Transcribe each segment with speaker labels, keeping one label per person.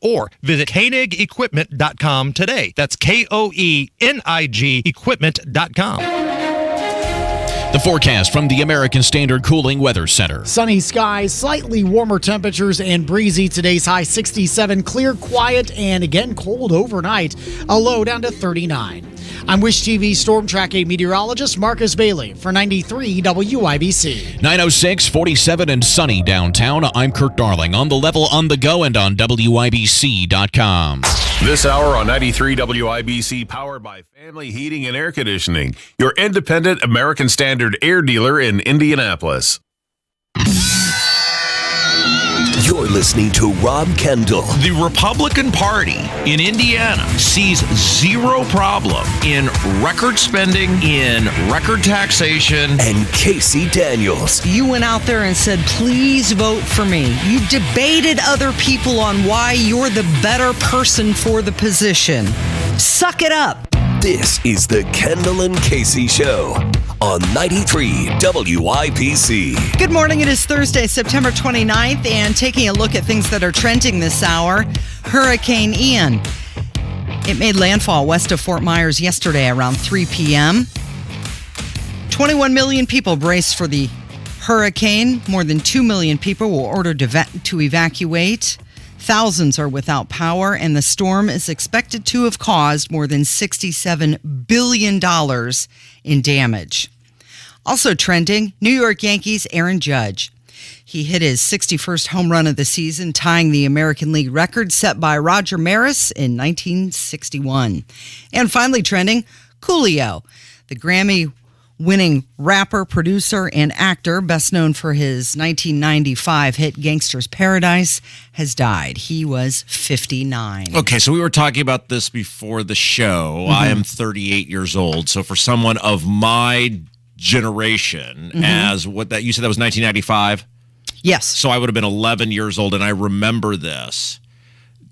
Speaker 1: or visit KoenigEquipment.com today. That's KOENIG Equipment.com.
Speaker 2: The forecast from the American Standard Cooling Weather Center.
Speaker 3: Sunny skies, slightly warmer temperatures, and breezy. Today's high 67, clear, quiet, and again cold overnight. A low down to 39. I'm Wish TV Storm Tracking meteorologist Marcus Bailey for 93 WIBC.
Speaker 2: 906, 47 and sunny downtown. I'm Kirk Darling on the level, on the go, and on WIBC.com.
Speaker 4: This hour on 93 WIBC, powered by Family Heating and Air Conditioning, your independent American Standard air dealer in Indianapolis.
Speaker 5: You're listening to Rob Kendall.
Speaker 6: The Republican Party in Indiana sees zero problem in record spending, in record taxation.
Speaker 5: And Casey Daniels.
Speaker 7: You went out there and said, please vote for me. You debated other people on why you're the better person for the position. Suck it up.
Speaker 5: This is the Kendall and Casey Show on 93 WIBC.
Speaker 7: Good morning. It is Thursday, September 29th, and taking a look at things that are trending this hour. Hurricane Ian. It made landfall west of Fort Myers yesterday around 3 p.m. 21 million people braced for the hurricane. More than 2 million people were ordered to evacuate. Thousands are without power, and the storm is expected to have caused more than $67 billion in damage. Also trending, New York Yankees' Aaron Judge. He hit his 61st home run of the season, tying the American League record set by Roger Maris in 1961. And finally trending, Coolio, the Grammy-winning rapper, producer, and actor, best known for his 1995 hit Gangsta's Paradise, has died. He was 59.
Speaker 6: Okay, so we were talking about this before the show. I am 38 years old. So for someone of my generation, as what that you said that was 1995?
Speaker 7: Yes.
Speaker 6: So I would have been 11 years old, and I remember this.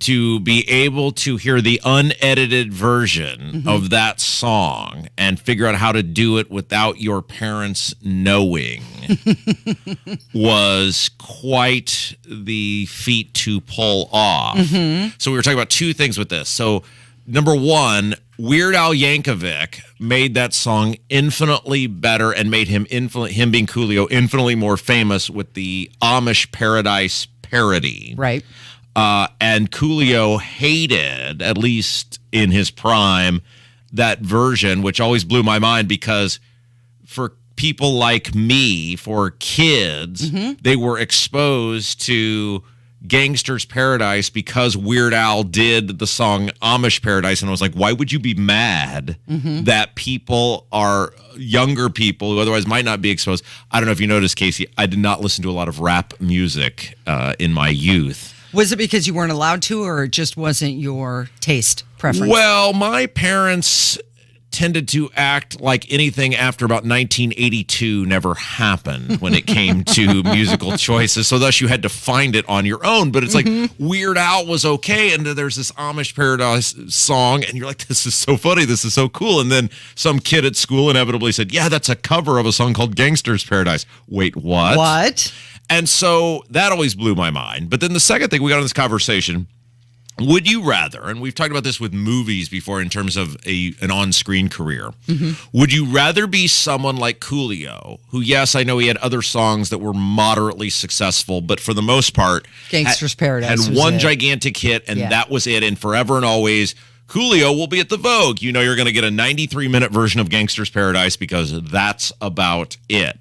Speaker 6: To be able to hear the unedited version of that song and figure out how to do it without your parents knowing was quite the feat to pull off. So we were talking about two things with this. So number one, Weird Al Yankovic made that song infinitely better and made him being Coolio, infinitely more famous with the Amish Paradise parody.
Speaker 7: Right.
Speaker 6: And Coolio hated, at least in his prime, that version, which always blew my mind because for people like me, for kids, they were exposed to Gangsta's Paradise because Weird Al did the song Amish Paradise. And I was like, why would you be mad that people are younger people who otherwise might not be exposed? I don't know if you noticed, Casey, I did not listen to a lot of rap music in my youth.
Speaker 7: Was it because you weren't allowed to, or it just wasn't your taste preference?
Speaker 6: Well, my parents tended to act like anything after about 1982 never happened when it came to musical choices. So thus you had to find it on your own. But it's like Weird Al was okay. And there's this Amish Paradise song. And you're like, this is so funny. This is so cool. And then some kid at school inevitably said, yeah, that's a cover of a song called Gangsta's Paradise. Wait, what?
Speaker 7: What?
Speaker 6: And so that always blew my mind. But then the second thing we got in this conversation, would you rather, and we've talked about this with movies before in terms of an on-screen career, would you rather be someone like Coolio, who, yes, I know he had other songs that were moderately successful, but for the most part,
Speaker 7: Gangsta's Paradise
Speaker 6: had one gigantic hit, and that was it, and forever and always, Coolio will be at the Vogue. You know you're going to get a 93-minute version of Gangsta's Paradise because that's about it.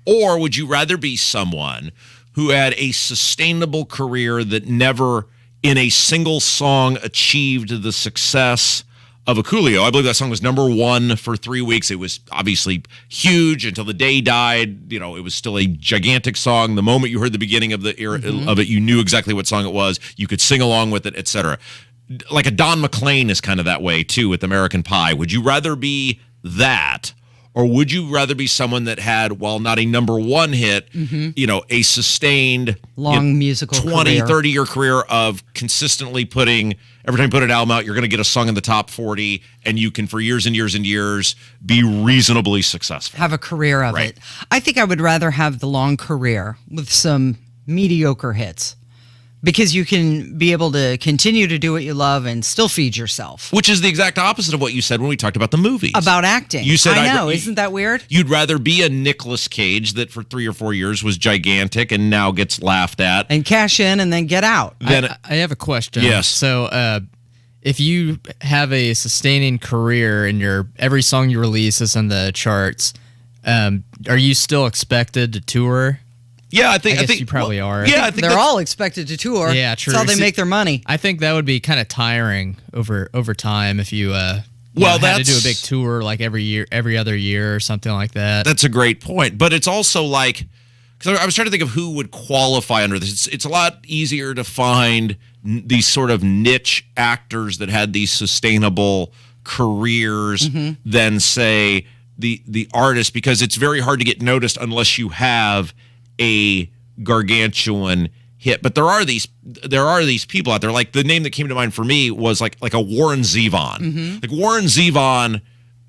Speaker 6: Or would you rather be someone who had a sustainable career that never, in a single song, achieved the success of a Coolio? I believe that song was number one for 3 weeks. It was obviously huge until the day died. You know, it was still a gigantic song. The moment you heard the beginning of the era of it, you knew exactly what song it was. You could sing along with it, etc. Like a Don McLean is kind of that way, too, with American Pie. Would you rather be that? Or would you rather be someone that had, while not a number one hit, you know, a sustained
Speaker 7: long musical
Speaker 6: 20, 30-year career of consistently putting, every time you put an album out, you're going to get a song in the top 40, and you can, for years and years and years, be reasonably successful.
Speaker 7: Have a career of it. I think I would rather have the long career with some mediocre hits. Because you can be able to continue to do what you love and still feed yourself.
Speaker 6: Which is the exact opposite of what you said when we talked about the movies.
Speaker 7: About acting.
Speaker 6: You said,
Speaker 7: I know, isn't that weird?
Speaker 6: You'd rather be a Nicolas Cage that for 3 or 4 years was gigantic and now gets laughed at.
Speaker 7: And cash in and then get out.
Speaker 8: I have a question.
Speaker 6: Yes.
Speaker 8: So if you have a sustaining career and every song you release is in the charts, are you still expected to tour?
Speaker 6: Yeah, I think
Speaker 8: you probably are.
Speaker 6: Yeah, I think
Speaker 7: they're all expected to tour.
Speaker 8: Yeah, true.
Speaker 7: That's how they make their money.
Speaker 8: I think that would be kind of tiring over time if you had to do a big tour like every other year or something like that.
Speaker 6: That's a great point, but it's also like, because I was trying to think of who would qualify under this. It's a lot easier to find these sort of niche actors that had these sustainable careers than say the artist, because it's very hard to get noticed unless you have a gargantuan hit. But there are these people out there. Like the name that came to mind for me was like a Warren Zevon. Like Warren Zevon,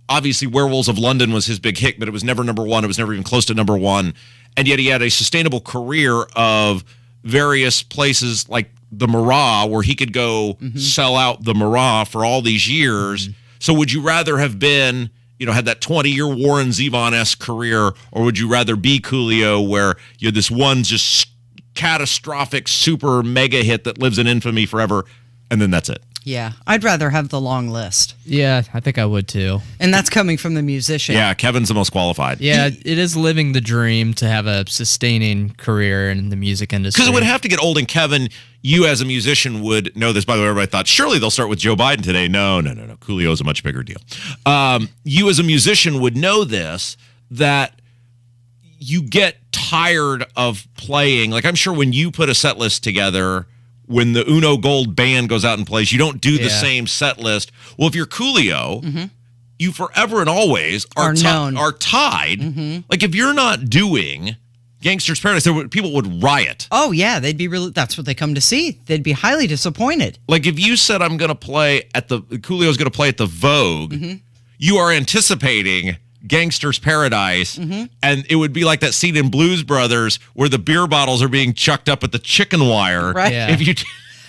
Speaker 6: obviously Werewolves of London was his big hit, but it was never number one. It was never even close to number one. And yet he had a sustainable career of various places like the Mirage, where he could go sell out the Mirage for all these years. So would you rather have been, had that 20-year Warren Zevon-esque career, or would you rather be Coolio, where you had this one just catastrophic, super mega hit that lives in infamy forever, and then that's it?
Speaker 7: Yeah, I'd rather have the long list.
Speaker 8: Yeah, I think I would too.
Speaker 7: And that's coming from the musician.
Speaker 6: Yeah, Kevin's the most qualified.
Speaker 8: Yeah, it is living the dream to have a sustaining career in the music industry.
Speaker 6: Because it would have to get old, and Kevin, you as a musician would know this. By the way, everybody thought, surely they'll start with Joe Biden today. No. Coolio is a much bigger deal. You as a musician would know this, that you get tired of playing. Like, I'm sure when you put a set list together, when the Uno Gold band goes out and plays, you don't do the same set list. Well, if you're Coolio, you forever and always are tied. Like, if you're not doing Gangster's Paradise, people would riot.
Speaker 7: Oh, yeah. That's what they come to see. They'd be highly disappointed.
Speaker 6: Like, if you said, Coolio's going to play at the Vogue, you are anticipating Gangster's Paradise, and it would be like that scene in Blues Brothers where the beer bottles are being chucked up at the chicken wire.
Speaker 7: Right.
Speaker 8: Yeah.
Speaker 6: If you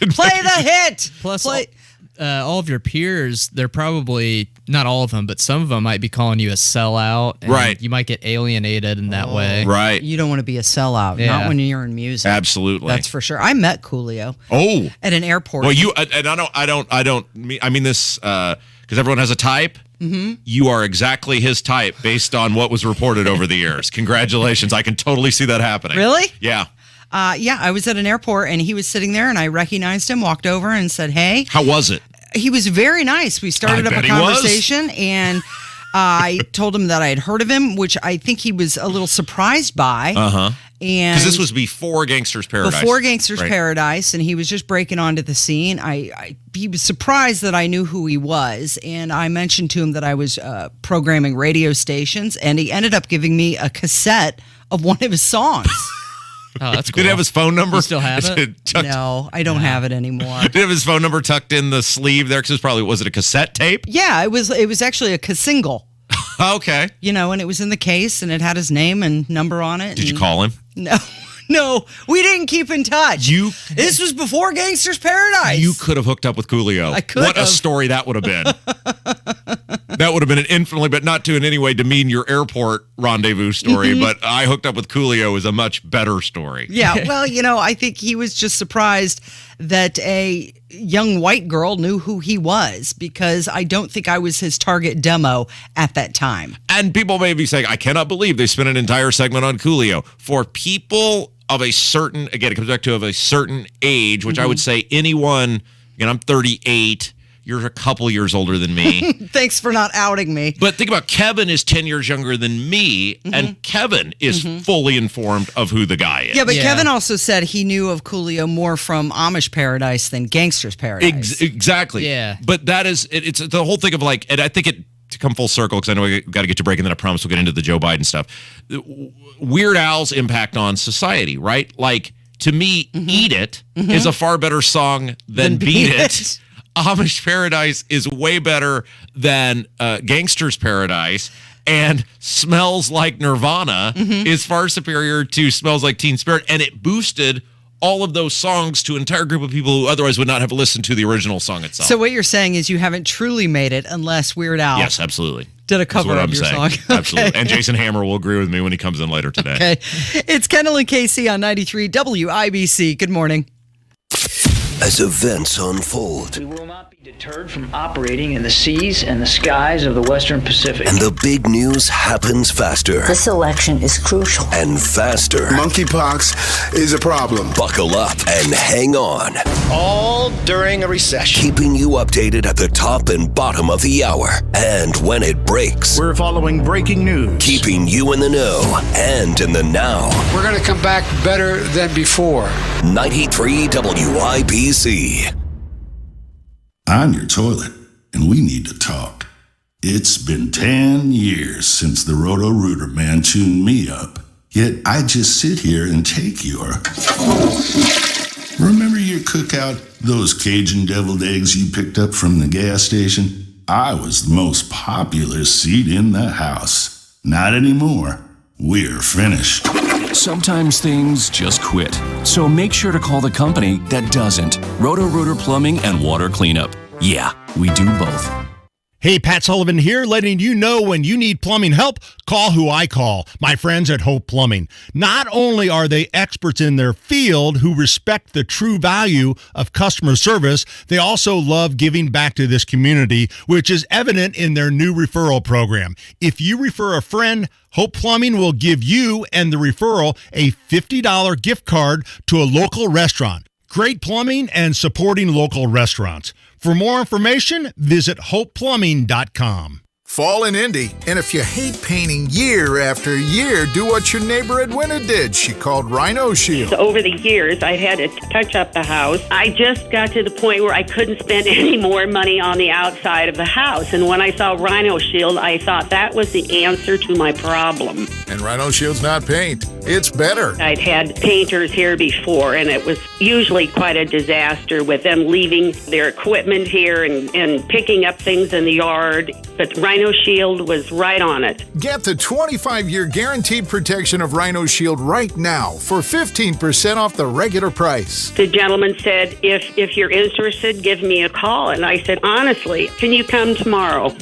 Speaker 7: play the hit.
Speaker 8: Plus, all of your peers, they're probably, not all of them, but some of them might be calling you a sellout. And
Speaker 6: right.
Speaker 8: You might get alienated in that way.
Speaker 6: Right.
Speaker 7: You don't want to be a sellout, not when you're in music.
Speaker 6: Absolutely.
Speaker 7: That's for sure. I met Coolio.
Speaker 6: Oh.
Speaker 7: At an airport.
Speaker 6: Well, I mean this because everyone has a type. You are exactly his type based on what was reported over the years. Congratulations. I can totally see that happening.
Speaker 7: Really?
Speaker 6: Yeah.
Speaker 7: I was at an airport and he was sitting there and I recognized him, walked over and said, hey.
Speaker 6: How was it?
Speaker 7: He was very nice. We started up a conversation and I told him that I had heard of him, which I think he was a little surprised by. And
Speaker 6: because this was before Gangster's Paradise.
Speaker 7: Before Gangster's Paradise, and he was just breaking onto the scene. He was surprised that I knew who he was, and I mentioned to him that I was programming radio stations, and he ended up giving me a cassette of one of his songs.
Speaker 8: Oh, that's cool.
Speaker 6: Did he have his phone number?
Speaker 8: You still have it?
Speaker 7: No, I don't have it anymore.
Speaker 6: Did he have his phone number tucked in the sleeve there? Because was it a cassette tape?
Speaker 7: Yeah, it was actually a single.
Speaker 6: Okay.
Speaker 7: And it was in the case, and it had his name and number on it.
Speaker 6: Did you call him?
Speaker 7: No, we didn't keep in touch. This was before Gangster's Paradise.
Speaker 6: You could have hooked up with Coolio.
Speaker 7: I could have.
Speaker 6: What a story that would have been. That would have been an infinitely, but not to in any way demean your airport rendezvous story, but I hooked up with Coolio is a much better story.
Speaker 7: Yeah, well, I think he was just surprised that a young white girl knew who he was, because I don't think I was his target demo at that time.
Speaker 6: And people may be saying, I cannot believe they spent an entire segment on Coolio. For people of a certain, again, it comes back to of a certain age, which I would say anyone, I'm 38, you're a couple years older than me.
Speaker 7: Thanks for not outing me.
Speaker 6: But think about Kevin is 10 years younger than me, and Kevin is fully informed of who the guy is.
Speaker 7: Yeah, but Kevin also said he knew of Coolio more from Amish Paradise than Gangster's Paradise.
Speaker 6: Exactly.
Speaker 8: Yeah.
Speaker 6: But that is, it's the whole thing of and I think to come full circle, because I know we got to get to break, and then I promise we'll get into the Joe Biden stuff. Weird Al's impact on society, right? Like, to me, Eat It is a far better song than Beat It. Amish Paradise is way better than Gangster's Paradise, and Smells Like Nirvana is far superior to Smells Like Teen Spirit, and it boosted all of those songs to an entire group of people who otherwise would not have listened to the original song itself.
Speaker 7: So what you're saying is you haven't truly made it unless Weird Al
Speaker 6: yes, absolutely.
Speaker 7: did a cover of your song.
Speaker 6: Absolutely. And Jason Hammer will agree with me when he comes in later today.
Speaker 7: Okay. It's Kendall and Casey on 93 WIBC. Good morning.
Speaker 5: As events unfold,
Speaker 9: We will not be deterred from operating in the seas and the skies of the Western Pacific.
Speaker 5: and the big news happens faster
Speaker 10: This election is crucial.
Speaker 5: and faster.
Speaker 11: Monkeypox is a problem.
Speaker 5: Buckle up and hang on.
Speaker 11: All during a recession.
Speaker 5: Keeping you updated at the top and bottom of the hour. And when it breaks,
Speaker 11: We're following breaking news.
Speaker 5: keeping you in the know and in the now.
Speaker 11: We're going to come back better than before.
Speaker 5: 93 WIBC.
Speaker 12: I'm your toilet, and we need to talk. It's been 10 years since the Roto-Rooter man tuned me up, yet I just sit here and take your... Remember your cookout, those Cajun deviled eggs you picked up from the gas station? I was the most popular seat in the house. Not anymore. We're finished.
Speaker 13: Sometimes things just quit. So make sure to call the company that doesn't. Roto-Rooter Plumbing and Water Cleanup. Yeah, we do both.
Speaker 1: Hey, Pat Sullivan here, letting you know when you need plumbing help, call who I call, my friends at Hope Plumbing. Not only are they experts in their field who respect the true value of customer service, they also love giving back to this community, which is evident in their new referral program. If you refer a friend, Hope Plumbing will give you and the referral a $50 gift card to a local restaurant. Great plumbing and supporting local restaurants. For more information, visit hopeplumbing.com.
Speaker 11: Fall in Indy, and if you hate painting year after year, do what your neighbor Edwina did. She called Rhino Shield.
Speaker 10: So over the years, I've had to touch up the house. I just got to the point where I couldn't spend any more money on the outside of the house. And when I saw Rhino Shield, I thought that was the answer to my problem.
Speaker 11: And Rhino Shield's not paint. It's better.
Speaker 10: I'd had painters here before, and it was usually quite a disaster with them leaving their equipment here and picking up things in the yard. But Rhino Shield was right on it.
Speaker 11: Get the 25-year guaranteed protection of Rhino Shield right now for 15% off the regular price.
Speaker 10: The gentleman said, if you're interested, give me a call. And I said, honestly, can you come tomorrow?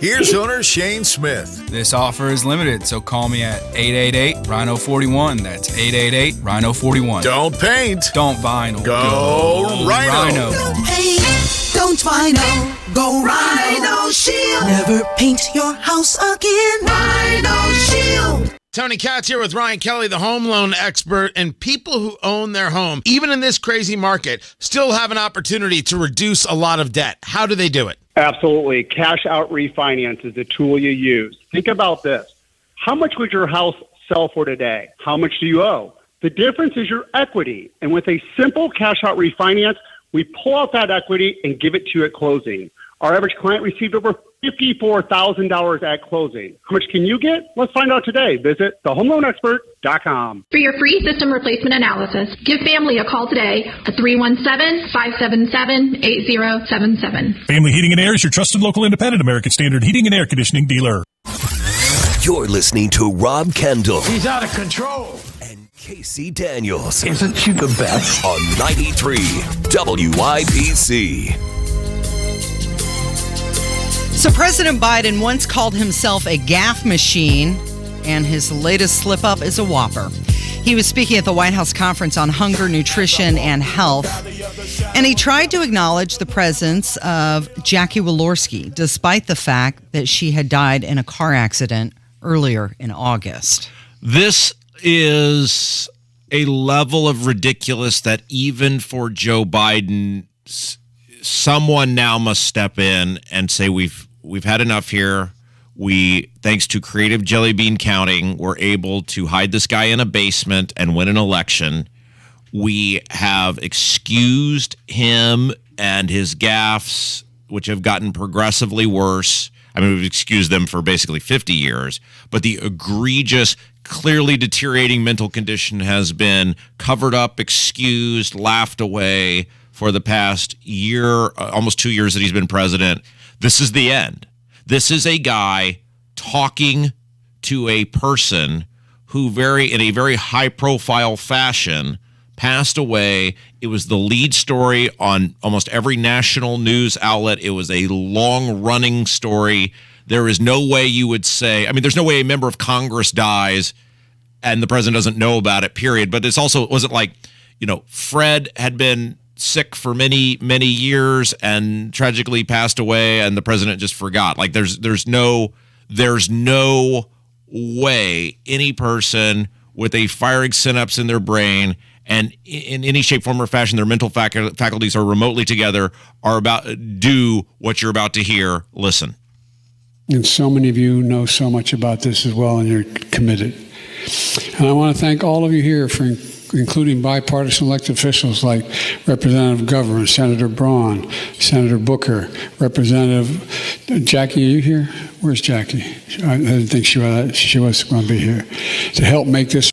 Speaker 11: Here's owner Shane Smith.
Speaker 13: This offer is limited, so call me at 888-RHINO-41. That's 888-RHINO-41.
Speaker 11: Don't paint.
Speaker 13: Don't vinyl.
Speaker 11: Go Rhino.
Speaker 10: Don't paint, don't vinyl, go Rhino Shield. Never paint your house again. Rhino Shield.
Speaker 11: Tony Katz here with Ryan Kelly, the home loan expert, and people who own their home, even in this crazy market, still have an opportunity to reduce a lot of debt. How do they do it?
Speaker 14: Absolutely. Cash out refinance is the tool you use. Think about this. How much would your house sell for today? How much do you owe? The difference is your equity. And with a simple cash out refinance, we pull out that equity and give it to you at closing. Our average client received over $54,000 at closing. How much can you get? Let's find out today. Visit thehomeloanexpert.com.
Speaker 15: For your free system replacement analysis, give Family a call today at 317-577-8077.
Speaker 16: Family Heating and Air is your trusted local independent American Standard heating and air conditioning dealer.
Speaker 5: You're listening to Rob Kendall
Speaker 11: He's out of control.
Speaker 5: and Casey Daniels.
Speaker 11: Isn't she the best?
Speaker 5: On 93 WIBC.
Speaker 7: So President Biden once called himself a gaffe machine, and his latest slip-up is a whopper. He was speaking at the White House Conference on Hunger, Nutrition, and Health, and he tried to acknowledge the presence of Jackie Walorski, despite the fact that she had died in a car accident earlier in August.
Speaker 6: This is a level of ridiculous that even for Joe Biden, someone now must step in and say we've had enough here. We, thanks to creative jelly bean counting, were able to hide this guy in a basement and win an election. We have excused him and his gaffes, which have gotten progressively worse. I mean, we've excused them for basically 50 years, but the egregious, clearly deteriorating mental condition has been covered up, excused, laughed away for the past year, almost 2 years that he's been president. This is the end. This is a guy talking to a person who in a very high-profile fashion, passed away. It was the lead story on almost every national news outlet. It was a long-running story. There is no way you would say, I mean, there's no way a member of Congress dies and the president doesn't know about it, period. But it wasn't like, Fred had been sick for many, many years and tragically passed away and the president just forgot. Like there's no way any person with a firing synapse in their brain and in any shape, form, or fashion, their mental faculties are remotely together, are about to do what you're about to hear. Listen.
Speaker 17: And so many of you know so much about this as well, and you're committed. And I want to thank all of you here for including bipartisan elected officials like Representative Governor, Senator Braun, Senator Booker, Representative Jackie. Are you here? Where's Jackie? I didn't think she was going to be here to help make this.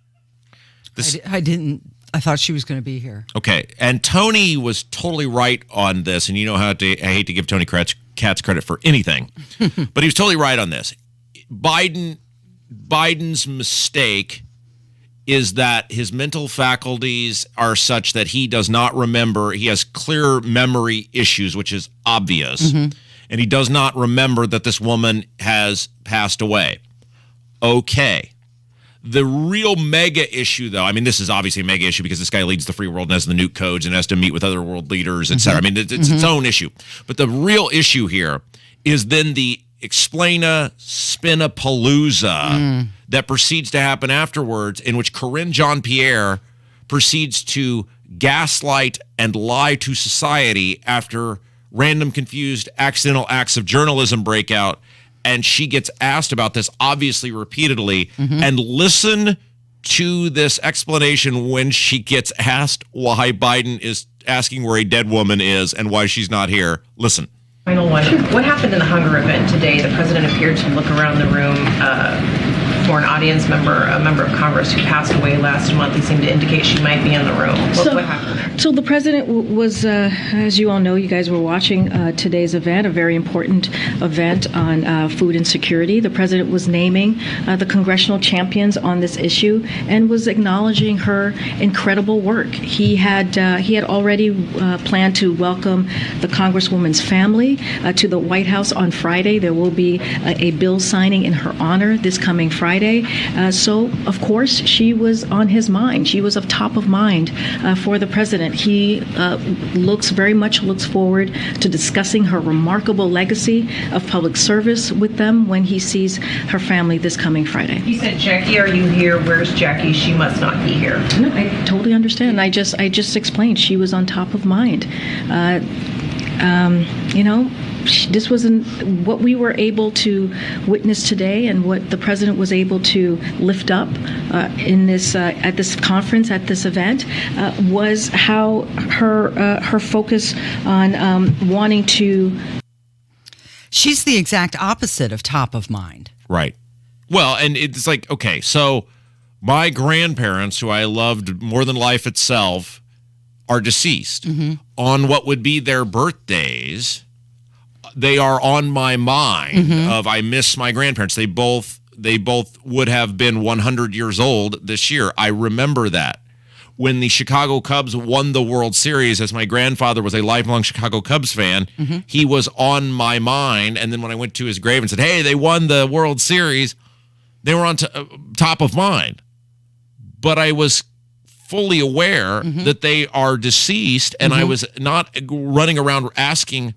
Speaker 7: I didn't. I thought she was going to be here.
Speaker 6: Okay, and Tony was totally right on this, and I hate to give Tony Katz credit for anything, but he was totally right on this. Biden's mistake is that his mental faculties are such that he does not remember. He has clear memory issues, which is obvious, and he does not remember that this woman has passed away. Okay. The real mega issue, though, I mean, this is obviously a mega issue because this guy leads the free world and has the nuke codes and has to meet with other world leaders, et cetera. I mean, it's its own issue. But the real issue here is then the explain-a-spin-a-palooza that proceeds to happen afterwards, in which Corinne Jean-Pierre proceeds to gaslight and lie to society after random, confused, accidental acts of journalism break out. And she gets asked about this, obviously repeatedly, and listen to this explanation when she gets asked why Biden is asking where a dead woman is and why she's not here. Listen.
Speaker 18: Final one. What happened in the hunger event today? The president appeared to look around the room for an audience member, a member of Congress who passed away last month. He seemed to indicate she might be in the room. What happened?
Speaker 19: So the president was, as you all know, you guys were watching today's event, a very important event on food insecurity. The president was naming the congressional champions on this issue and was acknowledging her incredible work. He had already planned to welcome the Congresswoman's family to the White House on Friday. There will be a bill signing in her honor this coming Friday. So, of course, she was on his mind. She was of top of mind for the president. He very much looks forward to discussing her remarkable legacy of public service with them when he sees her family this coming Friday.
Speaker 18: He said, "Jackie, are you here? Where's Jackie? She must not be here."
Speaker 19: No, I totally understand. I just explained she was on top of mind. This wasn't what we were able to witness today, and what the president was able to lift up in this at this conference, at this event, was how her focus on wanting to.
Speaker 7: She's the exact opposite of top of mind.
Speaker 6: Right. Well, and it's like, okay, so my grandparents, who I loved more than life itself, are deceased. On what would be their birthdays, they are on my mind of I miss my grandparents. They both would have been 100 years old this year. I remember that. When the Chicago Cubs won the World Series, as my grandfather was a lifelong Chicago Cubs fan, he was on my mind. And then when I went to his grave and said, "Hey, they won the World Series," they were on top of mind. But I was fully aware that they are deceased, and I was not running around asking,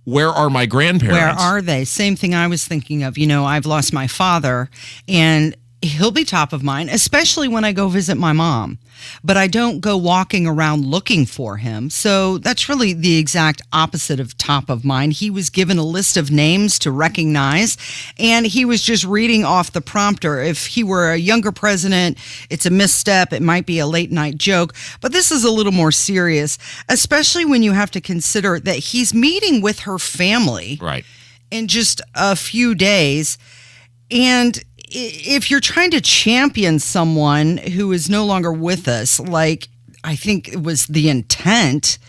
Speaker 6: where are my grandparents?
Speaker 7: Where are they? Same thing I was thinking of. I've lost my father, and he'll be top of mind, especially when I go visit my mom. But I don't go walking around looking for him. So that's really the exact opposite of top of mind. He was given a list of names to recognize, and he was just reading off the prompter. If he were a younger president, it's a misstep. It might be a late night joke. But this is a little more serious, especially when you have to consider that he's meeting with her family in just a few days. And if you're trying to champion someone who is no longer with us, like I think it was the intent,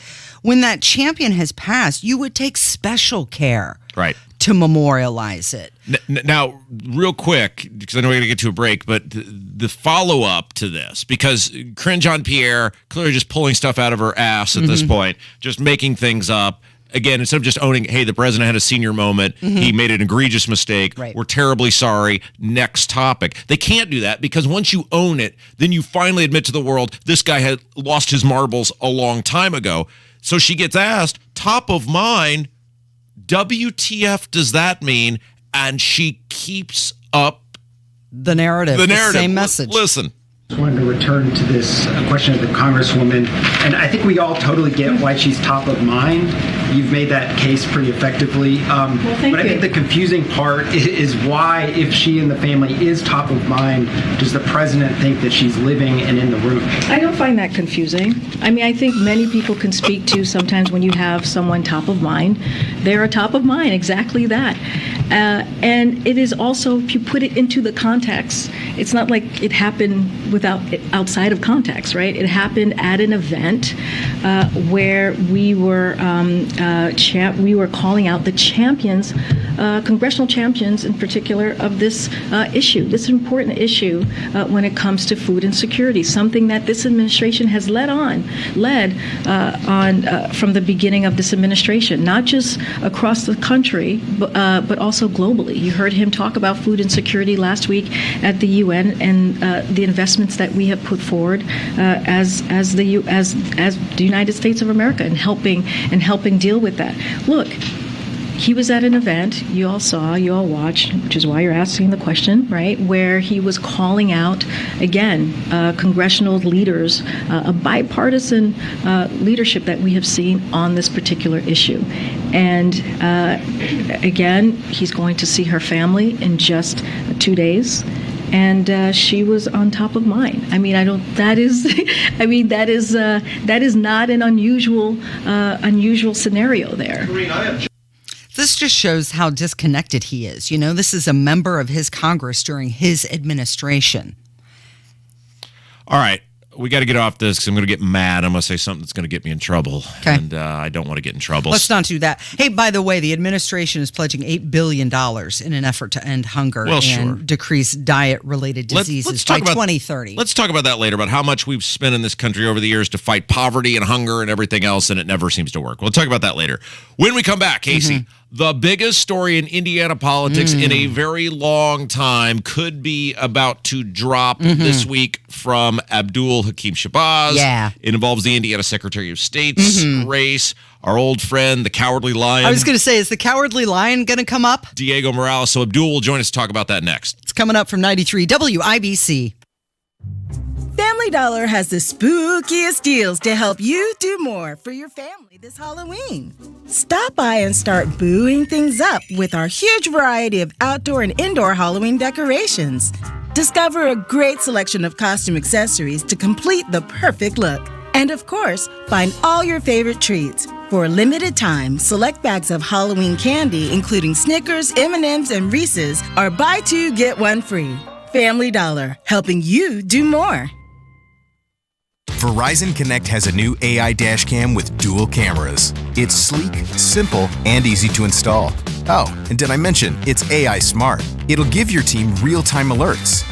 Speaker 7: when that champion has passed, you would take special care. to memorialize it.
Speaker 6: Now, real quick, because I know we're going to get to a break, but the follow-up to this, because Karine Jean-Pierre clearly just pulling stuff out of her ass at this point, just making things up. Again, instead of just owning, hey, the president had a senior moment, he made an egregious mistake, we're terribly sorry, next topic. They can't do that because once you own it, then you finally admit to the world, this guy had lost his marbles a long time ago. So she gets asked, top of mind, WTF does that mean? And she keeps up
Speaker 7: the narrative. The same message.
Speaker 6: Listen.
Speaker 20: I wanted to return to this question of the Congresswoman, and I think we all totally get why she's top of mind. You've made that case pretty effectively. But I think the confusing part is why, if she and the family is top of mind, does the president think that she's living and in the room?
Speaker 19: I don't find that confusing. I mean, I think many people can speak to sometimes when you have someone top of mind, they're a top of mind, exactly that. And it is also, if you put it into the context, it's not like it happened outside of context, right? It happened at an event where we were calling out the champions, congressional champions in particular, of this issue, this important issue when it comes to food insecurity, something that this administration has led on from the beginning of this administration, not just across the country, but also globally. You heard him talk about food insecurity last week at the UN and the investments that we have put forward as the United States of America in helping deal with that. Look, he was at an event, you all saw, you all watched, which is why you're asking the question, right, where he was calling out, again, congressional leaders, a bipartisan leadership that we have seen on this particular issue. And again, he's going to see her family in just 2 days. And she was on top of mind. I mean, that is not an unusual scenario there.
Speaker 7: This just shows how disconnected he is. You know, this is a member of his Congress during his administration.
Speaker 6: All right. We got to get off this because I'm going to get mad. I'm going to say something that's going to get me in trouble.
Speaker 7: Okay.
Speaker 6: And I don't want to get in trouble.
Speaker 7: Let's not do that. Hey, by the way, the administration is pledging $8 billion in an effort to end hunger and decrease diet-related diseases by 2030.
Speaker 6: Let's talk about that later, about how much we've spent in this country over the years to fight poverty and hunger and everything else, and it never seems to work. We'll talk about that later. When we come back, Casey, the biggest story in Indiana politics in a very long time could be about to drop this week from Abdul Hakim Shabazz.
Speaker 7: Yeah.
Speaker 6: It involves the Indiana Secretary of State's race. Our old friend, the Cowardly Lion.
Speaker 7: I was going to say, is the Cowardly Lion going to come up?
Speaker 6: Diego Morales. So Abdul will join us to talk about that next.
Speaker 7: It's coming up from 93 WIBC.
Speaker 21: Family Dollar has the spookiest deals to help you do more for your family this Halloween. Stop by and start booing things up with our huge variety of outdoor and indoor Halloween decorations. Discover a great selection of costume accessories to complete the perfect look. And of course, find all your favorite treats. For a limited time, select bags of Halloween candy, including Snickers, M&Ms, and Reese's, are buy two, get one free. Family Dollar, helping you do more.
Speaker 22: Verizon Connect has a new AI dash cam with dual cameras. It's sleek, simple, and easy to install. Oh, and did I mention, it's AI smart. It'll give your team real-time alerts.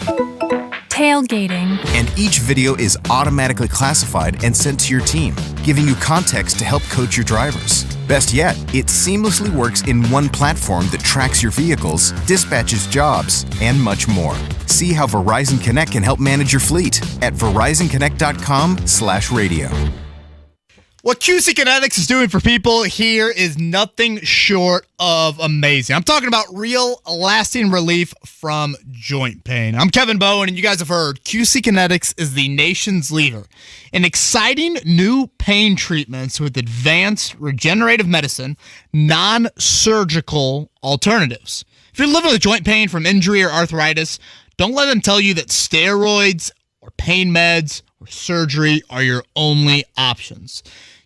Speaker 23: Tailgating.
Speaker 22: And each video is automatically classified and sent to your team, giving you context to help coach your drivers. Best yet, it seamlessly works in one platform that tracks your vehicles, dispatches jobs, and much more. See how Verizon Connect can help manage your fleet at VerizonConnect.com/radio.
Speaker 24: What QC Kinetics is doing for people here is nothing short of amazing. I'm talking about real lasting relief from joint pain. I'm Kevin Bowen, and you guys have heard QC Kinetics is the nation's leader in exciting new pain treatments with advanced regenerative medicine, non-surgical alternatives. If you're living with joint pain from injury or arthritis, don't let them tell you that steroids or pain meds or surgery are your only options.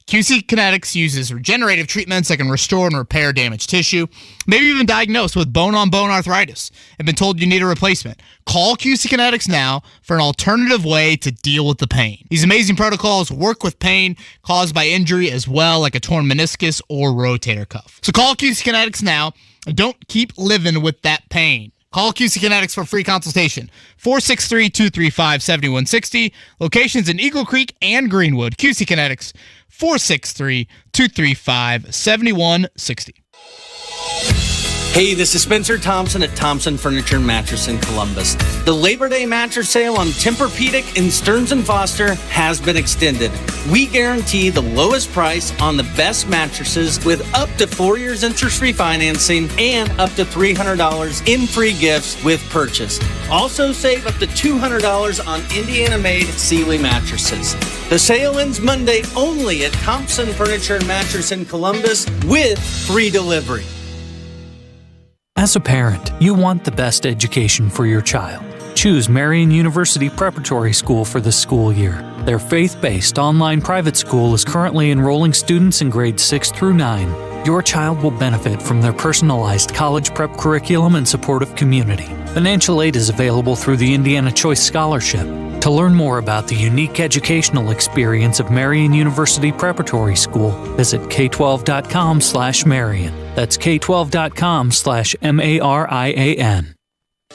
Speaker 24: QC Kinetics uses regenerative treatments that can restore and repair damaged tissue, maybe even diagnosed with bone-on-bone arthritis and been told you need a replacement. Call QC Kinetics now for an alternative way to deal with the pain. These amazing protocols work with pain caused by injury as well, like a torn meniscus or rotator cuff. So call QC Kinetics now Don't keep living with that pain. Call QC Kinetics for a free consultation. 463-235-7160. Locations in Eagle Creek and Greenwood. QC Kinetics, 463-235-7160.
Speaker 2: Hey, this is Spencer Thompson at Thompson Furniture and Mattress in Columbus. The Labor Day mattress sale on Tempur-Pedic and Stearns & Foster has been extended. We guarantee the lowest price on the best mattresses with up to 4 years interest-free financing and up to $300 in free gifts with purchase. Also save up to $200 on Indiana-made Sealy mattresses. The sale ends Monday only at Thompson Furniture and Mattress in Columbus with free delivery.
Speaker 3: As a parent, you want the best education for your child. Choose Marian University Preparatory School for this school year. Their faith-based online private school is currently enrolling students in grades 6 through 9. Your child will benefit from their personalized college prep curriculum and supportive community. Financial aid is available through the Indiana Choice Scholarship. To learn more about the unique educational experience of Marian University Preparatory School, visit k12.com/Marian. That's k12.com/MARIAN.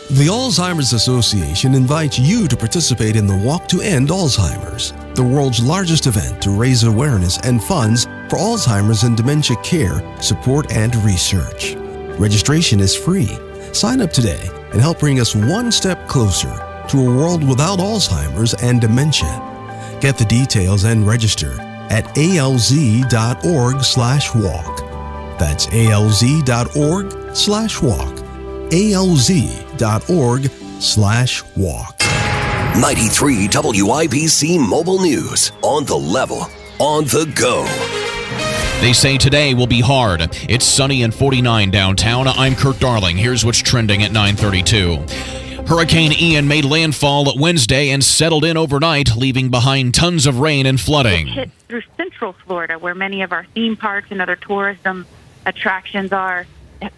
Speaker 4: The Alzheimer's Association invites you to participate in the Walk to End Alzheimer's, the world's largest event to raise awareness and funds for Alzheimer's and dementia care, support, and research. Registration is free. Sign up today and help bring us one step closer to a world without Alzheimer's and dementia. Get the details and register at alz.org/walk. That's alz.org/walk. alz.org/walk.
Speaker 5: 93 WIBC Mobile News. On the level, on the go.
Speaker 8: They say today will be hard. It's sunny and 49 downtown. I'm Kurt Darling. Here's what's trending at 9:32. Hurricane Ian made landfall Wednesday and settled in overnight, leaving behind tons of rain and flooding.
Speaker 25: It hit through central Florida, where many of our theme parks and other tourism attractions are.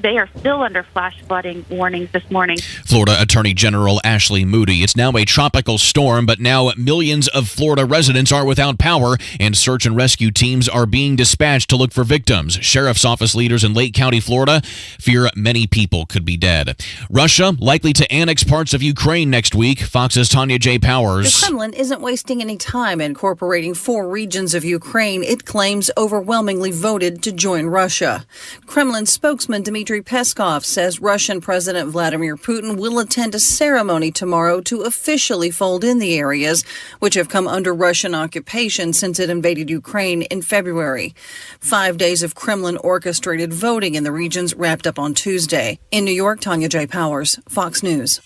Speaker 25: They are still under flash flooding warnings this morning.
Speaker 8: Florida Attorney General Ashley Moody. It's now a tropical storm, but now millions of Florida residents are without power, and search and rescue teams are being dispatched to look for victims. Sheriff's office leaders in Lake County, Florida, fear many people could be dead. Russia likely to annex parts of Ukraine next week. Fox's Tanya J. Powers.
Speaker 26: The Kremlin isn't wasting any time incorporating 4 regions of Ukraine it claims overwhelmingly voted to join Russia. Kremlin spokesman Dmitry Peskov says Russian President Vladimir Putin will attend a ceremony tomorrow to officially fold in the areas which have come under Russian occupation since it invaded Ukraine in February. 5 days of Kremlin-orchestrated voting in the regions wrapped up on Tuesday. In New York, Tanya J. Powers, Fox News.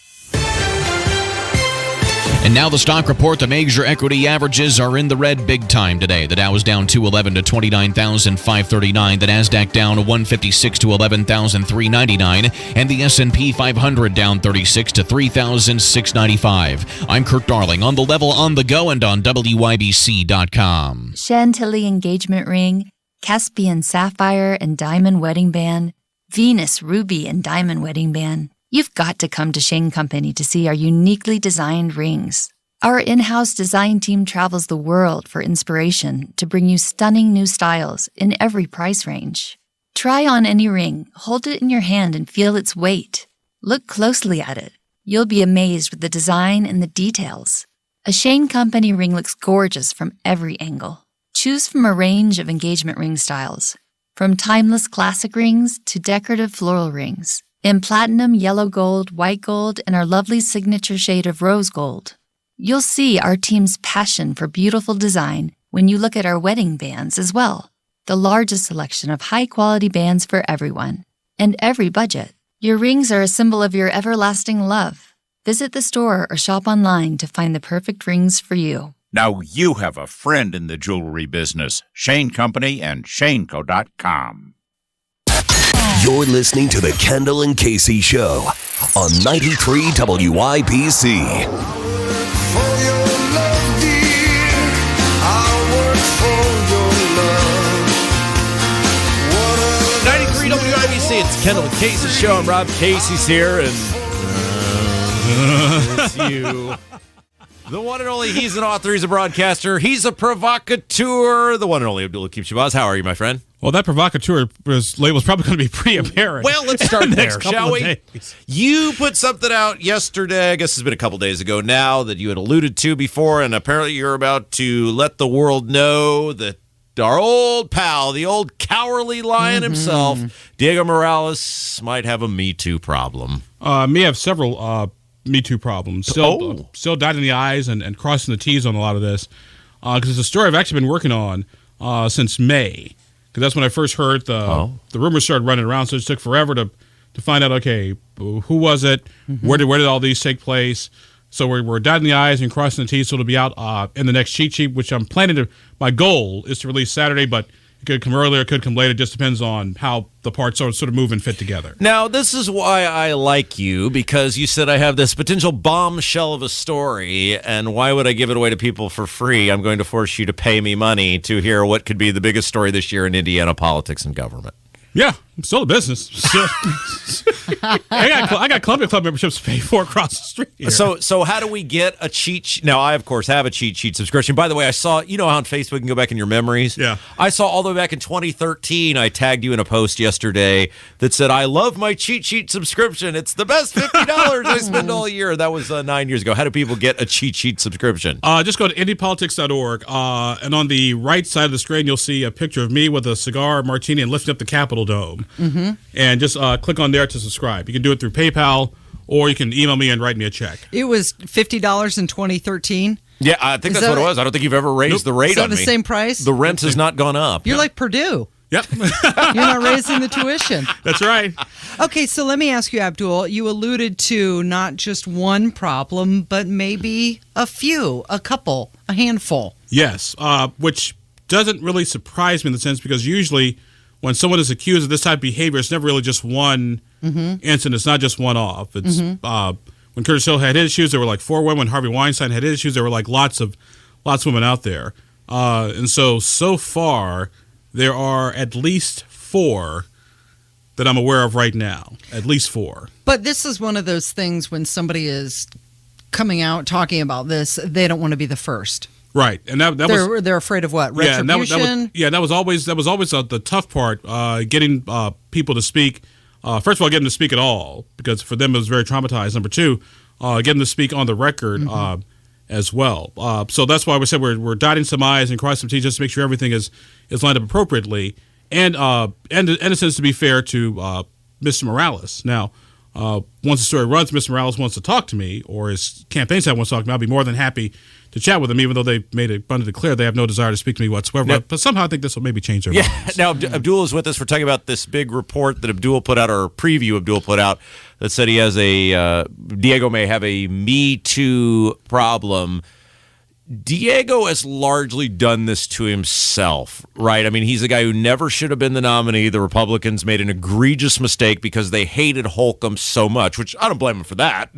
Speaker 8: And now the stock report. The major equity averages are in the red big time today. The Dow is down 211 to 29,539. The Nasdaq down 156 to 11,399. And the S&P 500 down 36 to 3,695. I'm Kurt Darling, on the level, on the go, and on WIBC.com.
Speaker 27: Chantilly engagement ring, Caspian sapphire and diamond wedding band, Venus ruby and diamond wedding band. You've got to come to Shane Company to see our uniquely designed rings. Our in-house design team travels the world for inspiration to bring you stunning new styles in every price range. Try on any ring, hold it in your hand and feel its weight. Look closely at it. You'll be amazed with the design and the details. A Shane Company ring looks gorgeous from every angle. Choose from a range of engagement ring styles, from timeless classic rings to decorative floral rings, in platinum, yellow gold, white gold, and our lovely signature shade of rose gold. You'll see our team's passion for beautiful design when you look at our wedding bands as well. The largest selection of high-quality bands for everyone and every budget. Your rings are a symbol of your everlasting love. Visit the store or shop online to find the perfect rings for you.
Speaker 28: Now you have a friend in the jewelry business. Shane Company and ShaneCo.com.
Speaker 5: You're listening to the Kendall and Casey Show on 93 WIBC.
Speaker 29: For your love, dear, I'll work for your love.
Speaker 30: 93 WIBC, it's Kendall and Casey Show. I'm Rob. Casey's here, and it's you. The one and only, he's an author, he's a broadcaster, he's a provocateur, the one and only Abdullah Keep Shabazz. How are you, my friend?
Speaker 1: Well, that provocateur label is probably going to be pretty apparent.
Speaker 6: Well, let's start
Speaker 1: the
Speaker 6: there,
Speaker 1: next couple
Speaker 6: shall
Speaker 1: of
Speaker 6: we?
Speaker 1: days.
Speaker 6: You put something out yesterday, I guess it's been a couple days ago now, that you had alluded to before, and apparently you're about to let the world know that our old pal, the old cowardly lion himself, Diego Morales, might have a Me Too problem.
Speaker 1: May have several Me Too problems. Still dotting the I's and crossing the T's on a lot of this. Because it's a story I've actually been working on since May. Because that's when I first heard the rumors started running around, so it took forever to find out, okay, who was it? Where did all these take place? So we're dotting the I's and crossing the T's, so it'll be out in the next cheat sheet, which I'm planning to, my goal is to release Saturday, but it could come earlier, it could come later, it just depends on how the parts sort of move and fit together.
Speaker 6: Now, this is why I like you, because you said I have this potential bombshell of a story, and why would I give it away to people for free? I'm going to force you to pay me money to hear what could be the biggest story this year in Indiana politics and government.
Speaker 1: Yeah, I'm still a business. I got club memberships to pay for across the street here.
Speaker 6: So how do we get a cheat sheet? Now, I, of course, have a cheat sheet subscription. By the way, I saw, you know how on Facebook you can go back in your memories?
Speaker 1: Yeah.
Speaker 6: I saw all the way back in 2013, I tagged you in a post yesterday that said, I love my cheat sheet subscription. It's the best $50 I spend all year. That was 9 years ago. How do people get a cheat sheet subscription?
Speaker 1: Just go to indiepolitics.org, and on the right side of the screen, you'll see a picture of me with a cigar, martini, and lifting up the Capitol Dome. And just click on there to subscribe. You can do it through PayPal, or you can email me and write me a check.
Speaker 7: It was $50 in 2013.
Speaker 6: Yeah, I think that's what it was. I don't think you've ever raised the rate on me.
Speaker 7: Is that the same price?
Speaker 6: The rent has not gone up.
Speaker 7: You're like Purdue.
Speaker 1: Yep.
Speaker 7: You're not raising the tuition.
Speaker 1: That's right.
Speaker 7: Okay, so let me ask you, Abdul, you alluded to not just one problem, but maybe a few, a couple, a handful.
Speaker 1: Yes, which doesn't really surprise me in the sense because usually when someone is accused of this type of behavior, it's never really just one incident. It's not just one off. It's when Curtis Hill had his issues, there were like 4 women. When Harvey Weinstein had his issues, there were like lots of women out there. And so far, there are at least 4 that I'm aware of right now. At least 4.
Speaker 7: But this is one of those things when somebody is coming out talking about this, they don't want to be the first.
Speaker 1: Right, and
Speaker 7: they're afraid of what? Retribution?
Speaker 1: That was always the tough part. Getting people to speak. First of all, getting them to speak at all, because for them it was very traumatized. Number 2, getting them to speak on the record as well. So that's why we said we're dotting some I's and crossing some T's just to make sure everything is lined up appropriately. And in a sense, to be fair to Mr. Morales. Now, once the story runs, Mr. Morales wants to talk to me, or his campaign staff wants to talk to me, I'll be more than happy to chat with them, even though they've made it abundantly clear they have no desire to speak to me whatsoever.
Speaker 6: Now,
Speaker 1: but somehow I think this will maybe change their minds.
Speaker 6: Now, Abdul is with us. We're talking about this big report that Abdul put out, or preview Abdul put out, that said he has Diego may have a Me Too problem. Diego has largely done this to himself, right? I mean, he's a guy who never should have been the nominee. The Republicans made an egregious mistake because they hated Holcomb so much, which I don't blame him for that.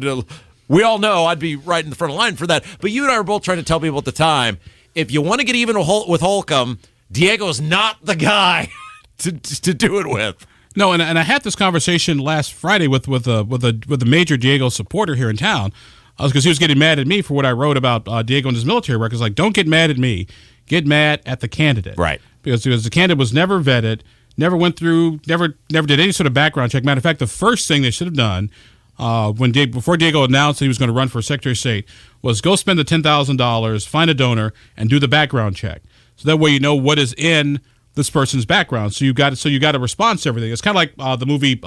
Speaker 6: We all know I'd be right in the front of the line for that. But you and I were both trying to tell people at the time, if you want to get even with Holcomb, Diego's not the guy to do it with.
Speaker 1: No, and I had this conversation last Friday with a major Diego supporter here in town. Because he was getting mad at me for what I wrote about Diego and his military records. Like, don't get mad at me. Get mad at the candidate.
Speaker 6: Right.
Speaker 1: Because the candidate was never vetted, never went through, never did any sort of background check. Matter of fact, the first thing they should have done before Diego announced that he was going to run for Secretary of State was go spend the $10,000, find a donor, and do the background check. So that way you know what is in this person's background. So you got a response to everything. It's kind of like the movie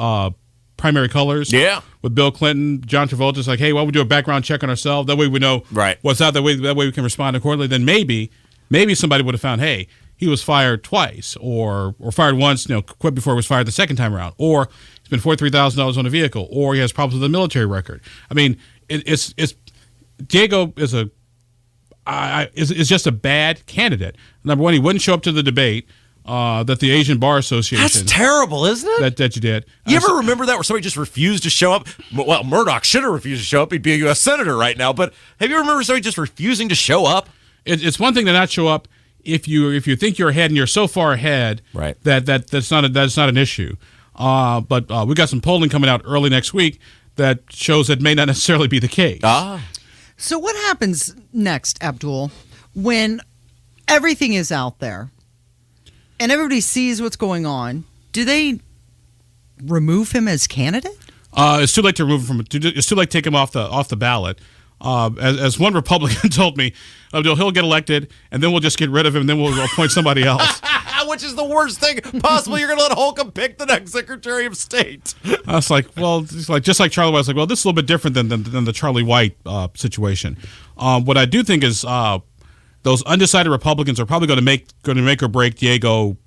Speaker 1: Primary Colors.
Speaker 6: Yeah. With
Speaker 1: Bill Clinton, John Travolta's like, hey, why don't we do a background check on ourselves? That way we know what's out. That way we can respond accordingly. Then maybe somebody would have found, hey, he was fired twice or fired once, quit before he was fired the second time around, or he spent $43,000 on a vehicle, or he has problems with a military record. I mean, it's Diego is just a bad candidate. Number one, he wouldn't show up to the debate. That the Asian Bar Association.
Speaker 6: That's terrible, isn't it?
Speaker 1: That you did.
Speaker 6: You ever remember that where somebody just refused to show up? Well, Murdoch should have refused to show up. He'd be a U.S. Senator right now. But have you ever remember somebody just refusing to show up?
Speaker 1: It's one thing to not show up if you think you're ahead and you're so far ahead that's not an issue. But we got some polling coming out early next week that shows that may not necessarily be the case.
Speaker 7: So what happens next, Abdul, when everything is out there? and everybody sees what's going on, do they remove him as candidate?
Speaker 1: It's too late to remove him it's too late to take him off the ballot. As one Republican told me, he'll get elected, and then we'll just get rid of him, and then we'll appoint somebody else.
Speaker 9: Which is the worst thing possible. You're going to let Holcomb pick the next Secretary of State.
Speaker 1: I was like, well, just like Charlie White. I was like, well, this is a little bit different than the Charlie White situation. What I do think is those undecided Republicans are probably going to make or break Diego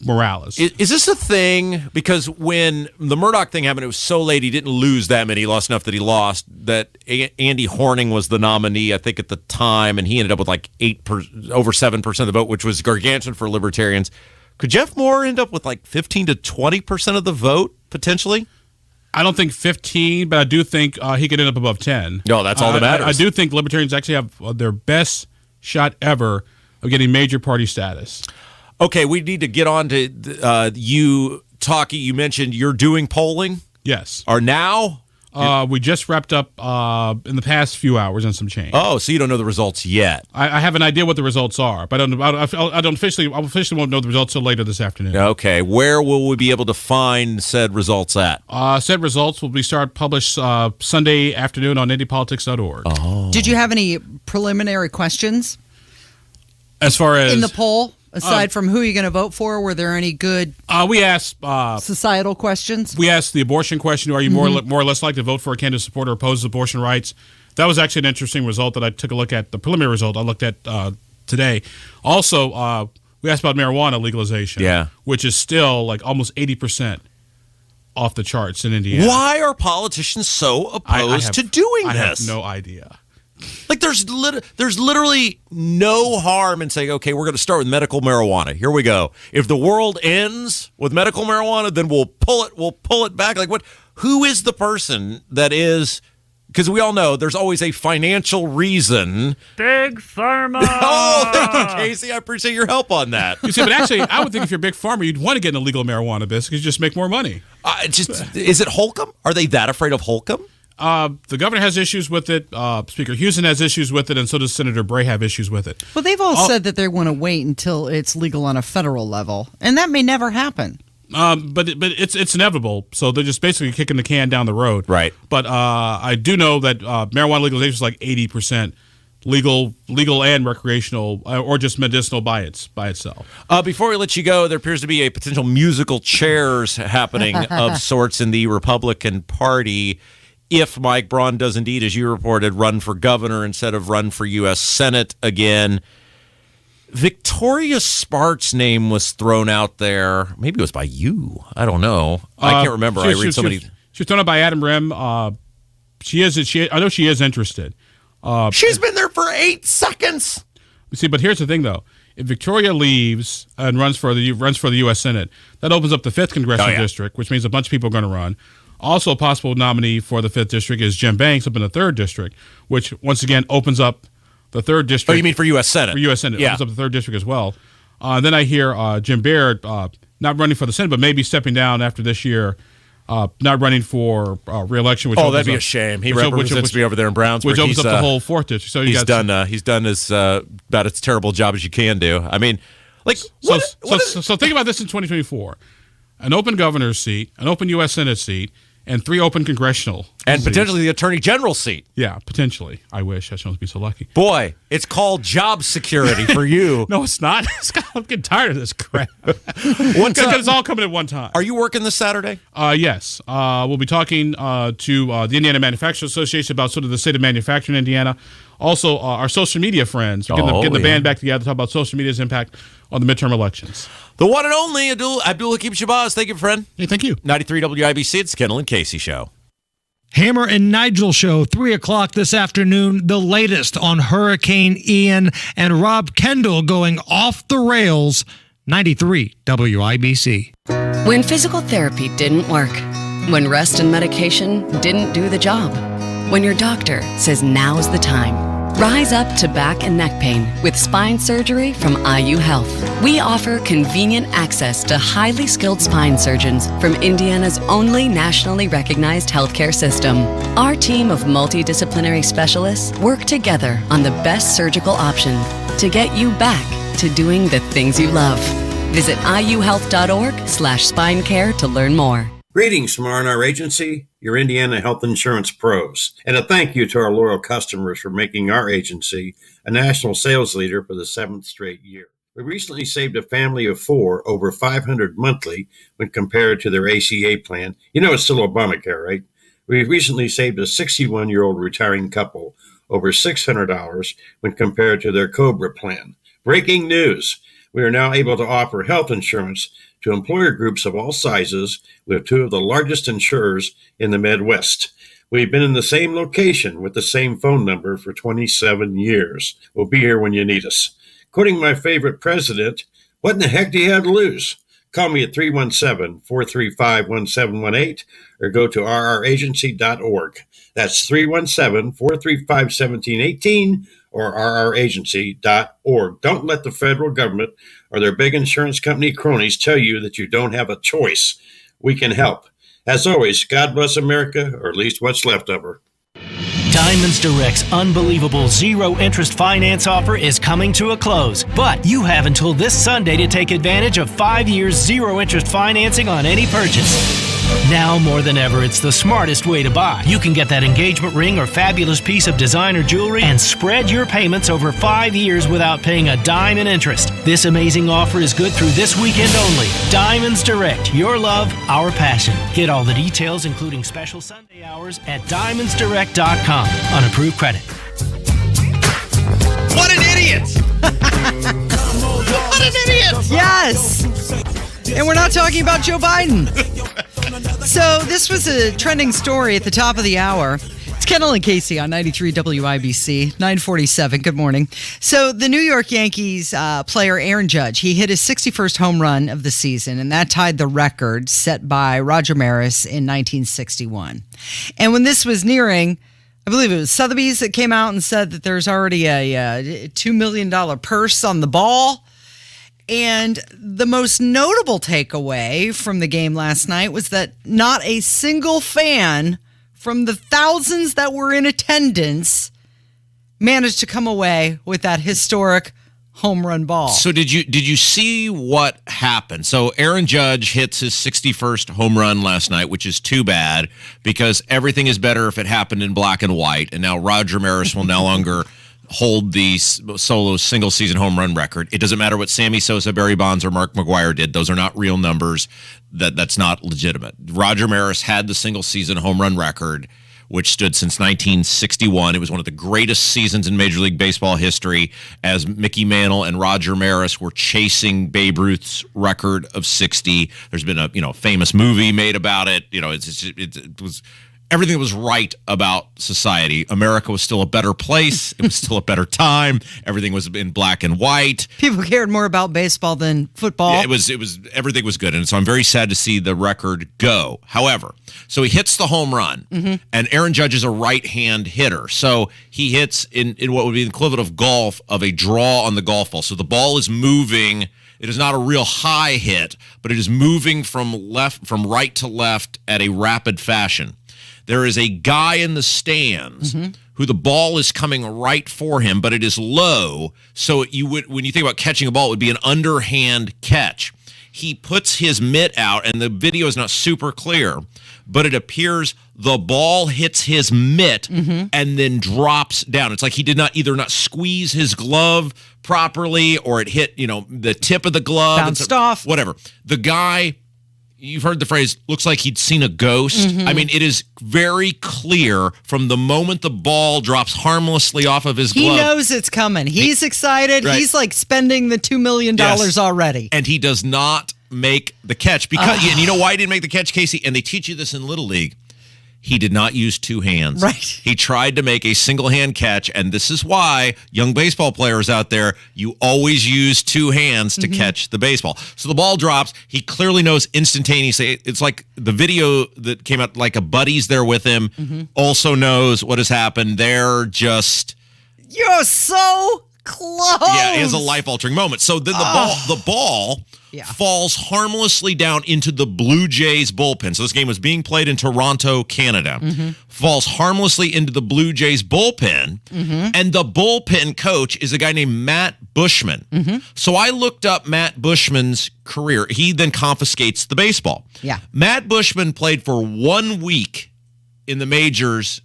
Speaker 1: Morales.
Speaker 9: Is this a thing? Because when the Murdoch thing happened, it was so late he didn't lose that many. He lost enough that he lost. That Andy Horning was the nominee, I think, at the time, and he ended up with like over 7% of the vote, which was gargantuan for libertarians. Could Jeff Moore end up with like 15 to 20% of the vote, potentially?
Speaker 1: I don't think 15, but I do think he could end up above 10.
Speaker 9: No, that's all that matters.
Speaker 1: I do think libertarians actually have their best shot ever of getting major party status.
Speaker 9: Okay, we need to get on to you talking. You mentioned you're doing polling?
Speaker 1: Yes.
Speaker 9: Or now?
Speaker 1: We just wrapped up in the past few hours and some change.
Speaker 9: Oh, so you don't know the results yet?
Speaker 1: I have an idea what the results are, but I don't officially won't know the results until later this afternoon.
Speaker 9: Okay, where will we be able to find said results at?
Speaker 1: Said results will be published Sunday afternoon on IndyPolitics.org.
Speaker 9: Oh.
Speaker 7: Did you have any preliminary questions?
Speaker 1: As far as
Speaker 7: in the poll? Aside from who you're going to vote for, were there any good
Speaker 1: we asked
Speaker 7: societal questions?
Speaker 1: We asked the abortion question. Are you more or less likely to vote for a candidate supporter or opposes abortion rights? That was actually an interesting result that I took a look at. The preliminary result I looked at today. Also, we asked about marijuana legalization, which is still like almost 80% off the charts in Indiana.
Speaker 9: Why are politicians so opposed to doing this?
Speaker 1: I have no idea.
Speaker 9: Like there's literally no harm in saying, okay, we're going to start with medical marijuana. Here we go. If the world ends with medical marijuana, then we'll pull it back. Like what? Who is the person that is? Because we all know there's always a financial reason.
Speaker 10: Big Pharma.
Speaker 9: Oh, thank you, Casey. I appreciate your help on that.
Speaker 1: You see, but actually, I would think if you're a big farmer, you'd want to get in the legal marijuana business because you just make more money.
Speaker 9: Is it Holcomb? Are they that afraid of Holcomb?
Speaker 1: The governor has issues with it. Speaker Houston has issues with it, and so does Senator Bray have issues with it.
Speaker 7: Well, they've all said that they want to wait until it's legal on a federal level, and that may never happen.
Speaker 1: But it's inevitable. So they're just basically kicking the can down the road.
Speaker 9: Right.
Speaker 1: But I do know that marijuana legalization is like 80% legal and recreational, or just medicinal by itself.
Speaker 9: Before we let you go, there appears to be a potential musical chairs happening of sorts in the Republican Party. If Mike Braun does indeed, as you reported, run for governor instead of run for U.S. Senate again, Victoria Sparks' name was thrown out there. Maybe it was by you. I don't know. I can't remember. I read somebody.
Speaker 1: She was thrown out by Adam Rim. I know she is interested.
Speaker 9: She's been there for 8 seconds.
Speaker 1: See, but here's the thing, though. If Victoria leaves and runs for the U.S. Senate, that opens up the 5th congressional district, which means a bunch of people are going to run. Also, a possible nominee for the 5th district is Jim Banks up in the 3rd district, which once again opens up the 3rd district.
Speaker 9: Oh, you mean for U.S. Senate?
Speaker 1: For U.S. Senate. Opens up the 3rd district as well. Then I hear Jim Baird not running for the Senate, but maybe stepping down after this year, not running for re-election. Which
Speaker 9: that'd be a shame. He represents me over there in Brownsburg.
Speaker 1: Which opens up the whole 4th district. So
Speaker 9: he's done as about as terrible a job as you can do. I mean, like
Speaker 1: so think about this in 2024: an open governor's seat, an open U.S. Senate seat, and 3 open congressional
Speaker 9: and
Speaker 1: seats.
Speaker 9: Potentially the attorney general seat.
Speaker 1: Yeah, potentially. I wish I shouldn't be so lucky.
Speaker 9: Boy, it's called job security for you.
Speaker 1: No, it's not. I'm getting tired of this crap. It's all coming at one time.
Speaker 9: Are you working this Saturday?
Speaker 1: Yes. We'll be talking to the Indiana Manufacturers Association about sort of the state of manufacturing in Indiana. Also, our social media friends. We're getting the band back together to talk about social media's impact on the midterm elections.
Speaker 9: The one and only Abdul Hakim Shabazz. Thank you, friend.
Speaker 1: Hey, thank you.
Speaker 9: 93 WIBC. It's the Kendall and Casey Show.
Speaker 11: Hammer and Nigel Show, 3 o'clock this afternoon. The latest on Hurricane Ian and Rob Kendall going off the rails. 93 WIBC.
Speaker 12: When physical therapy didn't work, when rest and medication didn't do the job, when your doctor says now's the time, rise up to back and neck pain with spine surgery from IU Health. We offer convenient access to highly skilled spine surgeons from Indiana's only nationally recognized healthcare system. Our team of multidisciplinary specialists work together on the best surgical option to get you back to doing the things you love. Visit iuhealth.org/spine care to learn more.
Speaker 10: Greetings from R&R Agency, your Indiana health insurance pros. And a thank you to our loyal customers for making our agency a national sales leader for the 7th straight year. We recently saved a family of 4 over $500 monthly when compared to their ACA plan. You know it's still Obamacare, right? We recently saved a 61-year-old retiring couple over $600 when compared to their COBRA plan. Breaking news! We are now able to offer health insurance to employer groups of all sizes with 2 of the largest insurers in the Midwest. We've been in the same location with the same phone number for 27 years. We'll be here when you need us. Quoting my favorite president, what in the heck do you have to lose? Call me at 317-435-1718 or go to rragency.org. That's 317-435-1718 or rragency.org. Don't let the federal government or their big insurance company cronies tell you that you don't have a choice. We can help. As always, God bless America, or at least what's left of her.
Speaker 13: Diamonds Direct's unbelievable zero-interest finance offer is coming to a close, but you have until this Sunday to take advantage of 5 years zero-interest financing on any purchase. Now more than ever, it's the smartest way to buy. You can get that engagement ring or fabulous piece of designer jewelry and spread your payments over 5 years without paying a dime in interest. This amazing offer is good through this weekend only. Diamonds Direct, your love, our passion. Get all the details, including special Sunday hours, at diamondsdirect.com on approved credit.
Speaker 6: What an idiot! What an idiot!
Speaker 7: Yes! And we're not talking about Joe Biden. So this was a trending story at the top of the hour. It's Kendall and Casey on 93 WIBC, 947. Good morning. So the New York Yankees player Aaron Judge, he hit his 61st home run of the season, and that tied the record set by Roger Maris in 1961. And when this was nearing, I believe it was Sotheby's that came out and said that there's already a $2 million purse on the ball. And the most notable takeaway from the game last night was that not a single fan from the thousands that were in attendance managed to come away with that historic home run ball.
Speaker 6: So did you see what happened? So Aaron Judge hits his 61st home run last night, which is too bad because everything is better if it happened in black and white. And now Roger Maris will no longer hold the solo single-season home run record. It doesn't matter what Sammy Sosa, Barry Bonds, or Mark McGwire did. Those are not real numbers. That's not legitimate. Roger Maris had the single-season home run record, which stood since 1961. It was one of the greatest seasons in Major League Baseball history as Mickey Mantle and Roger Maris were chasing Babe Ruth's record of 60. There's been a famous movie made about it. It was... Everything was right about society. America was still a better place. It was still a better time. Everything was in black and white.
Speaker 7: People cared more about baseball than football.
Speaker 6: Yeah, it was everything was good. And so I'm very sad to see the record go. However, so he hits the home run, and Aaron Judge is a right-hand hitter. So he hits in what would be the equivalent of golf, of a draw on the golf ball. So the ball is moving. It is not a real high hit, but it is moving from right to left at a rapid fashion. There is a guy in the stands who the ball is coming right for him, but it is low. So when you think about catching a ball, it would be an underhand catch. He puts his mitt out, and the video is not super clear, but it appears the ball hits his mitt and then drops down. It's like he did not squeeze his glove properly, or it hit the tip of the glove.
Speaker 7: Bounced off.
Speaker 6: Whatever. The guy... You've heard the phrase, looks like he'd seen a ghost. I mean, it is very clear from the moment the ball drops harmlessly off of his glove.
Speaker 7: He knows it's coming. He's excited.
Speaker 6: Right.
Speaker 7: He's like spending the $2 million already.
Speaker 6: And he does not make the catch. Because, and you know why he didn't make the catch, Casey? And they teach you this in Little League. He did not use two hands.
Speaker 7: Right.
Speaker 6: He tried to make a single hand catch, and this is why, young baseball players out there, you always use two hands to catch the baseball. So the ball drops. He clearly knows instantaneously. It's like the video that came out, like a buddy's there with him, also knows what has happened. They're just...
Speaker 7: You're so close.
Speaker 6: Yeah, it is a life-altering moment. So then the ball falls harmlessly down into the Blue Jays bullpen. So this game was being played in Toronto, Canada. Falls harmlessly into the Blue Jays bullpen. And the bullpen coach is a guy named Matt Bushman. So I looked up Matt Bushman's career. He then confiscates the baseball.
Speaker 7: Yeah.
Speaker 6: Matt Bushman played for 1 week in the majors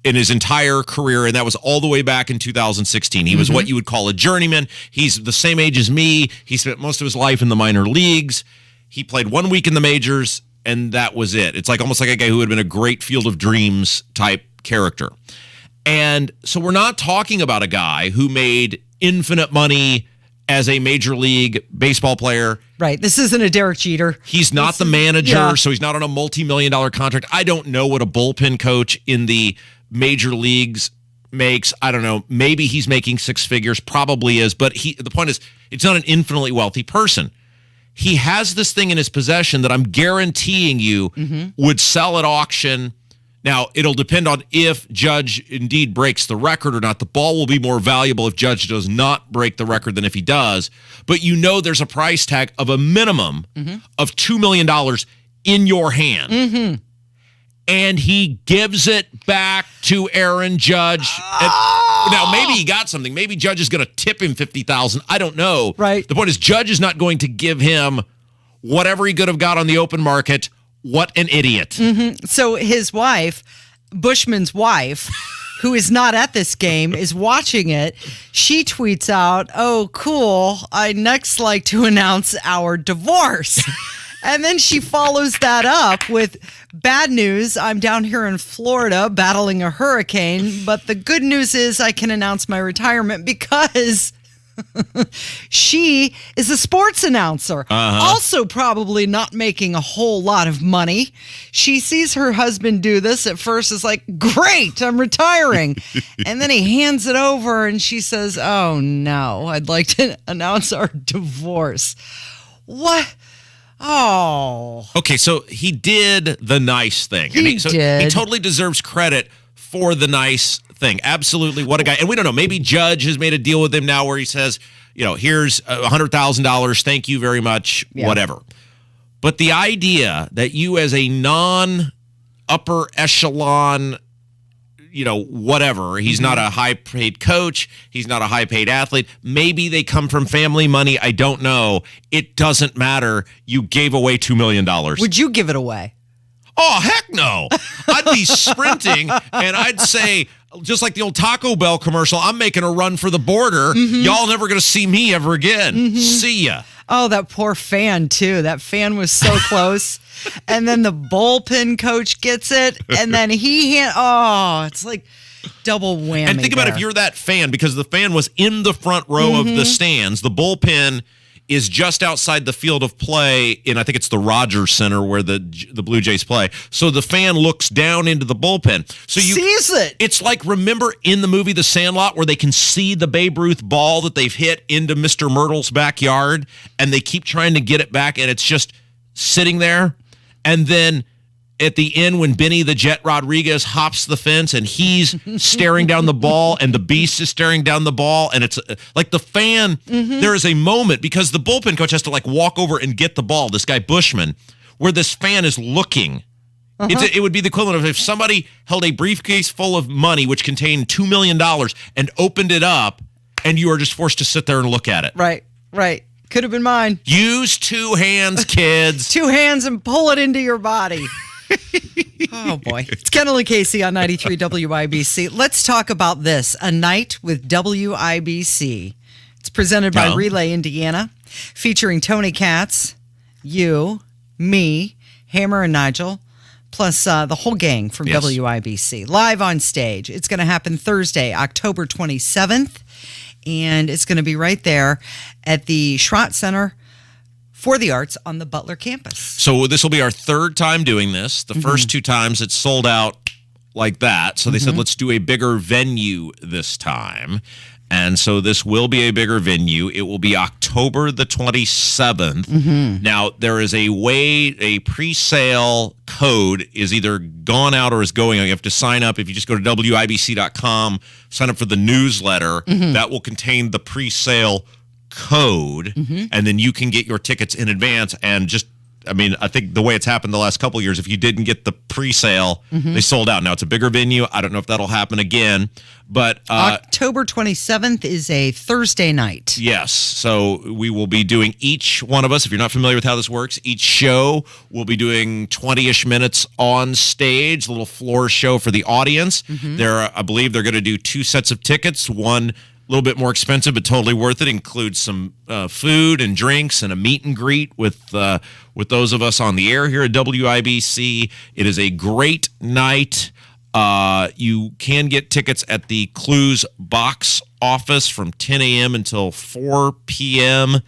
Speaker 6: in his entire career, and that was all the way back in 2016. He was what you would call a journeyman. He's the same age as me. He spent most of his life in the minor leagues. He played 1 week in the majors, and that was it. It's like almost like a guy who would have been a great Field of Dreams type character. And so we're not talking about a guy who made infinite money as a major league baseball player.
Speaker 7: Right. This isn't a Derek Jeter.
Speaker 6: He's not the manager, so he's not on a multi-million-dollar contract. I don't know what a bullpen coach in the major leagues makes. I don't know. Maybe he's making six figures. Probably is. But the point is, it's not an infinitely wealthy person. He has this thing in his possession that I'm guaranteeing you would sell at auction. Now, it'll depend on if Judge indeed breaks the record or not. The ball will be more valuable if Judge does not break the record than if he does. But you know there's a price tag of a minimum of $2 million in your hand. And he gives it back to Aaron Judge. Now, maybe he got something. Maybe Judge is going to tip him $50,000. I don't know.
Speaker 7: Right.
Speaker 6: The point is, Judge is not going to give him whatever he could have got on the open market. What an idiot.
Speaker 7: So his wife, Bushman's wife, who is not at this game, is watching it. She tweets out, "Oh, cool. I next like to announce our divorce." And then she follows that up with bad news. I'm down here in Florida battling a hurricane, but the good news is I can announce my retirement because she is a sports announcer. Also probably not making a whole lot of money. She sees her husband do this. At first is like, great, I'm retiring. And then he hands it over and she says, oh no, I'd like to announce our divorce. What? Oh.
Speaker 6: Okay, so he did the nice thing.
Speaker 7: He did.
Speaker 6: He totally deserves credit for the nice thing. Absolutely. What a guy. And we don't know. Maybe Judge has made a deal with him now where he says, here's $100,000. Thank you very much. Yeah. Whatever. But the idea that you as a non-upper echelon, whatever, he's not a high-paid coach, he's not a high-paid athlete, maybe they come from family money, I don't know. It doesn't matter. You gave away $2 million.
Speaker 7: Would you give it away?
Speaker 6: Oh, heck no. I'd be sprinting and I'd say, just like the old Taco Bell commercial, I'm making a run for the border. Y'all never going to see me ever again. See ya.
Speaker 7: Oh, that poor fan, too. That fan was so close. And then the bullpen coach gets it. And then it's like double whammy.
Speaker 6: And think about if you're that fan, because the fan was in the front row of the stands. The bullpen is just outside the field of play in, I think it's the Rogers Center where the Blue Jays play. So the fan looks down into the bullpen. So you
Speaker 7: sees it.
Speaker 6: It's like, remember in the movie The Sandlot where they can see the Babe Ruth ball that they've hit into Mr. Myrtle's backyard and they keep trying to get it back and it's just sitting there. And then at the end when Benny the Jet Rodriguez hops the fence and he's staring down the ball and the Beast is staring down the ball and it's like the fan, there is a moment because the bullpen coach has to walk over and get the ball, this guy Bushman, where this fan is looking. It would be the equivalent of if somebody held a briefcase full of money which contained $2 million and opened it up and you are just forced to sit there and look at it.
Speaker 7: Right. Could have been mine.
Speaker 6: Use two hands, kids.
Speaker 7: Two hands and pull it into your body. Oh, boy. It's Kendall and Casey on 93 WIBC. Let's talk about this. A Night with WIBC. It's presented by Relay Indiana, featuring Tony Katz, you, me, Hammer and Nigel, plus the whole gang from WIBC. Live on stage. It's going to happen Thursday, October 27th, and it's going to be right there at the Schrott Center for the Arts on the Butler campus.
Speaker 6: So this will be our third time doing this. The first two times it sold out like that. So they said, let's do a bigger venue this time. And so this will be a bigger venue. It will be October the 27th. Now, there is a pre-sale code is either gone out or is going out. You have to sign up. If you just go to WIBC.com, sign up for the newsletter, that will contain the pre-sale code, and then you can get your tickets in advance. And I think the way it's happened the last couple of years, if you didn't get the pre-sale, they sold out. Now it's a bigger venue. I don't know if that'll happen again, but
Speaker 7: October 27th is a Thursday night.
Speaker 6: Yes. So we will be doing, each one of us, if you're not familiar with how this works, each show will be doing 20-ish minutes on stage, a little floor show for the audience. I believe they're going to do 2 sets of tickets, one a little bit more expensive, but totally worth it. Includes some food and drinks and a meet and greet with those of us on the air here at WIBC. It is a great night. You can get tickets at the Clues box office from 10 a.m. until 4 p.m.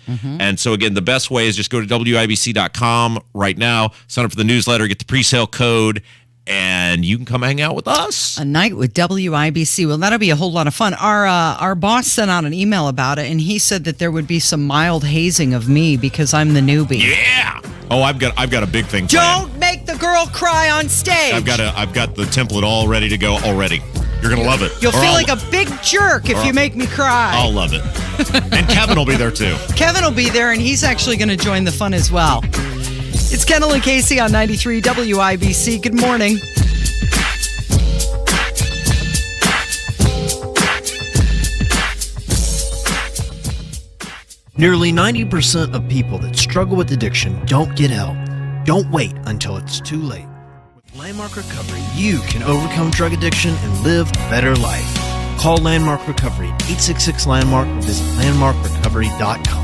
Speaker 6: And so, again, the best way is just go to WIBC.com right now, sign up for the newsletter, get the pre-sale code, and you can come hang out with us.
Speaker 7: A night with WIBC. Well, that'll be a whole lot of fun. Our boss sent out an email about it, and he said that there would be some mild hazing of me because I'm the newbie.
Speaker 6: Yeah. Oh, I've got a big thing planned.
Speaker 7: Don't make the girl cry on stage.
Speaker 6: I've got the template all ready to go already. You're gonna love it.
Speaker 7: You'll feel like a big jerk if you make me cry.
Speaker 6: I'll love it. And Kevin will be there too.
Speaker 7: Kevin will be there, and he's actually going to join the fun as well. It's Kendall and Casey on 93 WIBC. Good morning.
Speaker 14: Nearly 90% of people that struggle with addiction don't get help. Don't wait until it's too late. With Landmark Recovery, you can overcome drug addiction and live a better life. Call Landmark Recovery at 866-LANDMARK or visit landmarkrecovery.com.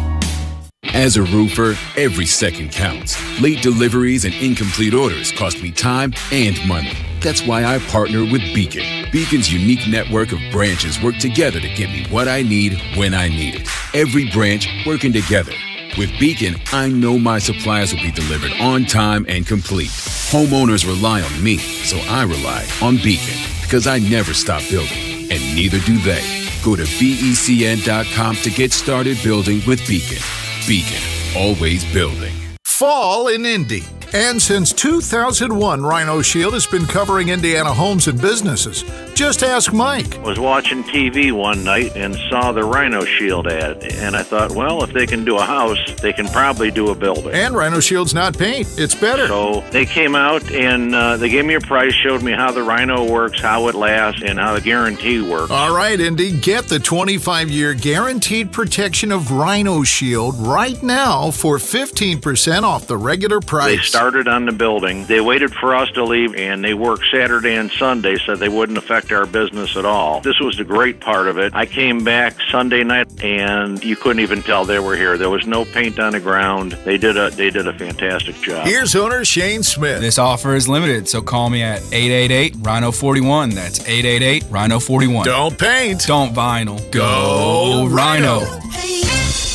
Speaker 15: As a roofer, every second counts. Late deliveries and incomplete orders cost me time and money. That's why I partner with Beacon. Beacon's unique network of branches work together to get me what I need when I need it. Every branch working together. With Beacon, I know my supplies will be delivered on time and complete. Homeowners rely on me, so I rely on Beacon because I never stop building, and neither do they. Go to BECN.com to get started building with Beacon. Beacon, always building.
Speaker 16: Fall in Indy. And since 2001, Rhino Shield has been covering Indiana homes and businesses. Just ask Mike.
Speaker 17: Was watching TV one night and saw the Rhino Shield ad, and I thought, well, if they can do a house, they can probably do a building.
Speaker 16: And Rhino Shield's not paint, it's better.
Speaker 17: So they came out and they gave me a price, showed me how the Rhino works, how it lasts, and how the guarantee works.
Speaker 16: All right, Indy, get the 25-year guaranteed protection of Rhino Shield right now for 15% off the regular price.
Speaker 17: They started on the building. They waited for us to leave, and they worked Saturday and Sunday, so they wouldn't affect our business at all. This was the great part of it. I came back Sunday night, and you couldn't even tell they were here. There was no paint on the ground. They did a fantastic job.
Speaker 16: Here's owner Shane Smith.
Speaker 18: This offer is limited, so call me at 888-RHINO-41. That's 888-RHINO-41.
Speaker 16: Don't paint.
Speaker 18: Don't vinyl.
Speaker 16: Go
Speaker 18: Rhino.
Speaker 19: Hey,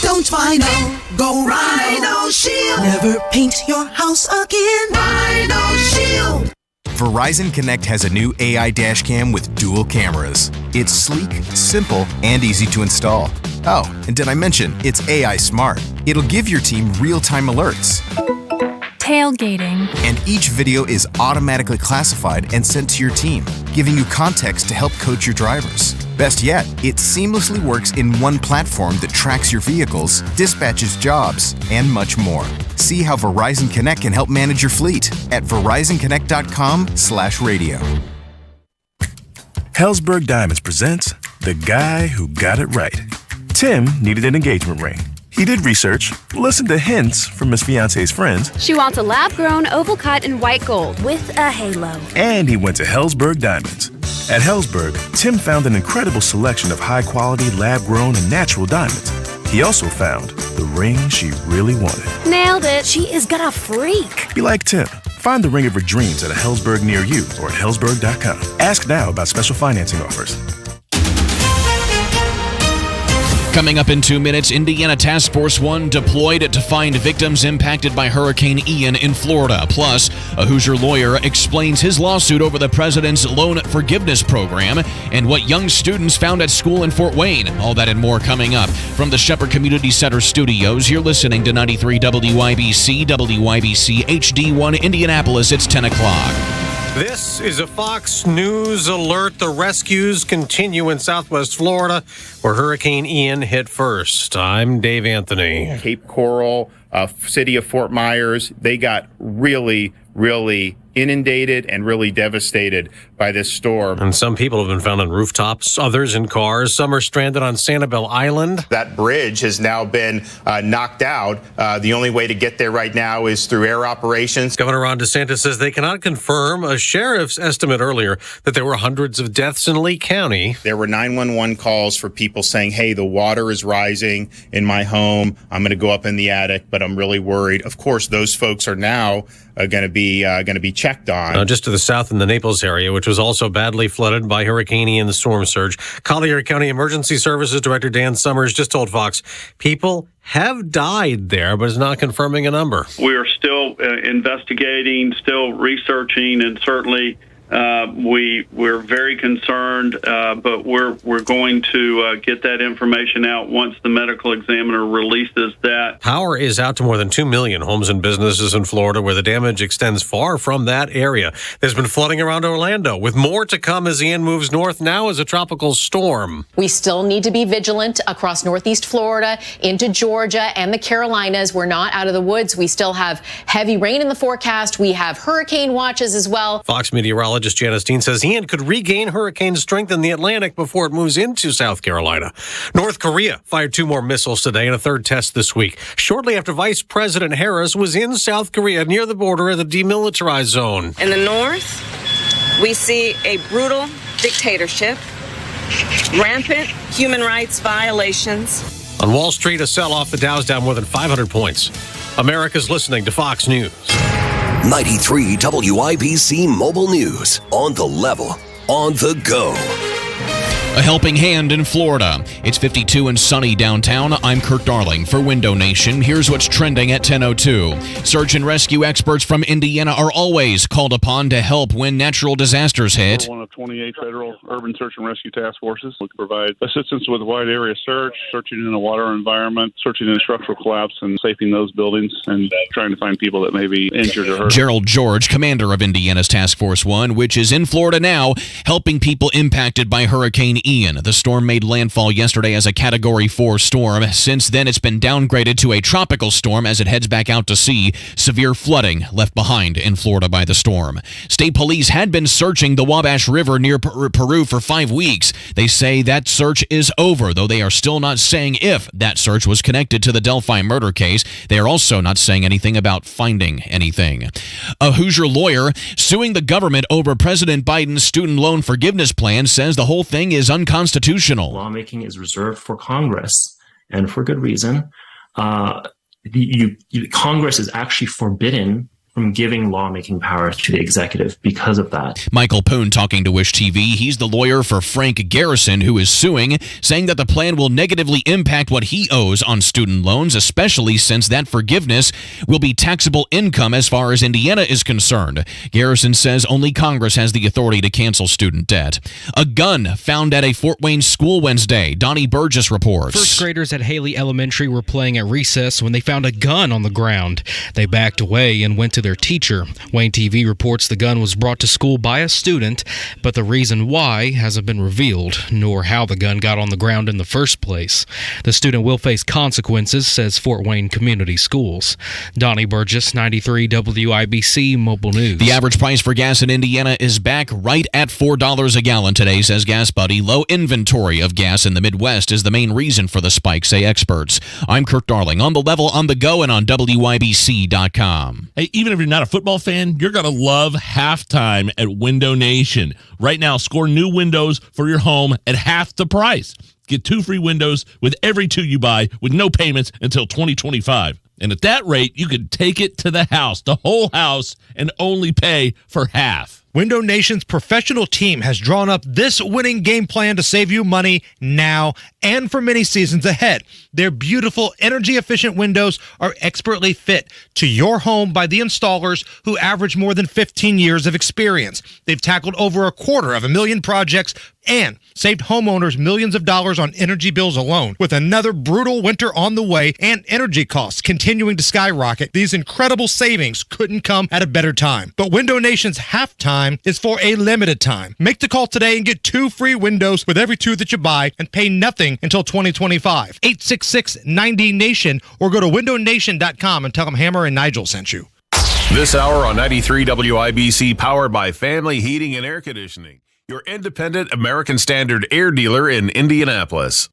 Speaker 19: don't vinyl. Go Rhino Shield. Never paint your house again. Rhino Shield.
Speaker 20: Verizon Connect has a new AI dash cam with dual cameras. It's sleek, simple, and easy to install. Oh, and did I mention it's AI smart? It'll give your team real-time alerts.
Speaker 21: Tailgating.
Speaker 20: And each video is automatically classified and sent to your team, giving you context to help coach your drivers. Best yet, it seamlessly works in one platform that tracks your vehicles, dispatches jobs, and much more. See how Verizon Connect can help manage your fleet at VerizonConnect.com/radio.
Speaker 22: Helzberg Diamonds presents The Guy Who Got It Right. Tim needed an engagement ring. He did research, listened to hints from his fiance's friends.
Speaker 23: She wants a lab-grown, oval-cut, and white gold with a halo.
Speaker 22: And he went to Helzberg Diamonds. At Helzberg, Tim found an incredible selection of high-quality, lab-grown, and natural diamonds. He also found the ring she really wanted.
Speaker 23: Nailed it. She is gonna freak.
Speaker 22: Be like Tim. Find the ring of her dreams at a Helzberg near you or at Helzberg.com. Ask now about special financing offers.
Speaker 8: Coming up in 2 minutes, Indiana Task Force 1 deployed to find victims impacted by Hurricane Ian in Florida. Plus, a Hoosier lawyer explains his lawsuit over the president's loan forgiveness program and what young students found at school in Fort Wayne. All that and more coming up. From the Shepherd Community Center studios, you're listening to 93 WIBC, WIBC HD1 Indianapolis. It's 10 o'clock.
Speaker 2: This is a Fox News alert. The rescues continue in southwest Florida, where Hurricane Ian hit first. I'm Dave Anthony.
Speaker 3: Cape Coral, city of Fort Myers, they got really inundated and really devastated by this storm.
Speaker 2: And some people have been found on rooftops, others in cars. Some are stranded on Sanibel Island.
Speaker 3: That bridge has now been knocked out. The only way to get there right now is through air operations.
Speaker 2: Governor Ron DeSantis says they cannot confirm a sheriff's estimate earlier that there were hundreds of deaths in Lee County.
Speaker 3: There were 911 calls for people saying, hey, the water is rising in my home. I'm going to go up in the attic, but I'm really worried. Of course, those folks are now going to be checked on.
Speaker 2: Just to the south in the Naples area, which was also badly flooded by Hurricane Ian, the storm surge. Collier County Emergency Services Director Dan Summers just told Fox people have died there, but is not confirming a number.
Speaker 4: We are still investigating, still researching, and certainly we're very concerned, but we're going to get that information out once the medical examiner releases that.
Speaker 2: Power is out to more than 2 million homes and businesses in Florida, where the damage extends far from that area. There's been flooding around Orlando, with more to come as Ian moves north now as a tropical storm.
Speaker 5: We still need to be vigilant across northeast Florida, into Georgia and the Carolinas. We're not out of the woods. We still have heavy rain in the forecast. We have hurricane watches as well.
Speaker 2: Fox meteorologist Janice Dean says Ian could regain hurricane strength in the Atlantic before it moves into South Carolina. North Korea fired 2 more missiles today and a third test this week, shortly after Vice President Harris was in South Korea near the border of the demilitarized zone.
Speaker 24: In the north, we see a brutal dictatorship, rampant human rights violations.
Speaker 2: On Wall Street, a sell-off. The Dow's down more than 500 points. America's listening to Fox News.
Speaker 25: 93 WIBC Mobile News. On the level, on the go.
Speaker 8: A helping hand in Florida. It's 52 and sunny downtown. I'm Kirk Darling for Window Nation. Here's what's trending at 10:02. Search and rescue experts from Indiana are always called upon to help when natural disasters hit.
Speaker 26: We're one of 28 federal urban search and rescue task forces. We can provide assistance with wide area search, searching in a water environment, searching in structural collapse, and safing those buildings, and trying to find people that may be injured or hurt.
Speaker 8: Gerald George, commander of Indiana's Task Force 1, which is in Florida now, helping people impacted by Hurricane Ian. The storm made landfall yesterday as a Category 4 storm. Since then, it's been downgraded to a tropical storm as it heads back out to sea. Severe flooding left behind in Florida by the storm. State police had been searching the Wabash River near Peru for 5 weeks. They say that search is over, though they are still not saying if that search was connected to the Delphi murder case. They are also not saying anything about finding anything. A Hoosier lawyer suing the government over President Biden's student loan forgiveness plan says the whole thing is unconstitutional.
Speaker 27: Lawmaking is reserved for Congress, and for good reason. Congress is actually forbidden from giving lawmaking powers to the executive because of that.
Speaker 8: Michael Poon talking to Wish TV. He's the lawyer for Frank Garrison, who is suing, saying that the plan will negatively impact what he owes on student loans, especially since that forgiveness will be taxable income as far as Indiana is concerned. Garrison says only Congress has the authority to cancel student debt. A gun found at a Fort Wayne school Wednesday. Donnie Burgess reports.
Speaker 28: First graders at Haley Elementary were playing at recess when they found a gun on the ground. They backed away and went to their teacher. Wayne TV reports the gun was brought to school by a student, but the reason why hasn't been revealed, nor how the gun got on the ground in the first place. The student will face consequences, says Fort Wayne Community Schools. Donnie Burgess, 93 WIBC Mobile News.
Speaker 8: The average price for gas in Indiana is back right at $4 a gallon today, says Gas Buddy. Low inventory of gas in the Midwest is the main reason for the spike, say experts. I'm Kirk Darling, on the level, on the go, and on WIBC.com.
Speaker 30: Hey, even if you're not a football fan, you're going to love halftime at Window Nation. Right now, score new windows for your home at half the price. Get 2 free windows with every 2 you buy with no payments until 2025. And at that rate, you could take it to the house, the whole house, and only pay for half.
Speaker 11: Window Nation's professional team has drawn up this winning game plan to save you money now and for many seasons ahead. Their beautiful, energy-efficient windows are expertly fit to your home by the installers who average more than 15 years of experience. They've tackled over 250,000 projects and saved homeowners millions of dollars on energy bills alone. With another brutal winter on the way and energy costs continuing to skyrocket, these incredible savings couldn't come at a better time. But Window Nation's halftime time is for a limited time. Make the call today and get 2 free windows with every 2 that you buy and pay nothing until 2025. 866-90-NATION or go to windownation.com and tell them Hammer and Nigel sent you.
Speaker 1: This hour on 93 WIBC, powered by Family Heating and Air Conditioning, your independent American Standard air dealer in Indianapolis.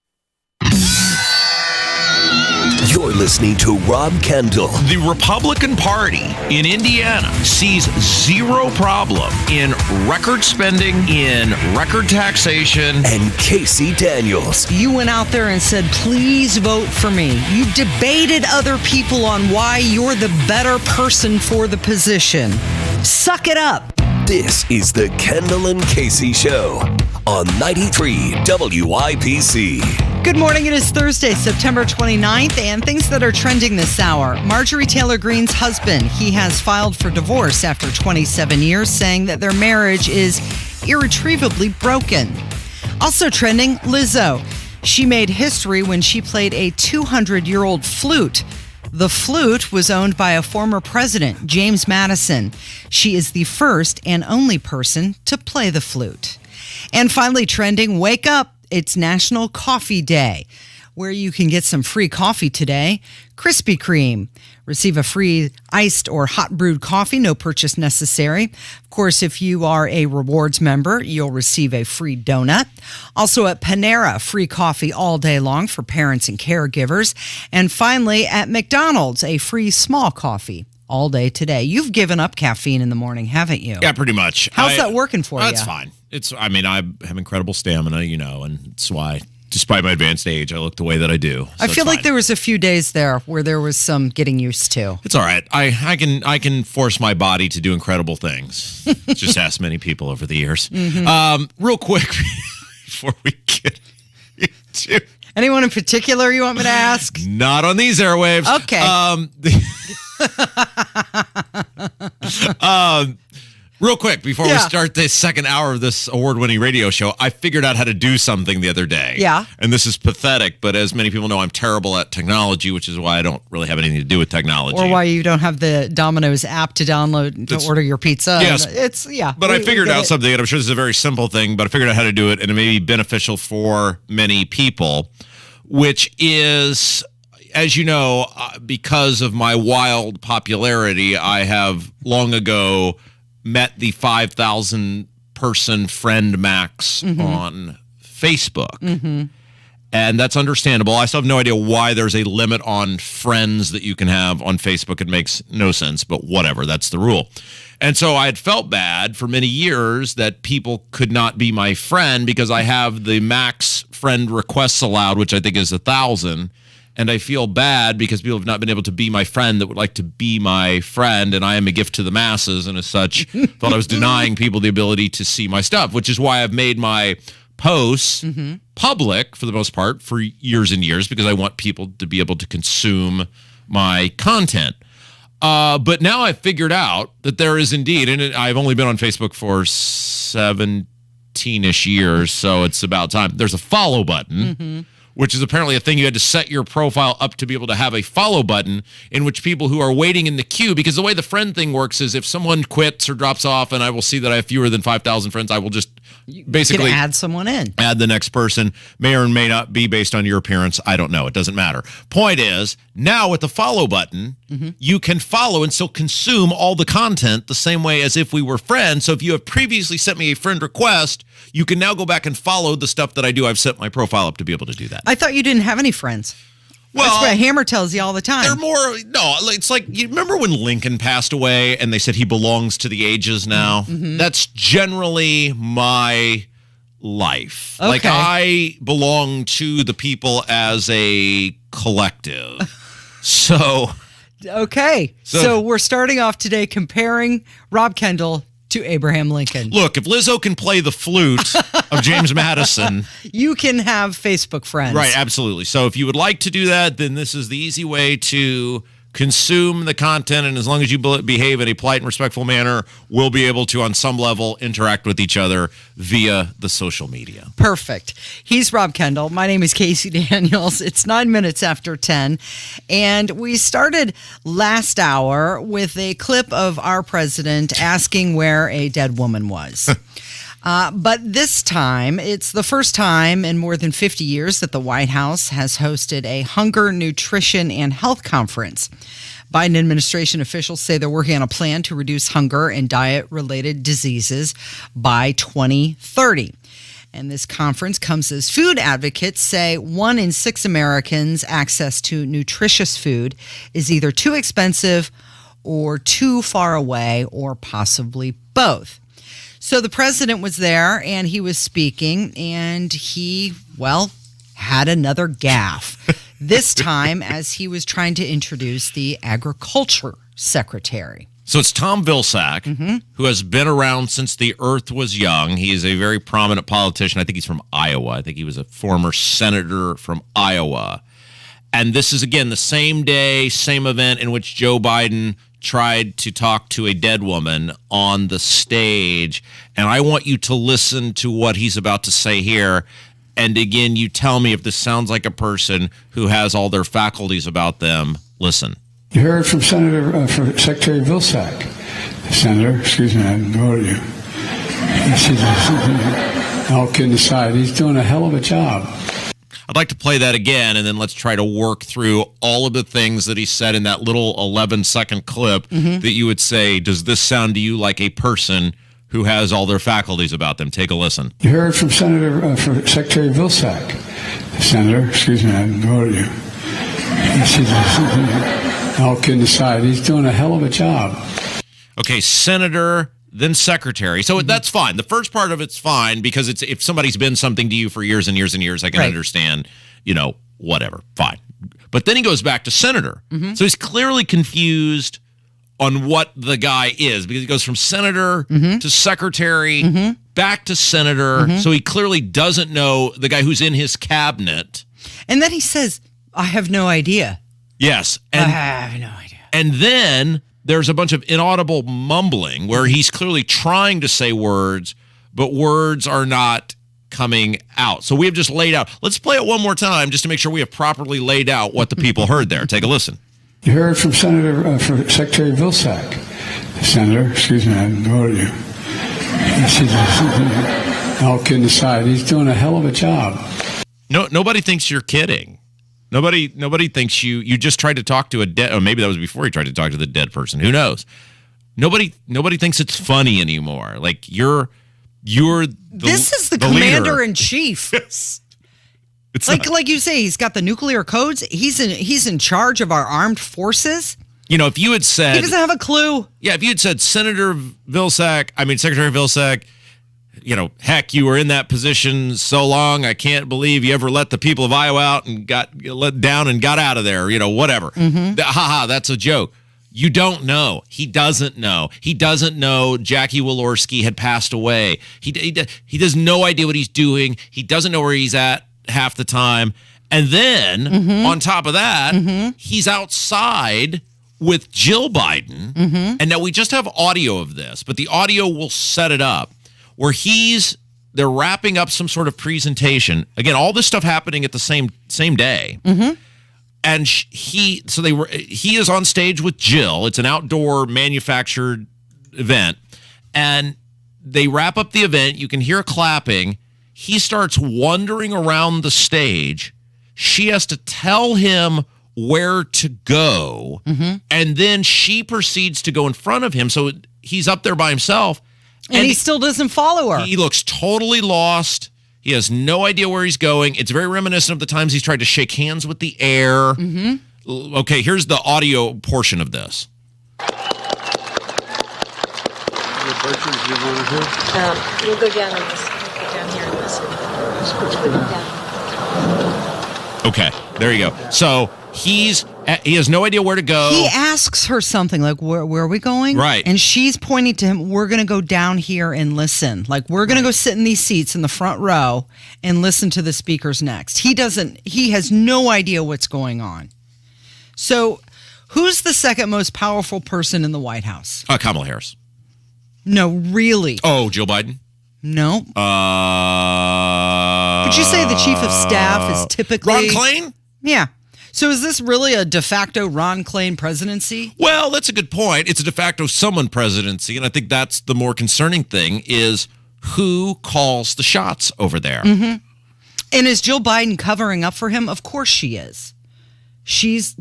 Speaker 25: You're listening to Rob Kendall.
Speaker 6: The Republican Party in Indiana sees zero problem in record spending, in record taxation.
Speaker 25: And Casey Daniels.
Speaker 7: You went out there and said, please vote for me. You debated other people on why you're the better person for the position. Suck it up.
Speaker 25: This is the Kendall and Casey Show on 93 WIBC.
Speaker 7: Good morning. It is Thursday, September 29th, and things that are trending this hour. Marjorie Taylor Greene's husband, he has filed for divorce after 27 years, saying that their marriage is irretrievably broken. Also trending, Lizzo. She made history when she played a 200-year-old flute. The flute was owned by a former president, James Madison. She is the first and only person to play the flute. And finally trending, wake up. It's National Coffee Day, where you can get some free coffee today. Krispy Kreme. Receive a free iced or hot brewed coffee, no purchase necessary. Of course, if you are a rewards member, you'll receive a free donut. Also at Panera, free coffee all day long for parents and caregivers. And finally, at McDonald's, a free small coffee all day today. You've given up caffeine in the morning, haven't you?
Speaker 9: Yeah, pretty much.
Speaker 7: How's that working for you?
Speaker 9: That's fine. I have incredible stamina, and it's why, despite my advanced age, I look the way that I do. So
Speaker 7: I feel like there was a few days there where there was some getting used to.
Speaker 9: It's all right. I can force my body to do incredible things. Just ask many people over the years.
Speaker 7: Mm-hmm.
Speaker 9: Real quick, before we get into...
Speaker 7: Anyone in particular you want me to ask?
Speaker 9: Not on these airwaves.
Speaker 7: Okay.
Speaker 9: Real quick, before we start the second hour of this award-winning radio show, I figured out how to do something the other day.
Speaker 7: Yeah.
Speaker 9: And this is pathetic, but as many people know, I'm terrible at technology, which is why I don't really have anything to do with technology.
Speaker 7: Or why you don't have the Domino's app to download to order your pizza.
Speaker 9: Yes.
Speaker 7: But
Speaker 9: I figured out something, and I'm sure this is a very simple thing, but I figured out how to do it, and it may be beneficial for many people, which is... As you know, because of my wild popularity, I have long ago met the 5,000 person friend max on Facebook. Mm-hmm. And that's understandable. I still have no idea why there's a limit on friends that you can have on Facebook. It makes no sense, but whatever, that's the rule. And so I had felt bad for many years that people could not be my friend because I have the max friend requests allowed, which I think is 1,000. And I feel bad because people have not been able to be my friend that would like to be my friend, and I am a gift to the masses, and as such, thought I was denying people the ability to see my stuff, which is why I've made my posts public, for the most part, for years and years, because I want people to be able to consume my content. But now I've figured out that there is indeed, and I've only been on Facebook for 17-ish years, so it's about time. There's a follow button, which is apparently a thing you had to set your profile up to be able to have a follow button in which people who are waiting in the queue, because the way the friend thing works is if someone quits or drops off and I will see that I have fewer than 5,000 friends, I will just basically
Speaker 7: add someone in.
Speaker 9: Add the next person, may or may not be based on your appearance. I don't know. It doesn't matter. Point is, now with the follow button, you can follow and still consume all the content the same way as if we were friends. So if you have previously sent me a friend request, you can now go back and follow the stuff that I do. I've set my profile up to be able to do that.
Speaker 7: I thought you didn't have any friends.
Speaker 9: Well,
Speaker 7: that's what Hammer tells you all the time.
Speaker 9: They're more, no, it's like, you remember when Lincoln passed away and they said he belongs to the ages now? That's generally my life.
Speaker 7: Okay.
Speaker 9: Like, I belong to the people as a collective.
Speaker 7: Okay. So we're starting off today comparing Rob Kendall to Abraham Lincoln.
Speaker 9: Look, if Lizzo can play the flute of James Madison,
Speaker 7: you can have Facebook friends.
Speaker 9: Right, absolutely. So if you would like to do that, then this is the easy way to consume the content, and as long as you behave in a polite and respectful manner, we'll be able to, on some level, interact with each other via the social media.
Speaker 7: Perfect. He's Rob Kendall. My name is Casey Daniels. It's 9 minutes after 10. And we started last hour with a clip of our president asking where a dead woman was. But this time, it's the first time in more than 50 years that the White House has hosted a hunger, nutrition, and health conference. Biden administration officials say they're working on a plan to reduce hunger and diet-related diseases by 2030. And this conference comes as food advocates say 1 in 6 Americans' access to nutritious food is either too expensive or too far away or possibly both. So the president was there and he was speaking and he, had another gaffe. This time as he was trying to introduce the agriculture secretary.
Speaker 9: So it's Tom Vilsack, who has been around since the earth was young. He is a very prominent politician. I think he's from Iowa. I think he was a former senator from Iowa. And this is, again, the same day, same event in which Joe Biden tried to talk to a dead woman on the stage. And I want you to listen to what he's about to say here. And again, you tell me if this sounds like a person who has all their faculties about them. Listen.
Speaker 10: You heard from Secretary Vilsack. Senator, excuse me, I haven't voted you. All kidding aside, he's doing a hell of a job.
Speaker 9: I'd like to play that again, and then let's try to work through all of the things that he said in that little 11-second clip that you would say, does this sound to you like a person who has all their faculties about them? Take a listen.
Speaker 10: You heard from Secretary Vilsack. Senator, excuse me, I haven't voted you. All kidding aside, he's doing a hell of a job.
Speaker 9: Okay, Senator, then Secretary. So that's fine. The first part of it's fine because it's if somebody's been something to you for years and years and years, I can understand, whatever. Fine. But then he goes back to Senator. So he's clearly confused on what the guy is because he goes from Senator to Secretary back to Senator. So he clearly doesn't know the guy who's in his cabinet.
Speaker 7: And then he says, I have no idea.
Speaker 9: Yes.
Speaker 7: I have no idea.
Speaker 9: And then there's a bunch of inaudible mumbling where he's clearly trying to say words, but words are not coming out. So we have just laid out. Let's play it one more time just to make sure we have properly laid out what the people heard there. Take a listen.
Speaker 10: You heard from Secretary Vilsack. Senator, excuse me, I haven't voted you. All kidding aside, he's doing a hell of a job.
Speaker 9: No, nobody thinks you're kidding. Nobody thinks you just tried to talk to a dead, or maybe that was before he tried to talk to the dead person. Who knows? Nobody thinks it's funny anymore. Like
Speaker 7: this is the commander in chief.
Speaker 9: Yes. It's
Speaker 7: like you say, he's got the nuclear codes. He's in charge of our armed forces.
Speaker 9: If you had said
Speaker 7: he doesn't have a clue.
Speaker 9: Yeah, if you had said Secretary Vilsack, heck, you were in that position so long, I can't believe you ever let the people of Iowa out and got let down and got out of there, whatever. That's a joke. You don't know. He doesn't know. He doesn't know Jackie Walorski had passed away. He has no idea what he's doing. He doesn't know where he's at half the time. And then, on top of that, he's outside with Jill Biden. And now we just have audio of this, but the audio will set it up. Where they're wrapping up some sort of presentation. Again, all this stuff happening at the same day. And he is on stage with Jill. It's an outdoor manufactured event. And they wrap up the event. You can hear clapping. He starts wandering around the stage. She has to tell him where to go. And then she proceeds to go in front of him. So he's up there by himself.
Speaker 7: And he still doesn't follow her.
Speaker 9: He looks totally lost. He has no idea where he's going. It's very reminiscent of the times he's tried to shake hands with the air. Okay, here's the audio portion of this.
Speaker 12: We'll go down and listen. We'll go down here and listen.
Speaker 9: Okay, there you go. So he has no idea where to go.
Speaker 7: He asks her something like, where are we going?
Speaker 9: Right.
Speaker 7: And she's pointing to him, we're going to go down here and listen. Like, we're going to go sit in these seats in the front row and listen to the speakers next. He has no idea what's going on. So Who's the second most powerful person in the White House?
Speaker 9: Kamala Harris.
Speaker 7: No, really.
Speaker 9: Oh, Joe Biden?
Speaker 7: No. Would you say the chief of staff is typically...
Speaker 9: Ron Klain?
Speaker 7: Yeah. So is this really a de facto Ron Klain presidency?
Speaker 9: Well, that's a good point. It's a de facto someone presidency, and I think that's the more concerning thing is who calls the shots over there.
Speaker 7: Mm-hmm. And is Jill Biden covering up for him? Of course she is. She's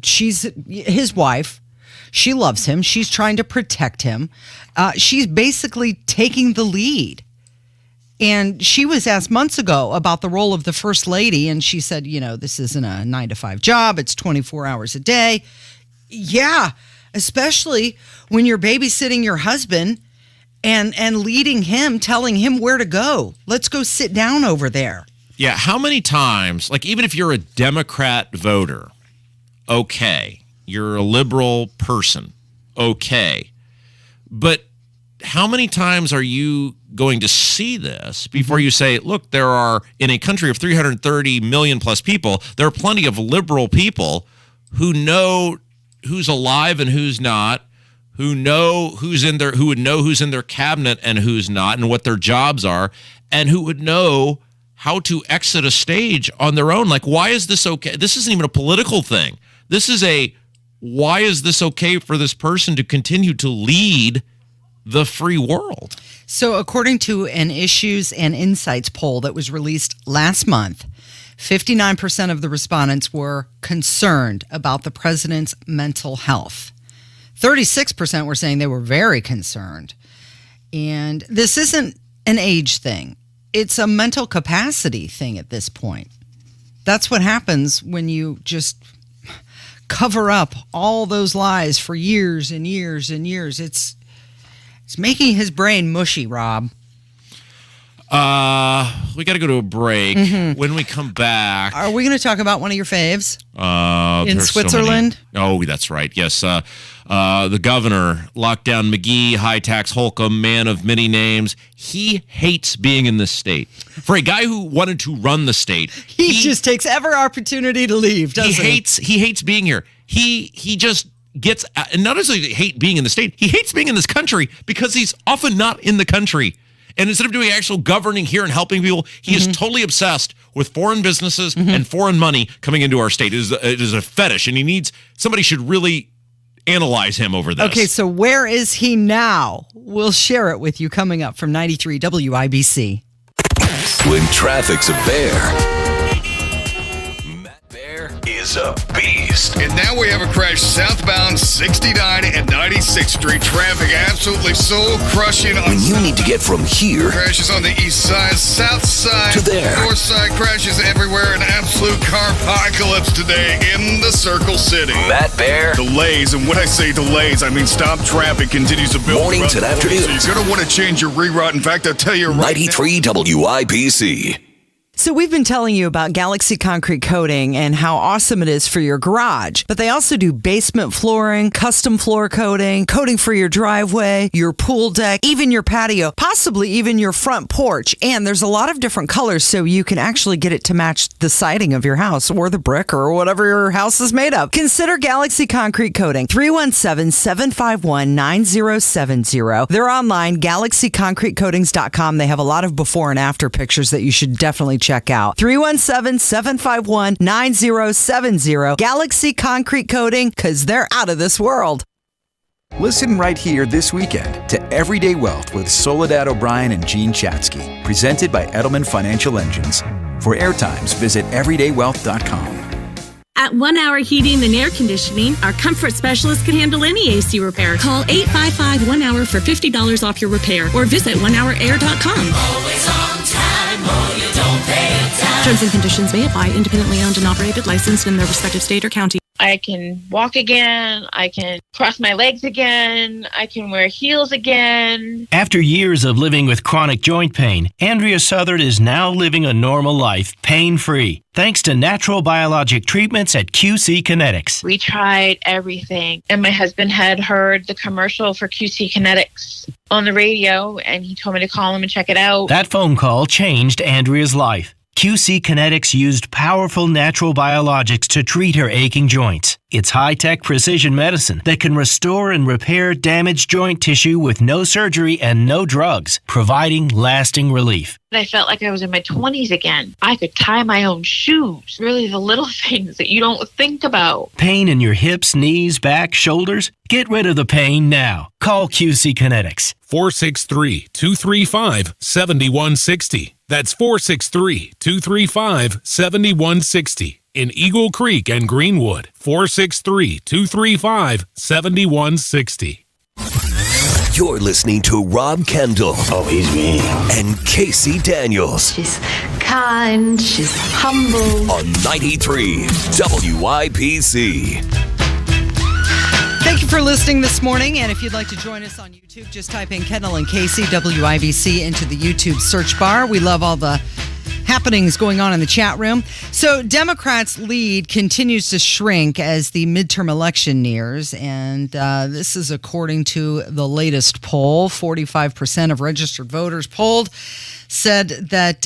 Speaker 7: his wife. She loves him. She's trying to protect him. She's basically taking the lead. And she was asked months ago about the role of the first lady, and she said, this isn't a 9-to-5 job. It's 24 hours a day. Yeah, especially when you're babysitting your husband and leading him, telling him where to go. Let's go sit down over there.
Speaker 9: Yeah, how many times, like even if you're a Democrat voter, okay, you're a liberal person, okay, but how many times are you going to see this before you say, look, there are, in a country of 330 million plus people, there are plenty of liberal people who know who's alive and who's not, who know who's in their, who would know who's in their cabinet and who's not and what their jobs are, and who would know how to exit a stage on their own. Like, why is this okay? This isn't even a political thing. This is why is this okay for this person to continue to lead the free world?
Speaker 7: So according to an Issues and Insights poll that was released last month, 59% of the respondents were concerned about the president's mental health. 36% were saying they were very concerned. And this isn't an age thing. It's a mental capacity thing at this point. That's what happens when you just cover up all those lies for years and years and years. It's making his brain mushy, Rob.
Speaker 9: We got to go to a break.
Speaker 7: Mm-hmm.
Speaker 9: When we come back,
Speaker 7: are we going to talk about one of your faves? In
Speaker 9: there's
Speaker 7: Switzerland?
Speaker 9: Oh, that's right. Yes. The governor, Lockdown McGee, high tax Holcomb, man of many names. He hates being in this state. For a guy who wanted to run the state,
Speaker 7: he just takes every opportunity to leave, doesn't he?
Speaker 9: He hates being here. He just gets, and not only does he hate being in the state, he hates being in this country because he's often not in the country. And instead of doing actual governing here and helping people, he is totally obsessed with foreign businesses and foreign money coming into our state. It is a fetish, and somebody should really analyze him over this.
Speaker 7: Okay, so where is he now? We'll share it with you coming up from 93 WIBC.
Speaker 25: When traffic's a bear, is a beast.
Speaker 13: And now we have a crash southbound 69 and 96th Street. Traffic absolutely soul crushing.
Speaker 25: When you need to get from here,
Speaker 13: crashes on the east side, south side,
Speaker 25: to there,
Speaker 13: north side, crashes everywhere. An absolute car apocalypse today in the Circle City.
Speaker 25: Matt Bear.
Speaker 13: Delays, and when I say delays, I mean stop traffic continues to build.
Speaker 25: Mornings and afternoons.
Speaker 13: So you're going to want to change your reroute. In fact, I'll tell you right
Speaker 25: 93
Speaker 13: now.
Speaker 25: WIBC.
Speaker 7: So we've been telling you about Galaxy Concrete Coating and how awesome it is for your garage. But they also do basement flooring, custom floor coating, coating for your driveway, your pool deck, even your patio, possibly even your front porch. And there's a lot of different colors, so you can actually get it to match the siding of your house or the brick or whatever your house is made of. Consider Galaxy Concrete Coating. 317-751-9070. They're online, galaxyconcretecoatings.com. They have a lot of before and after pictures that you should definitely check out. 317-751-9070. Galaxy Concrete Coating, because they're out of this world.
Speaker 14: Listen right here this weekend to Everyday Wealth with Soledad O'Brien and Gene Chatsky, presented by Edelman Financial Engines. For airtimes, visit everydaywealth.com.
Speaker 15: At 1 Hour Heating and Air Conditioning, our comfort specialist can handle any AC repair. Call 855-1-HOUR for $50 off your repair or visit onehourair.com.
Speaker 16: Always on time, or you don't pay a dime.
Speaker 15: Terms and conditions may apply. Independently owned and operated, licensed in their respective state or county.
Speaker 12: I can walk again. I can cross my legs again. I can wear heels again.
Speaker 17: After years of living with chronic joint pain, Andrea Southard is now living a normal life, pain-free, thanks to natural biologic treatments at QC Kinetics.
Speaker 12: We tried everything, and my husband had heard the commercial for QC Kinetics on the radio, and he told me to call him and check it out.
Speaker 17: That phone call changed Andrea's life. QC Kinetics used powerful natural biologics to treat her aching joints. It's high-tech precision medicine that can restore and repair damaged joint tissue with no surgery and no drugs, providing lasting relief.
Speaker 12: I felt like I was in my 20s again. I could tie my own shoes. Really the little things that you don't think about.
Speaker 17: Pain in your hips, knees, back, shoulders? Get rid of the pain now. Call QC Kinetics.
Speaker 3: 463-235-7160. That's 463-235-7160. In Eagle Creek and Greenwood. 463-235-7160.
Speaker 25: You're listening to Rob Kendall. Oh, he's mean. And Casey Daniels.
Speaker 4: She's kind, she's humble.
Speaker 25: On 93 WIBC.
Speaker 7: Thank you for listening this morning. And if you'd like to join us on YouTube, just type in Kendall and Casey, WIBC, into the YouTube search bar. We love all the happenings going on in the chat room. So Democrats' lead continues to shrink as the midterm election nears. And this is according to the latest poll. 45% of registered voters polled said that,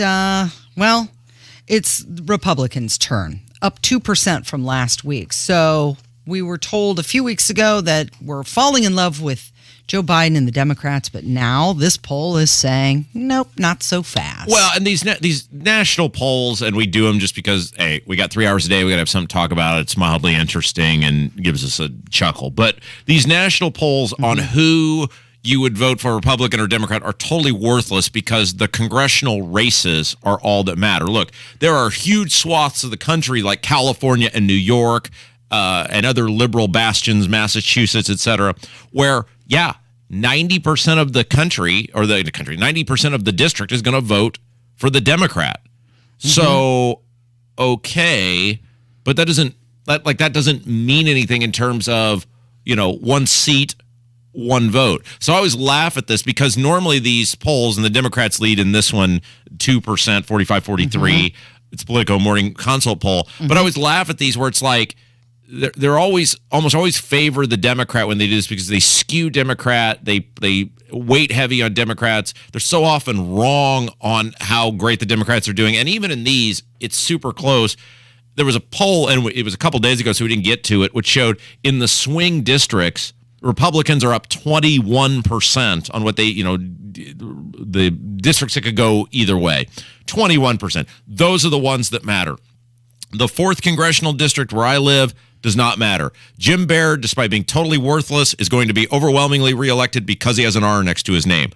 Speaker 7: it's Republicans' turn, up 2% from last week. So we were told a few weeks ago that we're falling in love with Joe Biden and the Democrats, but now this poll is saying, nope, not so fast.
Speaker 9: Well, and these national polls, and we do them just because, hey, we got 3 hours a day, we got to have something to talk about. It's mildly interesting and gives us a chuckle. But these national polls on who you would vote for, Republican or Democrat, are totally worthless because the congressional races are all that matter. Look, there are huge swaths of the country like California and New York and other liberal bastions, Massachusetts, et cetera, where 90% of the country, 90% of the district is going to vote for the Democrat. So, okay, but that doesn't mean anything in terms of, one seat, one vote. So I always laugh at this because normally these polls, and the Democrats lead in this one 2%, 45, 43. It's Politico morning consult poll. But I always laugh at these where it's like, they're almost always favor the Democrat when they do this because they skew Democrat. They weight heavy on Democrats. They're so often wrong on how great the Democrats are doing. And even in these, it's super close. There was a poll, and it was a couple days ago, so we didn't get to it, which showed in the swing districts, Republicans are up 21% on what they, the districts that could go either way. 21%. Those are the ones that matter. The 4th congressional district where I live does not matter. Jim Baird, despite being totally worthless, is going to be overwhelmingly reelected because he has an R next to his name.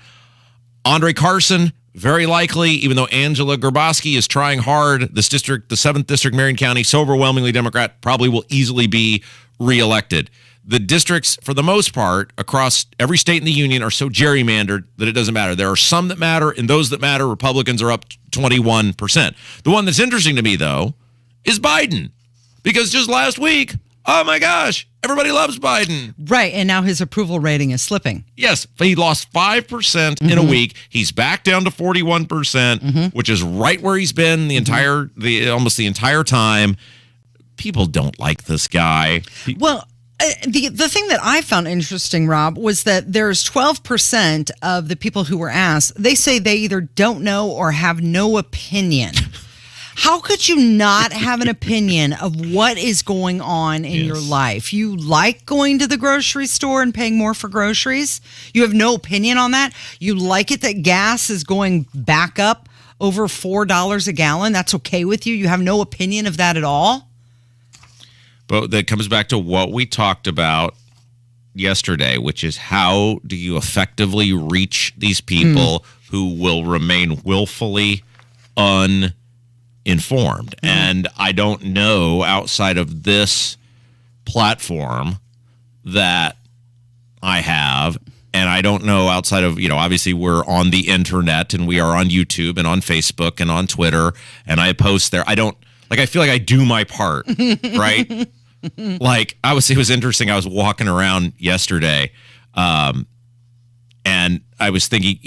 Speaker 9: Andre Carson, very likely, even though Angela Grabowski is trying hard, this district, the 7th district, Marion County, so overwhelmingly Democrat, probably will easily be reelected. The districts, for the most part, across every state in the union are so gerrymandered that it doesn't matter. There are some that matter, and those that matter, Republicans are up 21%. The one that's interesting to me, though, is Biden. Because just last week, oh my gosh, everybody loves Biden.
Speaker 7: Right, and now his approval rating is slipping.
Speaker 9: Yes, he lost 5% in a week. He's back down to 41%, which is right where he's been almost the entire time. People don't like this guy.
Speaker 7: Well, the thing that I found interesting, Rob, was that there's 12% of the people who were asked, they say they either don't know or have no opinion. How could you not have an opinion of what is going on in your life? You like going to the grocery store and paying more for groceries? You have no opinion on that? You like it that gas is going back up over $4 a gallon? That's okay with you? You have no opinion of that at all?
Speaker 9: But that comes back to what we talked about yesterday, which is how do you effectively reach these people who will remain willfully uninformed? And I don't know outside of this platform that I have, and I don't know outside of, obviously we're on the internet and we are on YouTube and on Facebook and on Twitter, and I post there. I feel like I do my part, right? It was interesting. I was walking around yesterday, and I was thinking,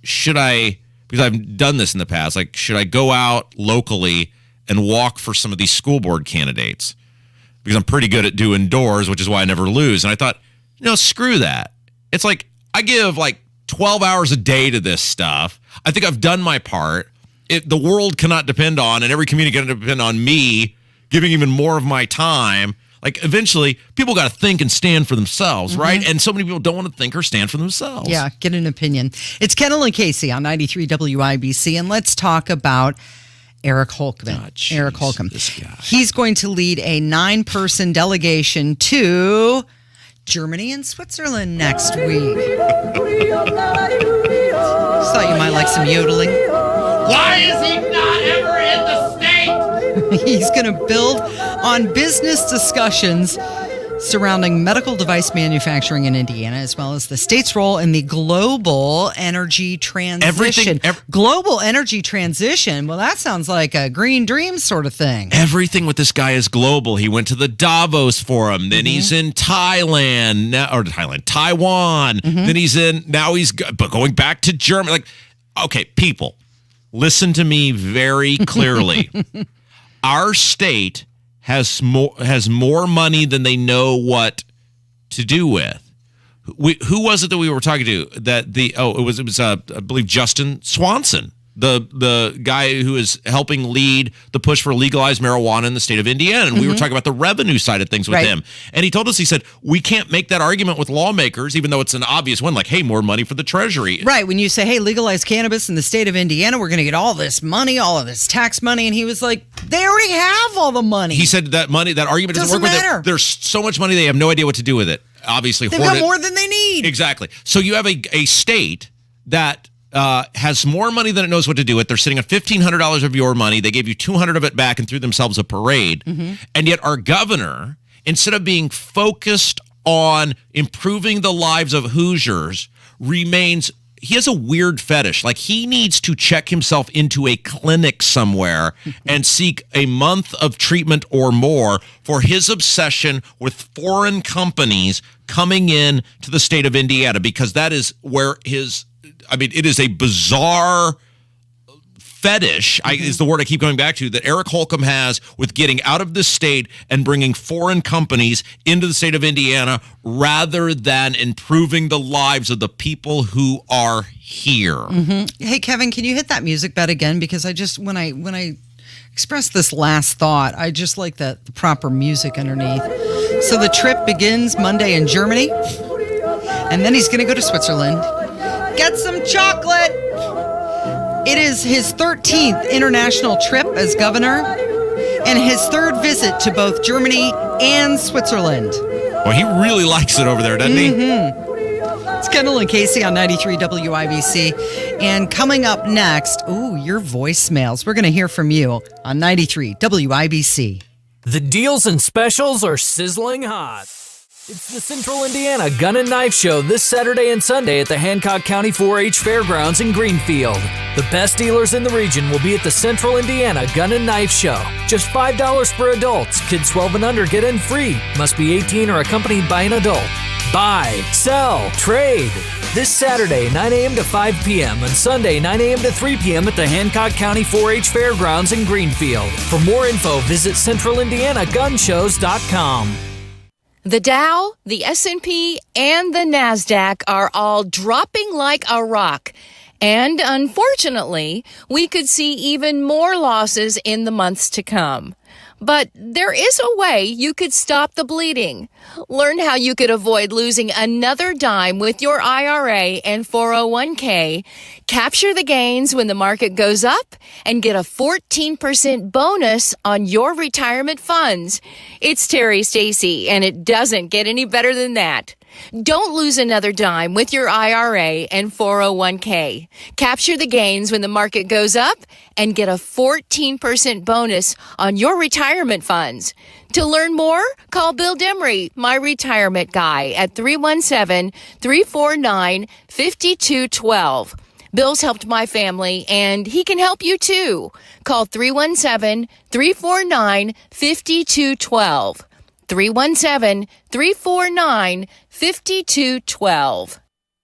Speaker 9: should I, because I've done this in the past, should I go out locally and walk for some of these school board candidates? Because I'm pretty good at doing doors, which is why I never lose. And I thought, screw that. It's like, I give 12 hours a day to this stuff. I think I've done my part. The world cannot depend on, and every community cannot depend on me giving even more of my time. Like, eventually, people got to think and stand for themselves,
Speaker 7: Mm-hmm.
Speaker 9: right? And so many people don't want to think or stand for themselves.
Speaker 7: Yeah, get an opinion. It's Kendall and Casey on 93 WIBC, and let's talk about Eric Holcomb. Eric Holcomb.
Speaker 9: This guy.
Speaker 7: He's going to lead a 9-person delegation to Germany and Switzerland next week. Just thought you might like some yodeling.
Speaker 16: Why is he not ever in the state?
Speaker 7: He's going to build on business discussions surrounding medical device manufacturing in Indiana, as well as the state's role in the global energy transition. Global energy transition. Well, that sounds like a green dream sort of thing.
Speaker 9: Everything with this guy is global. He went to the Davos Forum. Then he's in Taiwan. Taiwan. Then he's going back to Germany. Like, okay, people, listen to me very clearly. Our state has more money than they know what to do with. Who was it that we were talking to? It was I believe Justin Swanson, the guy who is helping lead the push for legalized marijuana in the state of Indiana. And we were talking about the revenue side of things with him. And he told us, he said, we can't make that argument with lawmakers, even though it's an obvious one, like, hey, more money for the Treasury.
Speaker 7: Right. When you say, hey, legalize cannabis in the state of Indiana, we're going to get all this money, all of this tax money. And he was like, they already have all the money.
Speaker 9: He said that argument doesn't work
Speaker 7: matter.
Speaker 9: with it. There's so much money, they have no idea what to do with it. Obviously,
Speaker 7: they've got more than they need.
Speaker 9: Exactly. So you have a state that has more money than it knows what to do with. They're sitting on $1,500 of your money. They gave you $200 of it back and threw themselves a parade. And yet our governor, instead of being focused on improving the lives of Hoosiers, he has a weird fetish. Like, he needs to check himself into a clinic somewhere and seek a month of treatment or more for his obsession with foreign companies coming in to the state of Indiana, because that is where it is a bizarre fetish, is the word I keep going back to, that Eric Holcomb has with getting out of this state and bringing foreign companies into the state of Indiana rather than improving the lives of the people who are here.
Speaker 7: Hey, Kevin, can you hit that music bed again? Because I just, when I express this last thought, I just like the proper music underneath. So the trip begins Monday in Germany, and then he's going to go to Switzerland. Get some chocolate. It is his 13th international trip as governor and his third visit to both Germany and Switzerland.
Speaker 9: Well, he really likes it over there, doesn't he?
Speaker 7: It's Kendall and Casey on 93 WIBC. And coming up next, your voicemails. We're going to hear from you on 93 WIBC.
Speaker 2: The deals and specials are sizzling hot. It's the Central Indiana Gun and Knife Show this Saturday and Sunday at the Hancock County 4-H Fairgrounds in Greenfield. The best dealers in the region will be at the Central Indiana Gun and Knife Show. Just $5 for adults. Kids 12 and under get in free. Must be 18 or accompanied by an adult. Buy, sell, trade. This Saturday, 9 a.m. to 5 p.m. and Sunday, 9 a.m. to 3 p.m. at the Hancock County 4-H Fairgrounds in Greenfield. For more info, visit centralindianagunshows.com.
Speaker 5: The Dow, the S&P, and the NASDAQ are all dropping like a rock. And unfortunately, we could see even more losses in the months to come. But there is a way you could stop the bleeding. Learn how you could avoid losing another dime with your IRA and 401k. Capture the gains when the market goes up and get a 14% bonus on your retirement funds. It's Terry Stacy, and it doesn't get any better than that. Don't lose another dime with your IRA and 401k. Capture the gains when the market goes up and get a 14% bonus on your retirement funds. To learn more, call Bill Demery, my retirement guy, at 317-349-5212. Bill's helped my family, and he can help you too. Call 317-349-5212. 317-349-5212.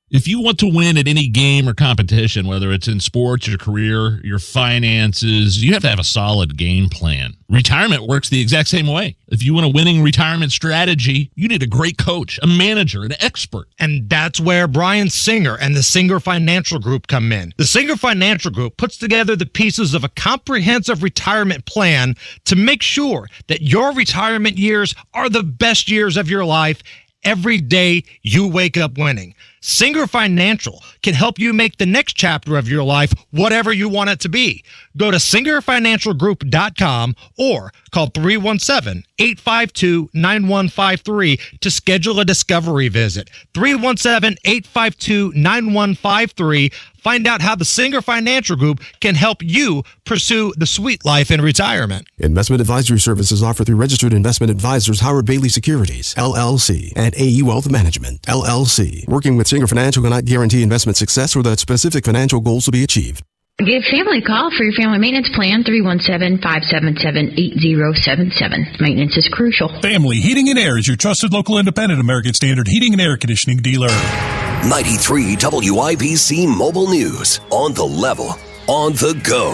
Speaker 30: If you want to win at any game or competition, whether it's in sports, your career, your finances, you have to have a solid game plan. Retirement works the exact same way. If you want a winning retirement strategy, you need a great coach, a manager, an expert.
Speaker 11: And that's where Brian Singer and the Singer Financial Group come in. The Singer Financial Group puts together the pieces of a comprehensive retirement plan to make sure that your retirement years are the best years of your life every day you wake up winning. Singer Financial can help you make the next chapter of your life whatever you want it to be. Go to singerfinancialgroup.com or call 317-852-9153 to schedule a discovery visit. 317-852-9153. Find out how the Singer Financial Group can help you pursue the sweet life in retirement.
Speaker 18: Investment advisory services offered through registered investment advisors Howard Bailey Securities, LLC, and AE Wealth Management, LLC. Working with Singer Financial cannot guarantee investment success or that specific financial goals will be achieved.
Speaker 4: Give family a call for your family maintenance plan, 317-577-8077. Maintenance is crucial.
Speaker 19: Family Heating and Air is your trusted local independent American Standard heating and air conditioning dealer.
Speaker 25: 93 WIBC Mobile News. On the level, on the go.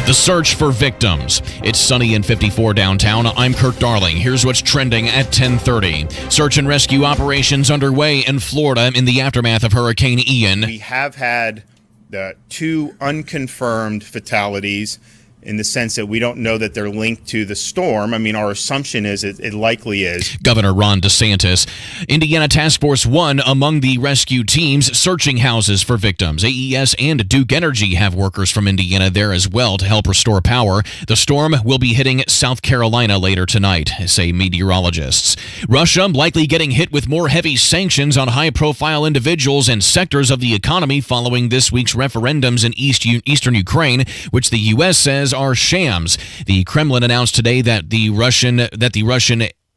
Speaker 8: The search for victims. It's sunny and 54 downtown. I'm Kirk Darling. Here's what's trending at 10:30. Search and rescue operations underway in Florida in the aftermath of Hurricane Ian.
Speaker 20: We have had the 2 unconfirmed fatalities in the sense that we don't know that they're linked to the storm. I mean, our assumption is it likely is.
Speaker 8: Governor Ron DeSantis. Indiana Task Force 1 among the rescue teams searching houses for victims. AES and Duke Energy have workers from Indiana there as well to help restore power. The storm will be hitting South Carolina later tonight, say meteorologists. Russia likely getting hit with more heavy sanctions on high-profile individuals and sectors of the economy following this week's referendums in eastern Ukraine, which the U.S. says are shams. The Kremlin announced today that the Russian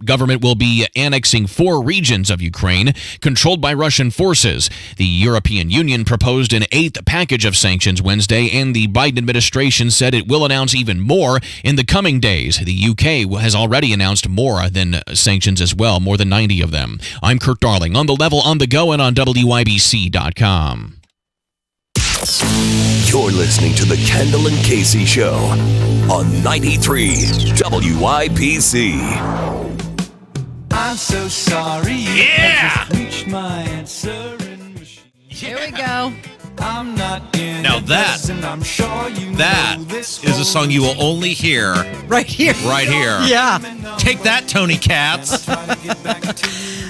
Speaker 8: government will be annexing 4 regions of Ukraine controlled by Russian forces. The European Union proposed an 8th package of sanctions Wednesday, and the Biden administration said it will announce even more in the coming days. The UK has already announced more than sanctions as well, more than 90 of them. I'm Kirk Darling, on the level, on the go, and on WIBC.com.
Speaker 25: You're listening to the Kendall and Casey Show on 93 WIBC.
Speaker 16: I'm so sorry.
Speaker 20: Yeah!
Speaker 16: I just reached my answering machine.
Speaker 7: Here we go.
Speaker 16: I'm not in
Speaker 9: Now that,
Speaker 16: and I'm sure you
Speaker 9: that
Speaker 16: know this
Speaker 9: is a song you will only hear
Speaker 7: right here.
Speaker 9: Right here.
Speaker 7: Yeah.
Speaker 9: Take that, Tony Katz.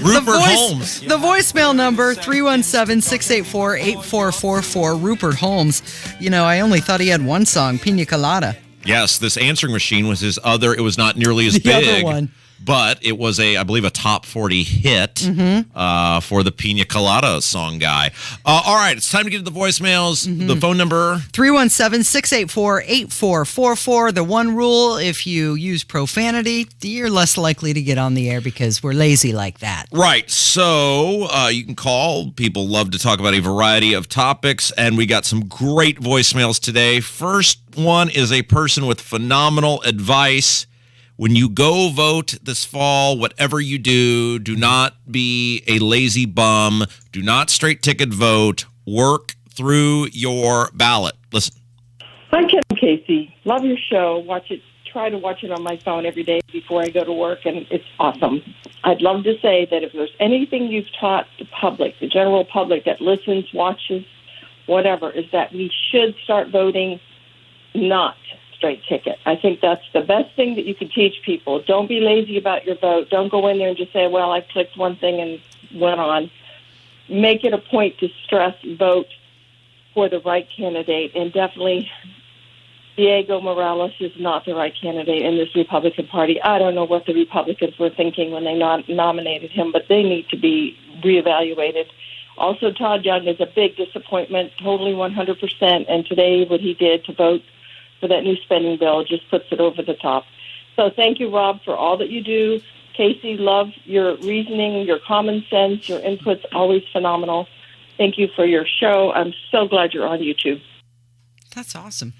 Speaker 9: Rupert Holmes.
Speaker 7: The voicemail number, 317-684-8444. Rupert Holmes. You know, I only thought he had one song, Pina Colada.
Speaker 9: Yes, this answering machine was his other. It was not nearly as
Speaker 7: The
Speaker 9: big.
Speaker 7: other one.
Speaker 9: But it was I believe, a top 40 hit for the Pina Colada song guy. All right, it's time to get to the voicemails. The phone number?
Speaker 7: 317-684-8444. The one rule, if you use profanity, you're less likely to get on the air because we're lazy like that.
Speaker 9: Right. So you can call. People love to talk about a variety of topics, and we got some great voicemails today. First one is a person with phenomenal advice. When you go vote this fall, whatever you do, do not be a lazy bum. Do not straight ticket vote. Work through your ballot. Listen.
Speaker 21: Hi, Kendall Casey. Love your show. Watch it. Try to watch it on my phone every day before I go to work, and it's awesome. I'd love to say that if there's anything you've taught the public, the general public that listens, watches, whatever, is that we should start voting not straight ticket. I think that's the best thing that you can teach people. Don't be lazy about your vote. Don't go in there and just say, well, I clicked one thing and went on. Make it a point to stress vote for the right candidate. And definitely, Diego Morales is not the right candidate in this Republican Party. I don't know what the Republicans were thinking when they nominated him, but they need to be reevaluated. Also, Todd Young is a big disappointment, totally 100%. And today, what he did to vote for that new spending bill just puts it over the top. So thank you, Rob, for all that you do. Casey, love your reasoning, your common sense, your input's always phenomenal. Thank you for your show. I'm so glad you're on YouTube.
Speaker 7: That's awesome.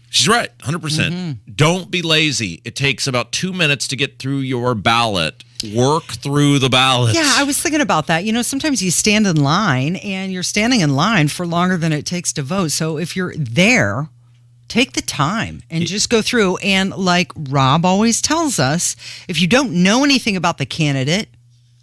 Speaker 9: She's right, 100%. Don't be lazy. It takes about 2 minutes to get through your ballot. work through the ballots.
Speaker 7: Yeah, I was thinking about that. Sometimes you stand in line and you're standing in line for longer than it takes to vote. So if you're there, take the time and just go through. And like Rob always tells us, if you don't know anything about the candidate,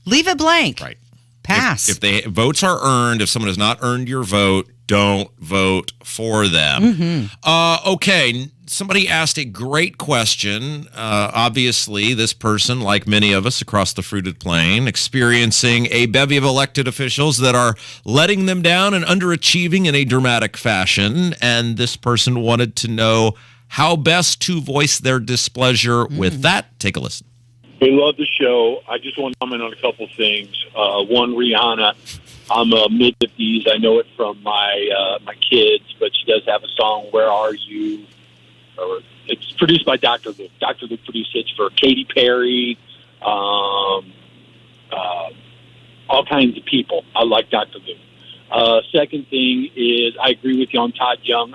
Speaker 7: leave it blank.
Speaker 9: Right.
Speaker 7: Pass.
Speaker 9: If the votes are earned, if someone has not earned your vote, don't vote for them.
Speaker 7: Mm-hmm.
Speaker 9: Okay. Somebody asked a great question. Obviously, this person, like many of us across the fruited plain, experiencing a bevy of elected officials that are letting them down and underachieving in a dramatic fashion. And this person wanted to know how best to voice their displeasure with that. Take a listen.
Speaker 1: We love the show. I just want to comment on a couple things. One, Rihanna. I'm mid-50s. I know it from my kids, but she does have a song, Where Are You? It's produced by Dr. Luke. Dr. Luke produced it for Katy Perry, all kinds of people. I like Dr. Luke. Second thing is I agree with you on Todd Young.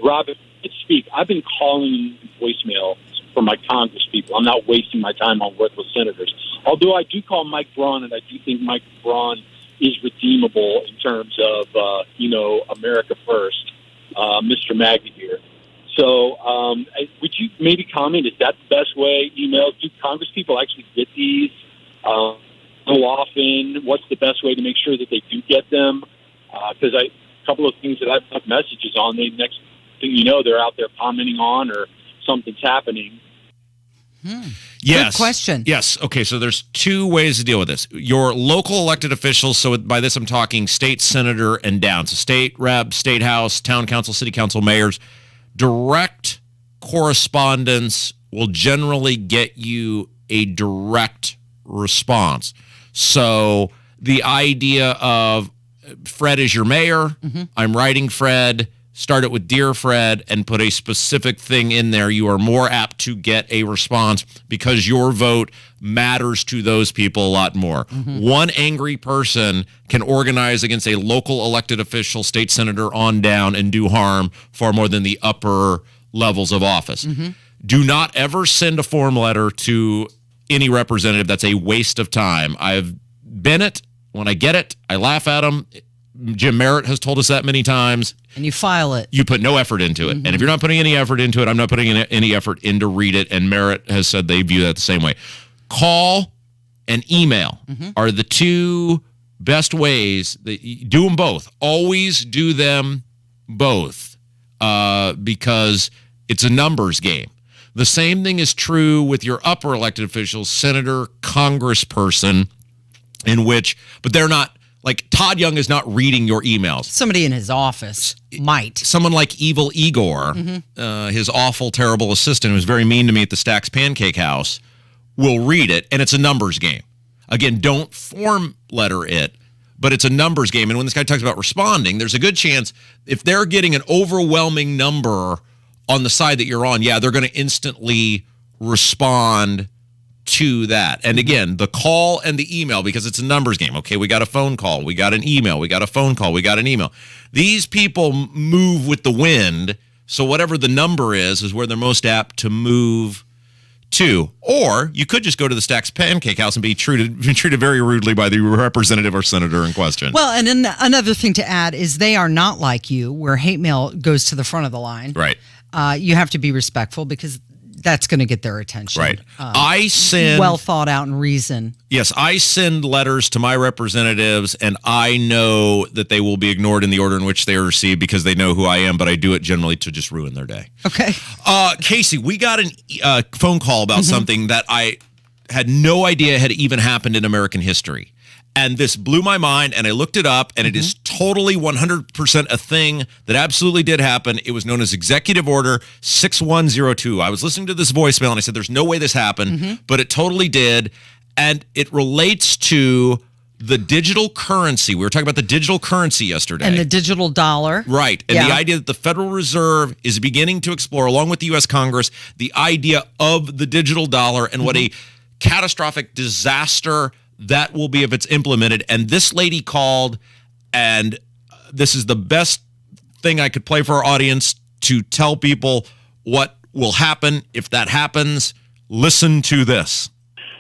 Speaker 1: Robert, speak. I've been calling voicemail for my Congress people. I'm not wasting my time on worthless senators. Although I do call Mike Braun, and I do think Mike Braun is redeemable in terms of, America first, Mr. MAGA here. So would you maybe comment, is that the best way? Emails, do Congress people actually get these? How often? What's the best way to make sure that they do get them? Because a couple of things that I've left messages on, the next thing you know, they're out there commenting on or something's happening.
Speaker 9: Yes.
Speaker 7: Good question.
Speaker 9: Yes. Okay, so there's two ways to deal with this. Your local elected officials, so by this I'm talking state senator and down. So state rep, state house, town council, city council, mayors. Direct correspondence will generally get you a direct response. So the idea of Fred is your mayor, I'm writing Fred, start it with Dear Fred, and put a specific thing in there, you are more apt to get a response because your vote matters to those people a lot more. One angry person can organize against a local elected official, state senator on down, and do harm far more than the upper levels of office. Do not ever send a form letter to any representative. That's a waste of time. I've been it. When I get it, I laugh at them. Jim Merritt has told us that many times.
Speaker 7: And you file it.
Speaker 9: You put no effort into it. And if you're not putting any effort into it, I'm not putting any effort in to read it. And Merritt has said they view that the same way. Call and email are the two best ways. Do them both. Always do them both because it's a numbers game. The same thing is true with your upper elected officials, senator, congressperson, but they're not. Like, Todd Young is not reading your emails.
Speaker 7: Somebody in his office might.
Speaker 9: Someone like Evil Igor, his awful, terrible assistant who's very mean to me at the Stacks Pancake House, will read it, and it's a numbers game. Again, don't form letter it, but it's a numbers game. And when this guy talks about responding, there's a good chance if they're getting an overwhelming number on the side that you're on, they're going to instantly respond to that. And again, the call and the email, because it's a numbers game. Okay, we got a phone call, we got an email, we got a phone call, we got an email. These people move with the wind, so whatever the number is where they're most apt to move to. Or you could just go to the Stacks Pancake House and be treated very rudely by the representative or senator in question.
Speaker 7: Well, and then another thing to add is they are not like you, where hate mail goes to the front of the line.
Speaker 9: Right.
Speaker 7: You have to be respectful because that's going to get their attention.
Speaker 9: Right. I send
Speaker 7: well thought out and reason.
Speaker 9: Yes, I send letters to my representatives, and I know that they will be ignored in the order in which they are received because they know who I am. But I do it generally to just ruin their day.
Speaker 7: Okay.
Speaker 9: Casey, we got a phone call about something that I had no idea had even happened in American history. And this blew my mind, and I looked it up, and it is totally 100% a thing that absolutely did happen. It was known as Executive Order 6102. I was listening to this voicemail, and I said, there's no way this happened, but it totally did. And it relates to the digital currency. We were talking about the digital currency yesterday.
Speaker 7: And the digital dollar.
Speaker 9: Right. And the idea that the Federal Reserve is beginning to explore, along with the U.S. Congress, the idea of the digital dollar and what a catastrophic disaster that will be if it's implemented. And this lady called, and this is the best thing I could play for our audience to tell people what will happen if that happens. Listen to this.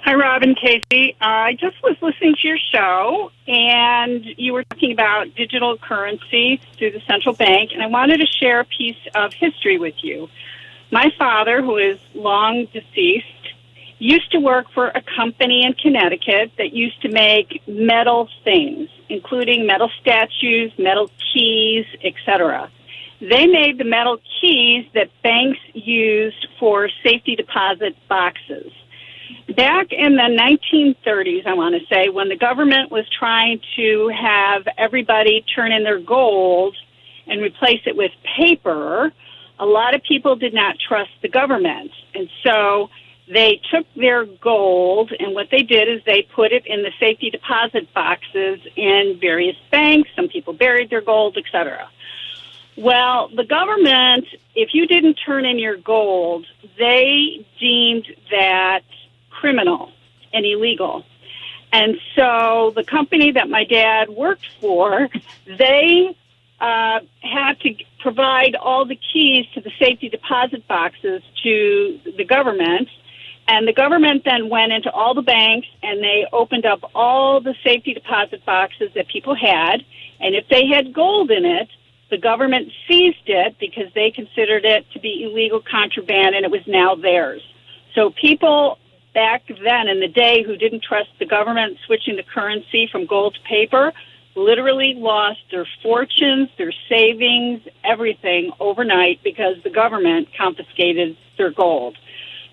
Speaker 6: Hi, Rob and Casey. I just was listening to your show, and you were talking about digital currency through the central bank, and I wanted to share a piece of history with you. My father, who is long deceased, used to work for a company in Connecticut that used to make metal things, including metal statues, metal keys, etc. They made the metal keys that banks used for safety deposit boxes. Back in the 1930s, I want to say, when the government was trying to have everybody turn in their gold and replace it with paper, a lot of people did not trust the government. And so they took their gold, and what they did is they put it in the safety deposit boxes in various banks. Some people buried their gold, etc. Well, the government, if you didn't turn in your gold, they deemed that criminal and illegal. And so the company that my dad worked for, they had to provide all the keys to the safety deposit boxes to the government. And the government then went into all the banks and they opened up all the safety deposit boxes that people had. And if they had gold in it, the government seized it because they considered it to be illegal contraband and it was now theirs. So people back then in the day who didn't trust the government switching the currency from gold to paper literally lost their fortunes, their savings, everything overnight because the government confiscated their gold.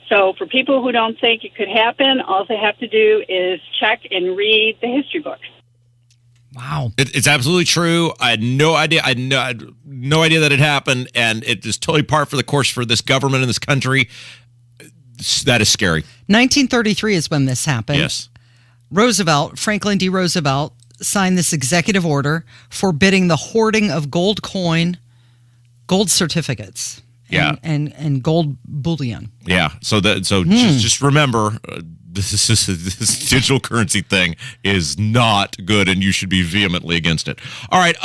Speaker 6: So for people who don't think it could happen, all they have to do is check and read the history books.
Speaker 7: Wow.
Speaker 9: It's absolutely true. I had no idea. I had no idea that it happened, and it is totally par for the course for this government in this country. That is scary.
Speaker 7: 1933 is when this happened.
Speaker 9: Yes.
Speaker 7: Franklin D. Roosevelt, signed this executive order forbidding the hoarding of gold coin, gold certificates, and gold bullion.
Speaker 9: Yeah. So just remember, this digital currency thing is not good, and you should be vehemently against it. All right.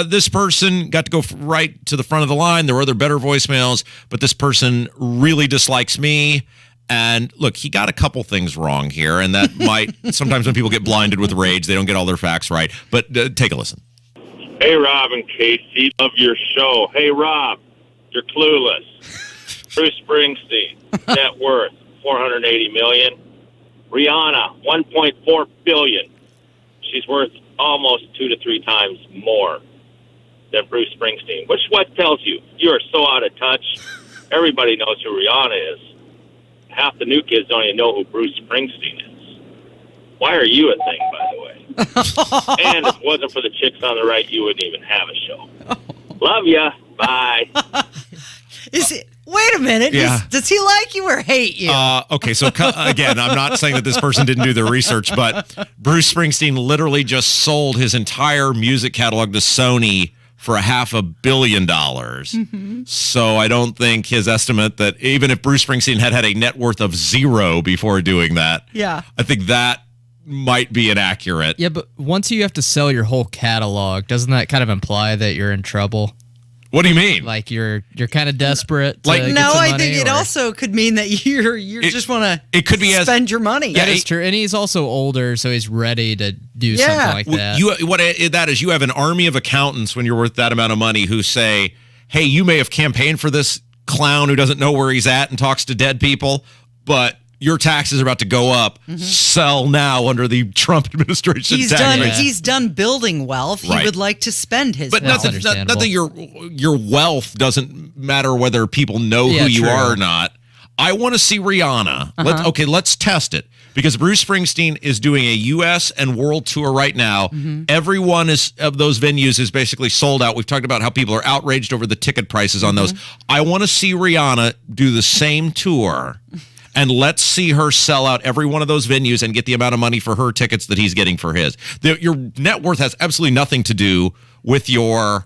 Speaker 9: This person got to go right to the front of the line. There were other better voicemails, but this person really dislikes me. And look, he got a couple things wrong here, and that might sometimes when people get blinded with rage, they don't get all their facts right. But take a listen.
Speaker 10: Hey, Rob and Casey, love your show. Hey, Rob, you're clueless. Bruce Springsteen, net worth $480 million. Rihanna, $1.4 billion. She's worth almost 2 to 3 times more than Bruce Springsteen. Which what tells you are so out of touch. Everybody knows who Rihanna is. Half the new kids don't even know who Bruce Springsteen is. Why are you a thing, by the way? And if it wasn't for the chicks on the right, you wouldn't even have a show. Love ya. Bye.
Speaker 7: Wait a minute.
Speaker 9: Yeah.
Speaker 7: Does he like you or hate you?
Speaker 9: Okay, so again, I'm not saying that this person didn't do their research, but Bruce Springsteen literally just sold his entire music catalog to Sony for $500 million. Mm-hmm. So I don't think his estimate that even if Bruce Springsteen had a net worth of 0 before doing that, I think that might be inaccurate.
Speaker 13: Yeah, but once you have to sell your whole catalog, doesn't that kind of imply that you're in trouble?
Speaker 9: What do you mean?
Speaker 13: Like you're kind of desperate to
Speaker 7: like
Speaker 13: get
Speaker 7: no,
Speaker 13: some
Speaker 7: I
Speaker 13: money,
Speaker 7: think it also could mean that you just want to spend your money.
Speaker 13: That is true, and he's also older, so he's ready to do something like that.
Speaker 9: You have an army of accountants when you're worth that amount of money who say, "Hey, you may have campaigned for this clown who doesn't know where he's at and talks to dead people, but your taxes are about to go up. Mm-hmm. Sell now under the Trump administration."
Speaker 7: He's done building wealth. He would like to spend his wealth.
Speaker 9: But nothing. Your wealth doesn't matter whether people know who you are or not. I want to see Rihanna. Let's test it. Because Bruce Springsteen is doing a U.S. and world tour right now. Mm-hmm. Every one of those venues is basically sold out. We've talked about how people are outraged over the ticket prices on those. I want to see Rihanna do the same tour. And let's see her sell out every one of those venues and get the amount of money for her tickets that he's getting for his. Your net worth has absolutely nothing to do with your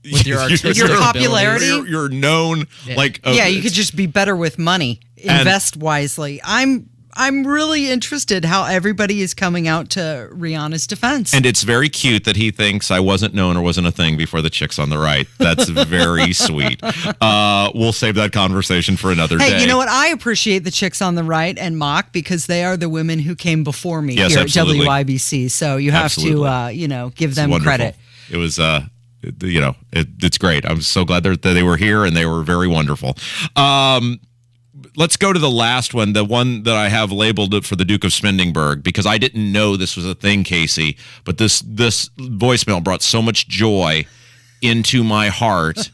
Speaker 7: popularity.
Speaker 9: You're known
Speaker 7: you could just be better with money. Invest wisely. I'm I'm really interested how everybody is coming out to Rihanna's defense.
Speaker 9: And it's very cute that he thinks I wasn't known or wasn't a thing before the chicks on the right. That's very sweet. We'll save that conversation for another day.
Speaker 7: Hey, you know what? I appreciate the chicks on the right and mock because they are the women who came before me here
Speaker 9: absolutely.
Speaker 7: at WIBC. So you have to, give them credit.
Speaker 9: It was, it's great. I'm so glad that they were here and they were very wonderful. Let's go to the last one, the one that I have labeled for the Duke of Smendingburg, because I didn't know this was a thing, Casey, but this voicemail brought so much joy into my heart.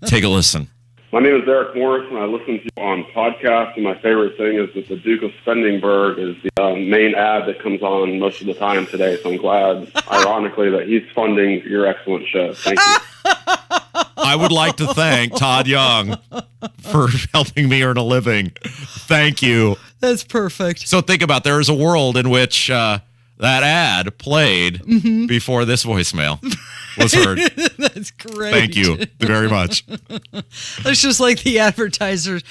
Speaker 9: Take a listen.
Speaker 12: My name is Eric Morris, and I listen to you on podcasts, and my favorite thing is that the Duke of Smendingburg is the main ad that comes on most of the time today, so I'm glad, ironically, that he's funding your excellent show. Thank you.
Speaker 9: I would like to thank Todd Young for helping me earn a living. Thank you.
Speaker 7: That's perfect.
Speaker 9: So think about, there is a world in which that ad played before this voicemail was heard.
Speaker 7: That's great.
Speaker 9: Thank you very much.
Speaker 7: It's just like the advertisers,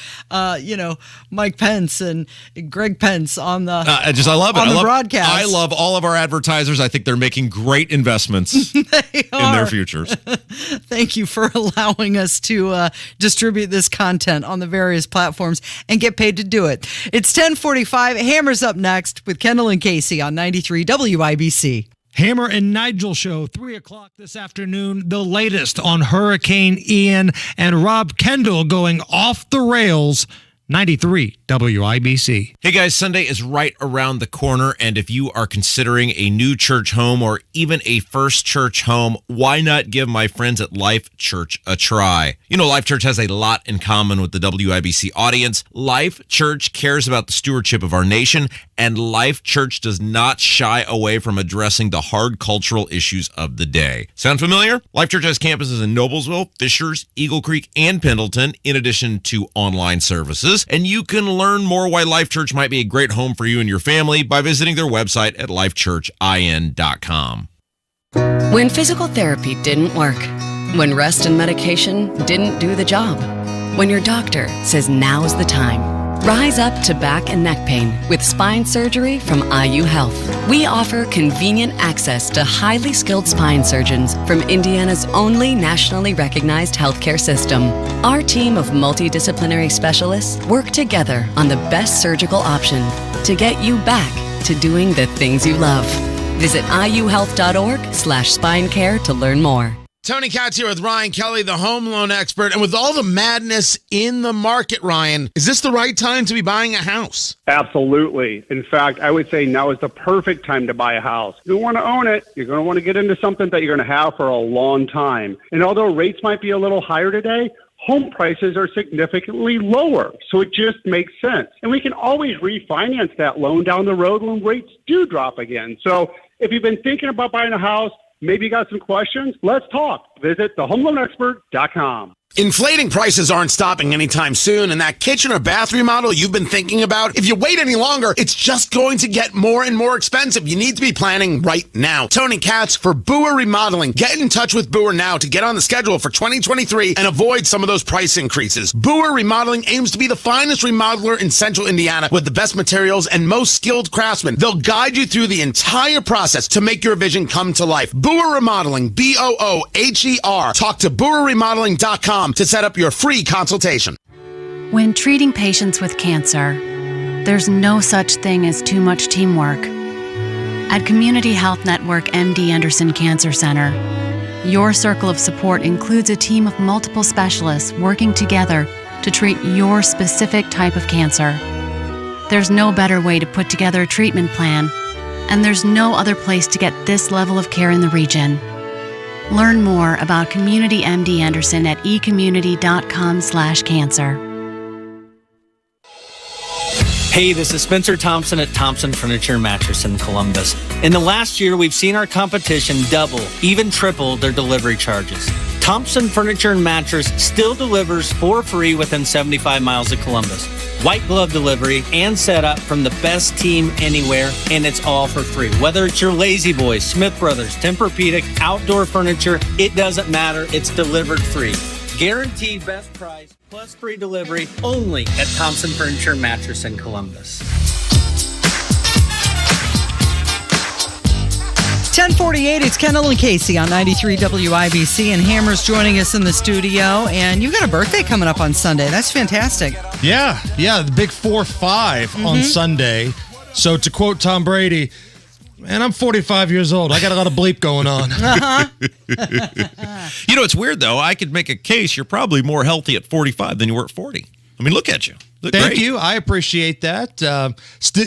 Speaker 7: Mike Pence and Greg Pence on the
Speaker 9: I love it.
Speaker 7: On the broadcast.
Speaker 9: I love all of our advertisers. I think they're making great investments in their futures.
Speaker 7: Thank you for allowing us to distribute this content on the various platforms and get paid to do it. It's 10:45. Hammer's up next with Kendall and Casey on 93 WIBC.
Speaker 11: Hammer and Nigel show, 3 o'clock this afternoon. The latest on Hurricane Ian and Rob Kendall going off the rails. 93 WIBC.
Speaker 9: Hey guys, Sunday is right around the corner, and if you are considering a new church home or even a first church home, why not give my friends at Life Church a try? You know, Life Church has a lot in common with the WIBC audience. Life Church cares about the stewardship of our nation, and Life Church does not shy away from addressing the hard cultural issues of the day. Sound familiar? Life Church has campuses in Noblesville, Fishers, Eagle Creek, and Pendleton, in addition to online services. And you can learn more why Life Church might be a great home for you and your family by visiting their website at lifechurchin.com.
Speaker 14: When physical therapy didn't work, when rest and medication didn't do the job, when your doctor says now's the time, rise up to back and neck pain with spine surgery from IU Health. We offer convenient access to highly skilled spine surgeons from Indiana's only nationally recognized healthcare system. Our team of multidisciplinary specialists work together on the best surgical option to get you back to doing the things you love. Visit iuhealth.org/spine care to learn more.
Speaker 15: Tony Katz here with Ryan Kelly, the home loan expert. And with all the madness in the market, Ryan, is this the right time to be buying a house?
Speaker 22: Absolutely. In fact, I would say now is the perfect time to buy a house. You want to own it. You're going to want to get into something that you're going to have for a long time. And although rates might be a little higher today, home prices are significantly lower. So it just makes sense. And we can always refinance that loan down the road when rates do drop again. So if you've been thinking about buying a house, maybe you got some questions? Let's talk. Visit thehomeloanexpert.com.
Speaker 15: Inflating prices aren't stopping anytime soon, and that kitchen or bath remodel you've been thinking about, if you wait any longer, it's just going to get more and more expensive. You need to be planning right now. Tony Katz for Boer Remodeling. Get in touch with Boer now to get on the schedule for 2023 and avoid some of those price increases. Boer Remodeling aims to be the finest remodeler in Central Indiana with the best materials and most skilled craftsmen. They'll guide you through the entire process to make your vision come to life. Boer Remodeling, BOOHER. Talk to BoerRemodeling.com to set up your free consultation.
Speaker 23: When treating patients with cancer, there's no such thing as too much teamwork. At Community Health Network MD Anderson Cancer Center, your circle of support includes a team of multiple specialists working together to treat your specific type of cancer. There's no better way to put together a treatment plan, and there's no other place to get this level of care in the region. Learn more about Community MD Anderson at ecommunity.com/cancer.
Speaker 24: Hey, this is Spencer Thompson at Thompson Furniture and Mattress in Columbus. In the last year, we've seen our competition double, even triple their delivery charges. Thompson Furniture and Mattress still delivers for free within 75 miles of Columbus. White glove delivery and setup from the best team anywhere, and it's all for free. Whether it's your Lazy Boys, Smith Brothers, Tempur-Pedic, outdoor furniture, it doesn't matter. It's delivered free. Guaranteed best price plus free delivery only at Thompson Furniture and Mattress in Columbus.
Speaker 7: 10:48, it's Kendall and Casey on 93 WIBC, and Hammer's joining us in the studio. And you got a birthday coming up on Sunday. That's fantastic.
Speaker 11: Yeah, the big 4-5 on Sunday. So to quote Tom Brady, man, I'm 45 years old. I got a lot of bleep going on.
Speaker 9: You know, it's weird, though. I could make a case you're probably more healthy at 45 than you were at 40. I mean, look at you.
Speaker 11: Thank you. I appreciate that.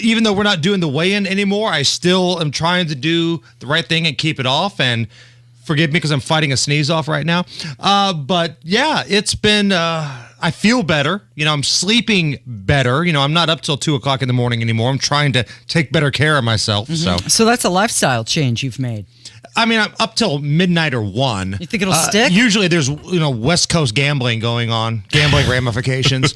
Speaker 11: Even though we're not doing the weigh-in anymore, I still am trying to do the right thing and keep it off. And forgive me because I'm fighting a sneeze off right now. But yeah, it's been, I feel better. I'm sleeping better. I'm not up till 2 o'clock in the morning anymore. I'm trying to take better care of myself.
Speaker 7: So that's a lifestyle change you've made.
Speaker 11: I mean, I'm up till midnight or 1.
Speaker 7: You think it'll stick?
Speaker 11: Usually there's, West Coast gambling going on, gambling ramifications.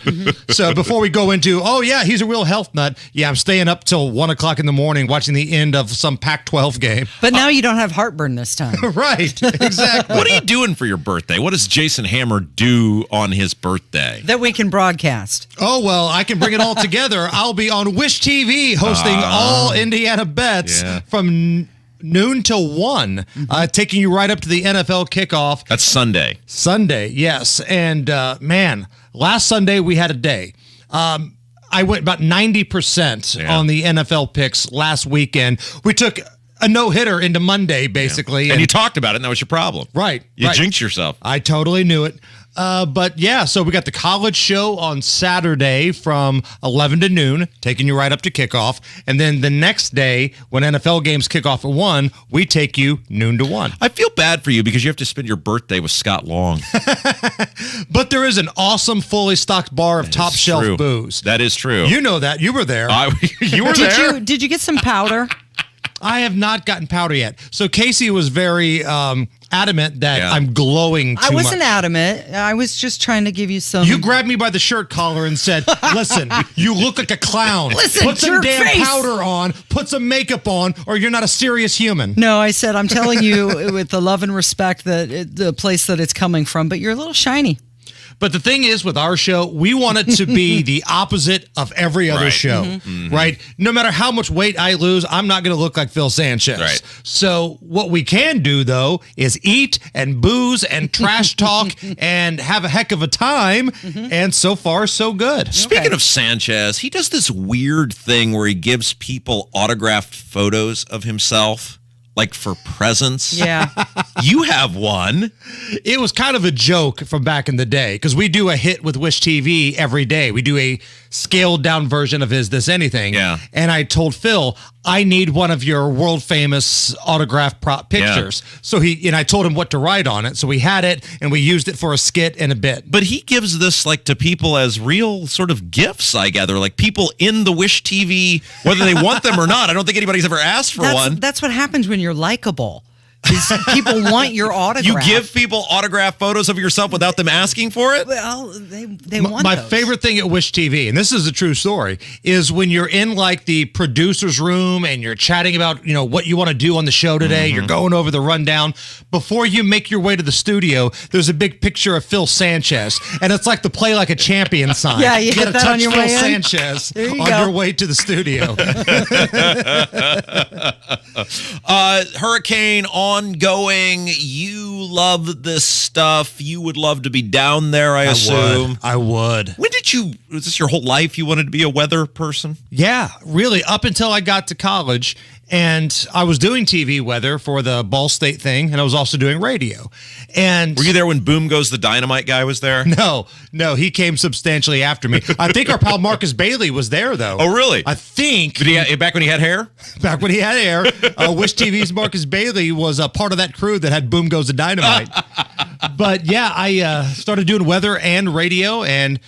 Speaker 11: So before we go into, he's a real health nut. Yeah, I'm staying up till 1 o'clock in the morning watching the end of some Pac-12 game.
Speaker 7: But now you don't have heartburn this time.
Speaker 11: Right, exactly.
Speaker 9: What are you doing for your birthday? What does Jason Hammer do on his birthday?
Speaker 7: That we can broadcast.
Speaker 11: Oh, well, I can bring it all together. I'll be on Wish TV hosting all Indiana bets from noon till 1, taking you right up to the NFL kickoff.
Speaker 9: That's Sunday.
Speaker 11: Sunday, yes. And, man, last Sunday we had a day. I went about 90% on the NFL picks last weekend. We took a no-hitter into Monday, basically.
Speaker 9: Yeah. And you talked about it, and that was your problem.
Speaker 11: Right.
Speaker 9: You jinxed yourself.
Speaker 11: I totally knew it. But yeah, so we got the college show on Saturday from 11 to noon, taking you right up to kickoff. And then the next day, when NFL games kick off at 1, we take you noon to 1.
Speaker 9: I feel bad for you because you have to spend your birthday with Scott Long.
Speaker 11: But there is an awesome, fully stocked bar of top shelf booze.
Speaker 9: That is true.
Speaker 11: You know that. You were there.
Speaker 9: You were there.
Speaker 7: Did you get some powder?
Speaker 11: I have not gotten powder yet. So Casey was very adamant that I'm glowing too much.
Speaker 7: I wasn't adamant. I was just trying to give you some.
Speaker 11: You grabbed me by the shirt collar and said, listen, you look like a clown.
Speaker 7: Listen,
Speaker 11: put some damn powder on, put some makeup on, or you're not a serious human.
Speaker 7: No, I said, I'm telling you with the love and respect that the place that it's coming from, but you're a little shiny.
Speaker 11: But the thing is, with our show, we want it to be the opposite of every other show, right? No matter how much weight I lose, I'm not going to look like Phil Sanchez.
Speaker 9: Right.
Speaker 11: So what we can do, though, is eat and booze and trash talk and have a heck of a time. And so far, so good.
Speaker 9: Speaking of Sanchez, he does this weird thing where he gives people autographed photos of himself. Like for presents?
Speaker 7: Yeah.
Speaker 9: You have one.
Speaker 11: It was kind of a joke from back in the day because we do a hit with Wish TV every day. We do a scaled down version of Is This Anything?
Speaker 9: Yeah.
Speaker 11: And I told Phil, I need one of your world famous autograph prop pictures.
Speaker 9: Yeah.
Speaker 11: So I told him what to write on it. So we had it and we used it for a skit and a bit.
Speaker 9: But he gives this like to people as real sort of gifts, I gather. Like people in the Wish TV, whether they want them or not. I don't think anybody's ever asked for one.
Speaker 7: That's what happens when you're likable. People want your autograph.
Speaker 9: You give people autograph photos of yourself without them asking for it?
Speaker 7: Well, they want
Speaker 11: My
Speaker 7: those.
Speaker 11: favorite thing at Wish TV, and this is a true story, is when you're in like the producer's room and you're chatting about, what you want to do on the show today. You're going over the rundown. Before you make your way to the studio, there's a big picture of Phil Sanchez, and it's like the play like a champion sign.
Speaker 7: Yeah, you
Speaker 11: get
Speaker 7: hit
Speaker 11: a
Speaker 7: that
Speaker 11: touch
Speaker 7: on your
Speaker 11: Phil
Speaker 7: way in.
Speaker 11: Sanchez
Speaker 7: There you
Speaker 11: on
Speaker 7: go.
Speaker 11: your way to the studio.
Speaker 9: Hurricane ongoing. You love this stuff. You would love to be down there, I assume.
Speaker 11: I would.
Speaker 9: When did was this your whole life you wanted to be a weather person?
Speaker 11: Yeah, really, up until I got to college. And I was doing TV weather for the Ball State thing, and I was also doing radio. And
Speaker 9: were you there when Boom Goes the Dynamite guy was there?
Speaker 11: No, he came substantially after me. I think our pal Marcus Bailey was there, though.
Speaker 9: Oh, really?
Speaker 11: I think.
Speaker 9: Back when he had hair?
Speaker 11: Back when he had hair. Wish TV's Marcus Bailey was a part of that crew that had Boom Goes the Dynamite. But yeah, I started doing weather and radio, and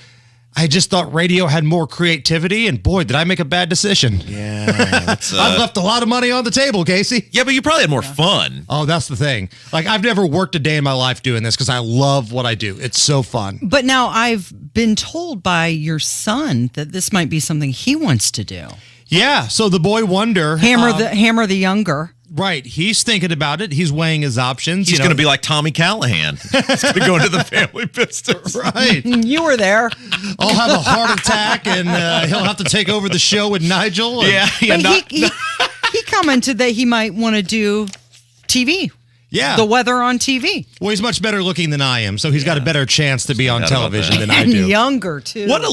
Speaker 11: I just thought radio had more creativity, and boy, did I make a bad decision.
Speaker 9: Yeah.
Speaker 11: I've left a lot of money on the table, Casey.
Speaker 9: Yeah, but you probably had more fun.
Speaker 11: Oh, that's the thing. Like, I've never worked a day in my life doing this because I love what I do. It's so fun.
Speaker 7: But now I've been told by your son that this might be something he wants to do.
Speaker 11: Yeah, so the boy wonder.
Speaker 7: Hammer the younger.
Speaker 11: Right. He's thinking about it. He's weighing his options.
Speaker 9: He's going to be like Tommy Callahan. He's going to go into the family business.
Speaker 11: Right.
Speaker 7: You were there.
Speaker 11: I'll have a heart attack, and he'll have to take over the show with Nigel.
Speaker 7: He commented that he might want to do TV.
Speaker 11: Yeah.
Speaker 7: The weather on TV.
Speaker 11: Well, he's much better looking than I am, so he's got a better chance to be on television than I
Speaker 7: And
Speaker 11: do.
Speaker 7: younger, too.
Speaker 9: What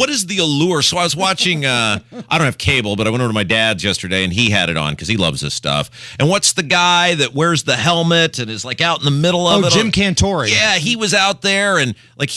Speaker 9: is the allure? So I was watching, I don't have cable, but I went over to my dad's yesterday and he had it on because he loves this stuff. And what's the guy that wears the helmet and is like out in the middle of it?
Speaker 11: Oh, Jim Cantori.
Speaker 9: Yeah, he was out there and like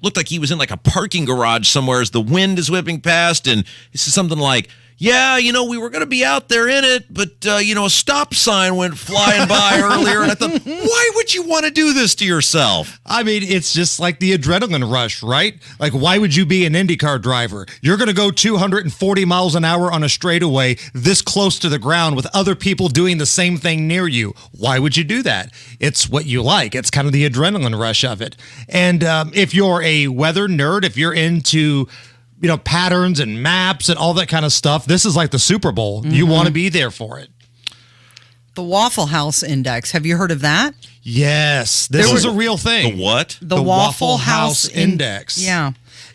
Speaker 9: looked like he was in like a parking garage somewhere as the wind is whipping past. And he said something like, yeah, we were going to be out there in it, but, a stop sign went flying by earlier. And I thought, why would you want to do this to yourself?
Speaker 11: I mean, it's just like the adrenaline rush, right? Like, why would you be an IndyCar driver? You're going to go 240 miles an hour on a straightaway this close to the ground with other people doing the same thing near you. Why would you do that? It's what you like. It's kind of the adrenaline rush of it. And if you're a weather nerd, if you're into patterns and maps and all that kind of stuff, this is like the Super Bowl. Mm-hmm. You want to be there for it.
Speaker 7: The Waffle House Index. Have you heard of that?
Speaker 11: Yes. This is a real thing.
Speaker 9: The what?
Speaker 7: The Waffle House
Speaker 11: Index.
Speaker 7: Yeah.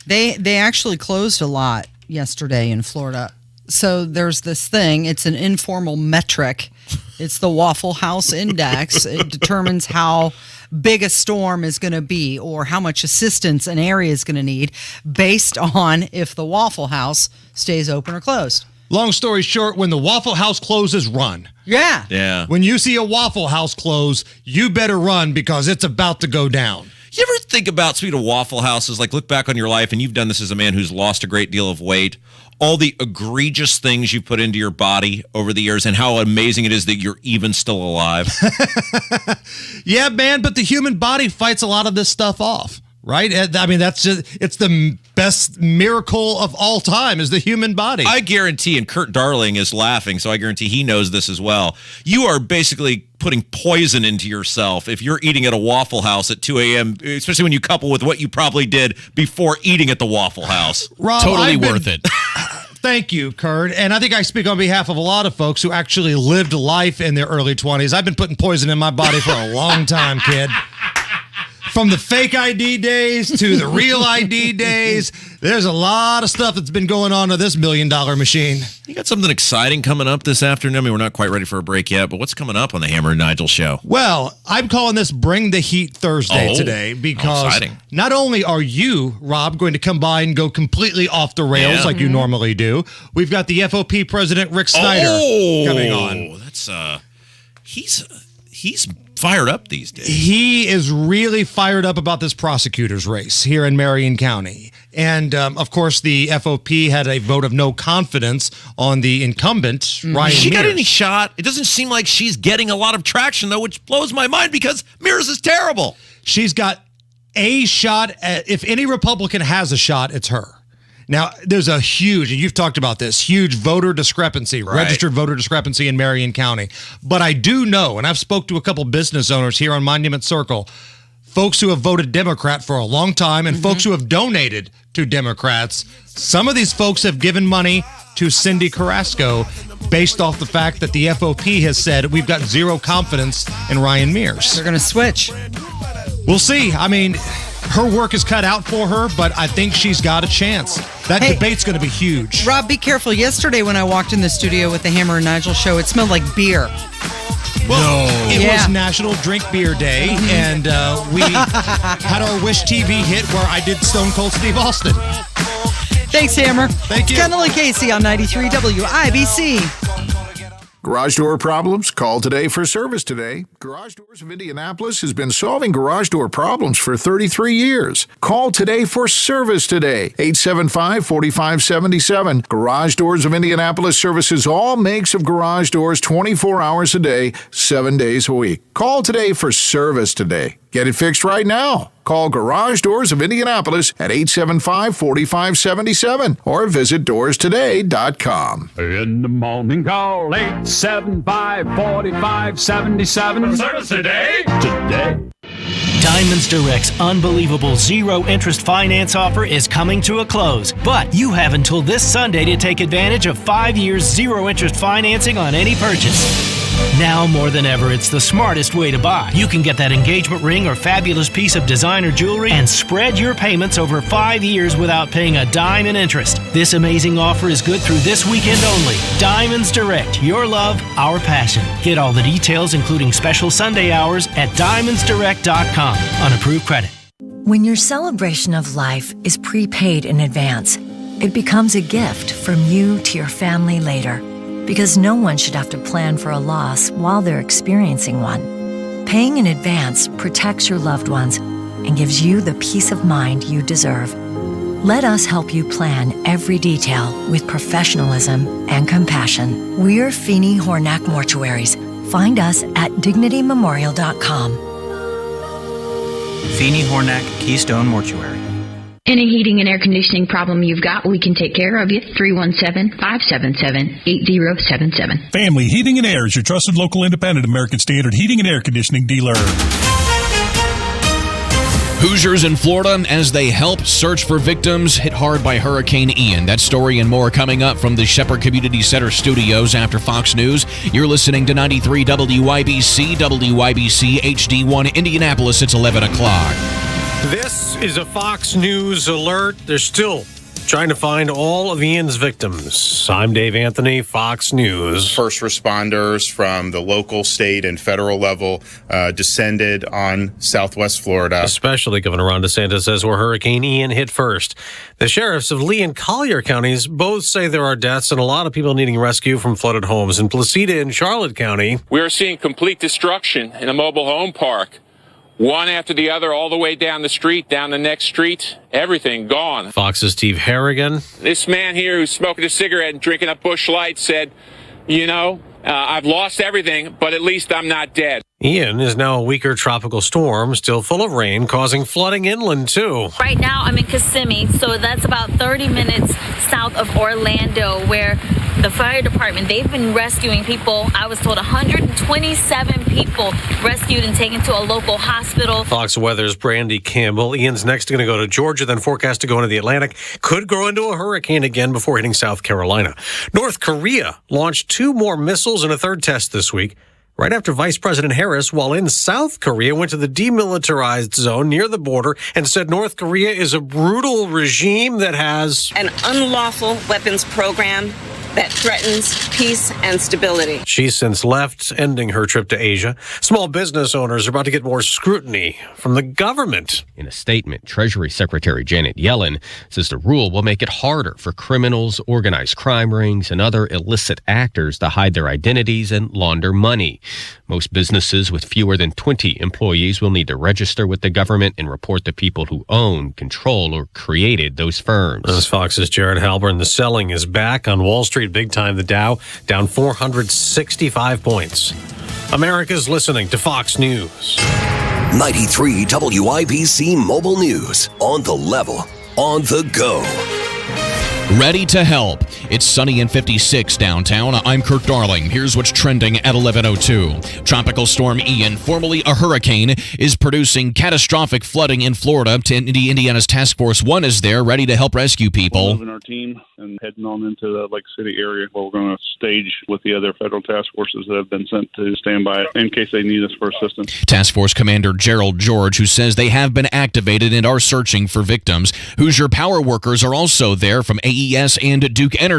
Speaker 7: They actually closed a lot yesterday in Florida. So there's this thing. It's an informal metric. It's the Waffle House Index. It determines how big a storm is going to be or how much assistance an area is going to need based on if the Waffle House stays open or closed.
Speaker 11: Long story short, when the Waffle House closes, run.
Speaker 7: Yeah.
Speaker 9: Yeah.
Speaker 11: When you see a Waffle House close, you better run because it's about to go down.
Speaker 9: You ever think about, speaking of Waffle Houses, like look back on your life, and you've done this as a man who's lost a great deal of weight, all the egregious things you put into your body over the years and how amazing it is that you're even still alive.
Speaker 11: Yeah, man, but the human body fights a lot of this stuff off, right? I mean, it's the best miracle of all time is the human body.
Speaker 9: I guarantee, and Kurt Darling is laughing, so I guarantee he knows this as well. You are basically putting poison into yourself if you're eating at a Waffle House at 2 a.m., especially when you couple with what you probably did before eating at the Waffle House.
Speaker 11: Rob,
Speaker 8: totally worth it.
Speaker 11: Thank you, Kurt. And I think I speak on behalf of a lot of folks who actually lived life in their early 20s. I've been putting poison in my body for a long time, kid. From the fake ID days to the real ID days, there's a lot of stuff that's been going on to this $1 million machine.
Speaker 9: You got something exciting coming up this afternoon? I mean, we're not quite ready for a break yet, but what's coming up on the Hammer and Nigel show?
Speaker 11: Well, I'm calling this Bring the Heat Thursday today because not only are you, Rob, going to come by and go completely off the rails like you normally do, we've got the FOP president, Rick Snyder, coming on.
Speaker 9: That's, he's fired up these days.
Speaker 11: He is really fired up about this prosecutor's race here in Marion County. And, of course, the FOP had a vote of no confidence on the incumbent, Ryan
Speaker 9: She got
Speaker 11: Mears.
Speaker 9: any shot? It doesn't seem like she's getting a lot of traction, though, which blows my mind because Mears is terrible.
Speaker 11: She's got a shot. If any Republican has a shot, it's her. Now, there's a huge, and you've talked about this, huge voter discrepancy, registered voter discrepancy in Marion County. But I do know, and I've spoke to a couple business owners here on Monument Circle, folks who have voted Democrat for a long time and folks who have donated to Democrats. Some of these folks have given money to Cindy Carrasco based off the fact that the FOP has said we've got zero confidence in Ryan Mears.
Speaker 7: They're going to switch.
Speaker 11: We'll see. I mean, her work is cut out for her, but I think she's got a chance. That debate's going to be huge.
Speaker 7: Rob, be careful. Yesterday when I walked in the studio with the Hammer and Nigel show, it smelled like beer.
Speaker 11: Well, it was National Drink Beer Day, and we had our Wish TV hit where I did Stone Cold Steve Austin.
Speaker 7: Thanks, Hammer.
Speaker 11: Thank you.
Speaker 7: Kendall and Casey on 93 WIBC.
Speaker 2: Garage door problems? Call today for service today. Garage Doors of Indianapolis has been solving garage door problems for 33 years. Call today for service today. 875-4577. Garage Doors of Indianapolis services all makes of garage doors 24 hours a day, 7 days a week. Call today for service today. Get it fixed right now. Call Garage Doors of Indianapolis at 875-4577 or visit doorstoday.com.
Speaker 3: In the morning, call 875-4577.
Speaker 16: Service today.
Speaker 5: Diamonds Direct's unbelievable zero-interest finance offer is coming to a close, but you have until this Sunday to take advantage of 5 years zero-interest financing on any purchase. Now more than ever, it's the smartest way to buy. You can get that engagement ring or fabulous piece of designer jewelry and spread your payments over 5 years without paying a dime in interest. This amazing offer is good through this weekend only. Diamonds Direct, your love, our passion. Get all the details, including special Sunday hours, at diamondsdirect.com. On approved credit.
Speaker 4: When your celebration of life is prepaid in advance, it becomes a gift from you to your family later. Because no one should have to plan for a loss while they're experiencing one. Paying in advance protects your loved ones and gives you the peace of mind you deserve. Let us help you plan every detail with professionalism and compassion. We're Feeney Hornack Mortuaries. Find us at dignitymemorial.com.
Speaker 17: Feeney Hornack Keystone Mortuary.
Speaker 18: Any heating and air conditioning problem you've got, we can take care of you. 317-577-8077.
Speaker 19: Family Heating and Air is your trusted local independent American Standard heating and air conditioning dealer.
Speaker 8: Hoosiers in Florida as they help search for victims hit hard by Hurricane Ian. That story and more coming up from the Shepherd Community Center studios after Fox News. You're listening to 93 WIBC, WIBC HD1 Indianapolis. It's 11 o'clock.
Speaker 25: This is a Fox News alert. They're still trying to find all of Ian's victims. I'm Dave Anthony, Fox News.
Speaker 20: First responders from the local, state, and federal level descended on Southwest Florida.
Speaker 25: Especially Governor Ron DeSantis says where Hurricane Ian hit first. The sheriffs of Lee and Collier counties both say there are deaths and a lot of people needing rescue from flooded homes. In Placida and Charlotte County,
Speaker 26: we are seeing complete destruction in a mobile home park. One after the other, all the way down the street, down the next street, everything gone.
Speaker 25: Fox's Steve Harrigan.
Speaker 26: This man here who's smoking a cigarette and drinking a Busch Light said, I've lost everything, but at least I'm not dead.
Speaker 25: Ian is now a weaker tropical storm, still full of rain, causing flooding inland, too.
Speaker 27: Right now, I'm in Kissimmee, so that's about 30 minutes south of Orlando, where the fire department, they've been rescuing people. I was told 127 people rescued and taken to a local hospital.
Speaker 25: Fox Weather's Brandy Campbell. Ian's next going to go to Georgia, then forecast to go into the Atlantic. Could grow into a hurricane again before hitting South Carolina. North Korea launched 2 more missiles and a third test this week, right after Vice President Harris, while in South Korea, went to the demilitarized zone near the border and said North Korea is a brutal regime that has
Speaker 28: an unlawful weapons program that threatens peace and stability.
Speaker 25: She's since left, ending her trip to Asia. Small business owners are about to get more scrutiny from the government.
Speaker 29: In a statement, Treasury Secretary Janet Yellen says the rule will make it harder for criminals, organized crime rings, and other illicit actors to hide their identities and launder money. Most businesses with fewer than 20 employees will need to register with the government and report the people who own, control, or created those firms.
Speaker 25: As Fox's Jared Halpern, the selling is back on Wall Street big time. The Dow down 465 points. America's listening to Fox News.
Speaker 30: 93 WIBC Mobile News. On the level, on the go.
Speaker 8: Ready to help. It's sunny and 56 downtown. I'm Kirk Darling. Here's what's trending at 11:02. Tropical storm Ian, formerly a hurricane, is producing catastrophic flooding in Florida. Indiana's Task Force 1 is there, ready to help rescue people.
Speaker 31: Moving our team and heading on into the Lake City area where we're going to stage with the other federal task forces that have been sent to stand by in case they need us for assistance.
Speaker 8: Task Force Commander Gerald George, who says they have been activated and are searching for victims. Hoosier power workers are also there from AES and Duke Energy,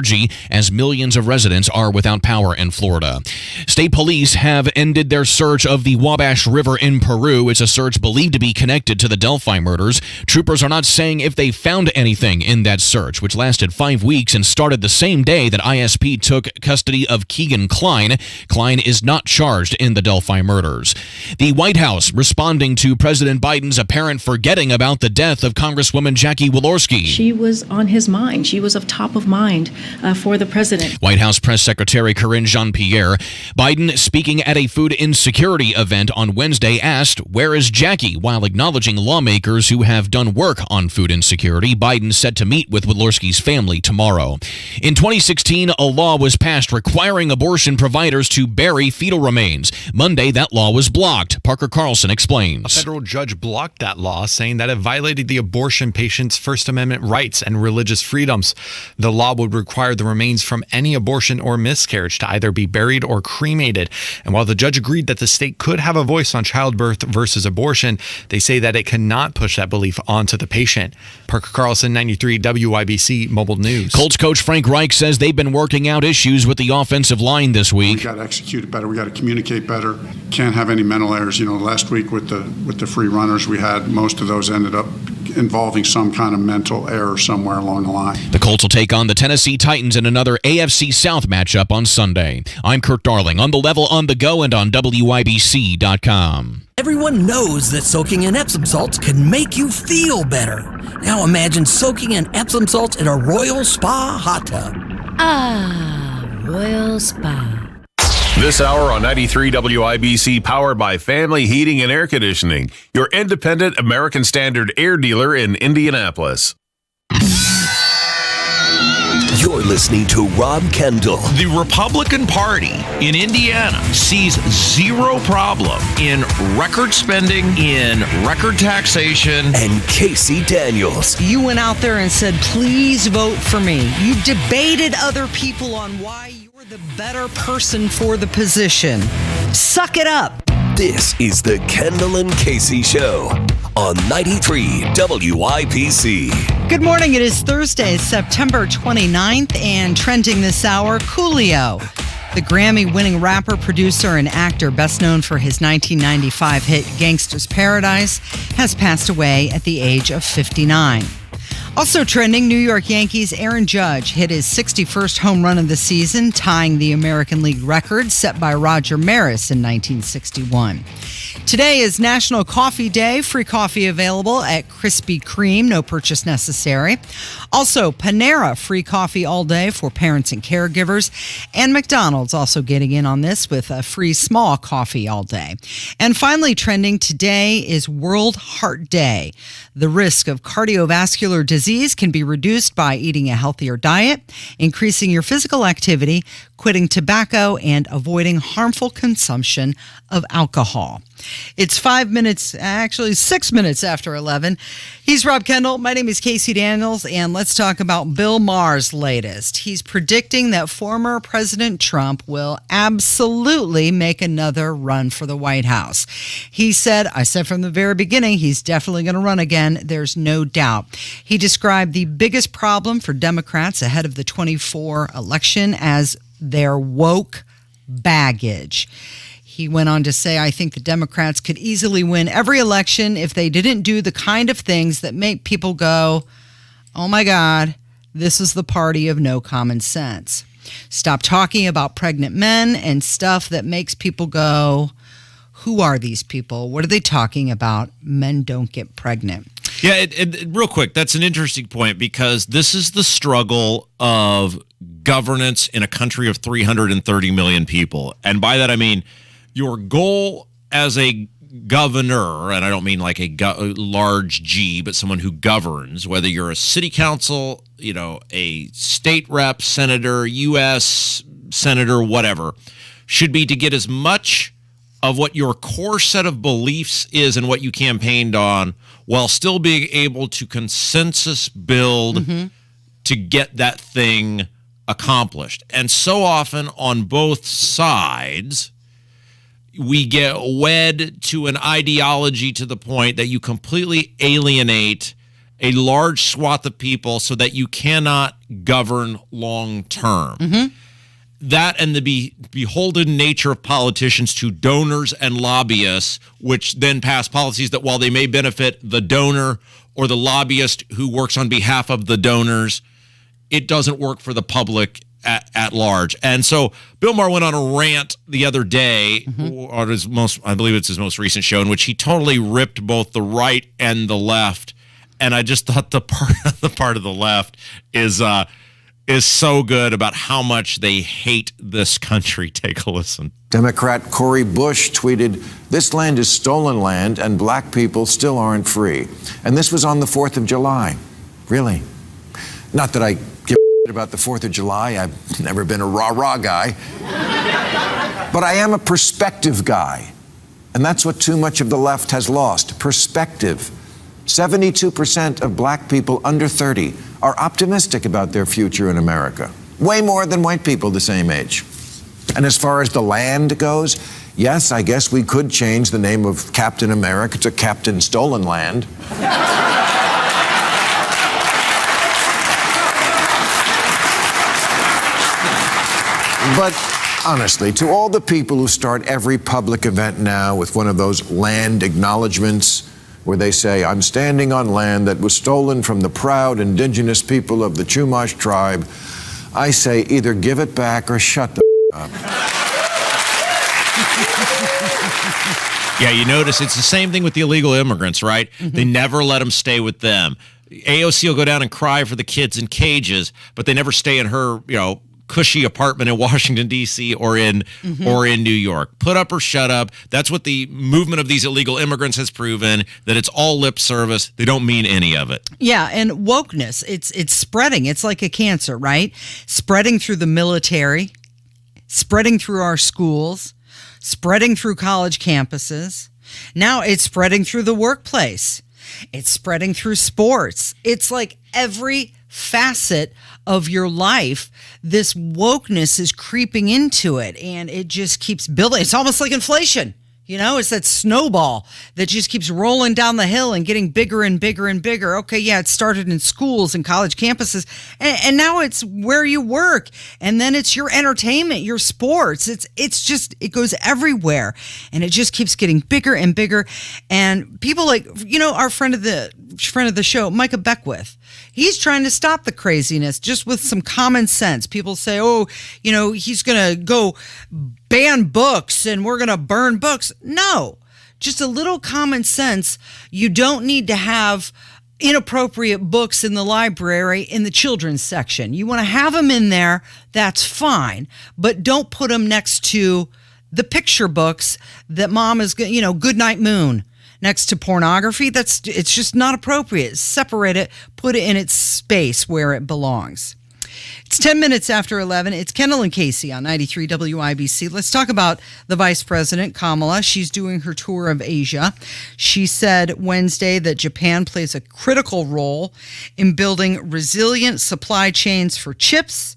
Speaker 8: as millions of residents are without power in Florida. State police have ended their search of the Wabash River in Peru. It's a search believed to be connected to the Delphi murders. Troopers are not saying if they found anything in that search, which lasted 5 weeks and started the same day that ISP took custody of Keegan Klein. Klein is not charged in the Delphi murders. The White House responding to President Biden's apparent forgetting about the death of Congresswoman Jackie Walorski.
Speaker 32: She was on his mind. She was of top of mind for the president.
Speaker 8: White House Press Secretary Karine Jean-Pierre. Biden, speaking at a food insecurity event on Wednesday, asked, "Where is Jackie?" while acknowledging lawmakers who have done work on food insecurity. Biden set to meet with Walorski's family tomorrow. In 2016, a law was passed requiring abortion providers to bury fetal remains. Monday, that law was blocked. Parker Carlson explains.
Speaker 33: A federal judge blocked that law, saying that it violated the abortion patient's First Amendment rights and religious freedoms.
Speaker 1: The law would require the remains from any abortion or miscarriage to either be buried or cremated. And while the judge agreed that the state could have a voice on childbirth versus abortion, they say that it cannot push that belief onto the patient. Parker Carlson, 93 WIBC Mobile News.
Speaker 8: Colts coach Frank Reich says they've been working out issues with the offensive line this week.
Speaker 6: We got to execute it better. We got to communicate better. Can't have any mental errors. Last week with the free runners we had, most of those ended up involving some kind of mental error somewhere along the line.
Speaker 8: The Colts will take on the Tennessee Titans in another AFC South matchup on Sunday. I'm Kurt Darling on The Level, on the go, and on WIBC.com.
Speaker 9: Everyone knows that soaking in Epsom salts can make you feel better. Now imagine soaking in Epsom salts in a Royal Spa hot tub.
Speaker 10: Ah, Royal Spa.
Speaker 12: This hour on 93 WIBC, powered by Family Heating and Air Conditioning, your independent American Standard air dealer in Indianapolis.
Speaker 30: You're listening to Rob Kendall.
Speaker 13: The Republican Party in Indiana sees zero problem in record spending, in record taxation.
Speaker 30: And Casey Daniels.
Speaker 7: You went out there and said, please vote for me. You debated other people on why you were the better person for the position. Suck it up.
Speaker 30: This is the Kendall and Casey Show on 93 WIBC.
Speaker 7: Good morning. It is Thursday, September 29th, and trending this hour, Coolio. The Grammy-winning rapper, producer, and actor, best known for his 1995 hit Gangsta's Paradise, has passed away at the age of 59. Also trending, New York Yankees' Aaron Judge hit his 61st home run of the season, tying the American League record set by Roger Maris in 1961. Today is National Coffee Day. Free coffee available at Krispy Kreme, no purchase necessary. Also, Panera, free coffee all day for parents and caregivers. And McDonald's also getting in on this with a free small coffee all day. And finally, trending today is World Heart Day. The risk of cardiovascular disease can be reduced by eating a healthier diet, increasing your physical activity, quitting tobacco, and avoiding harmful consumption of alcohol. It's 6 minutes after 11. He's Rob Kendall. My name is Casey Daniels, and let's talk about Bill Maher's latest. He's predicting that former President Trump will absolutely make another run for the White House. I said from the very beginning, he's definitely going to run again. There's no doubt. He described the biggest problem for Democrats ahead of the 24 election as their woke baggage. He went on to say, I think the Democrats could easily win every election if they didn't do the kind of things that make people go, oh my God, this is the party of no common sense. Stop talking about pregnant men and stuff that makes people go, who are these people? What are they talking about? Men don't get pregnant.
Speaker 14: Yeah, real quick, that's an interesting point because this is the struggle of governance in a country of 330 million people. And by that, I mean, your goal as a governor, and I don't mean like a large G, but someone who governs, whether you're a city council, a state rep, senator, U.S. senator, whatever, should be to get as much of what your core set of beliefs is and what you campaigned on while still being able to consensus build to get that thing accomplished. And so often on both sides, we get wed to an ideology to the point that you completely alienate a large swath of people so that you cannot govern long term. That and the beholden nature of politicians to donors and lobbyists, which then pass policies that while they may benefit the donor or the lobbyist who works on behalf of the donors, it doesn't work for the public at large. And so Bill Maher went on a rant the other day on his I believe it's his most recent show, in which he totally ripped both the right and the left. And I just thought the part of the left is so good about how much they hate this country. Take a listen.
Speaker 15: Democrat Cori Bush tweeted, "This land is stolen land and black people still aren't free." And this was on the 4th of July. Really? Not that I give a about the 4th of July. I've never been a rah-rah guy. But I am a perspective guy. And that's what too much of the left has lost, perspective. 72% of black people under 30 are optimistic about their future in America. Way more than white people the same age. And as far as the land goes, yes, I guess we could change the name of Captain America to Captain Stolen Land. But honestly, to all the people who start every public event now with one of those land acknowledgments where they say, I'm standing on land that was stolen from the proud indigenous people of the Chumash tribe, I say either give it back or shut the up.
Speaker 14: Yeah, you notice it's the same thing with the illegal immigrants, right? Mm-hmm. They never let them stay with them. AOC will go down and cry for the kids in cages, but they never stay in her, cushy apartment in Washington, D.C. or in New York. Put up or shut up. That's what the movement of these illegal immigrants has proven, that it's all lip service. They don't mean any of it.
Speaker 7: Yeah, and wokeness, it's spreading. It's like a cancer, right? Spreading through the military, spreading through our schools, spreading through college campuses. Now it's spreading through the workplace. It's spreading through sports. It's like every facet of your life, this wokeness is creeping into it, and it just keeps building. It's almost like inflation. It's that snowball that just keeps rolling down the hill and getting bigger and bigger and bigger. Okay, yeah, it started in schools and college campuses, and now it's where you work, and then it's your entertainment, your sports. It goes everywhere, and it just keeps getting bigger and bigger. And people like, our friend of the show, Micah Beckwith, he's trying to stop the craziness just with some common sense. People say, he's going to go ban books and we're going to burn books. No, just a little common sense. You don't need to have inappropriate books in the library in the children's section. You want to have them in there, that's fine, but don't put them next to the picture books that mom is, Goodnight Moon. Next to pornography, it's just not appropriate. Separate it, put it in its space where it belongs. It's 10 minutes after 11. It's Kendall and Casey on 93 WIBC. Let's talk about the Vice President, Kamala. She's doing her tour of Asia. She said Wednesday that Japan plays a critical role in building resilient supply chains for chips.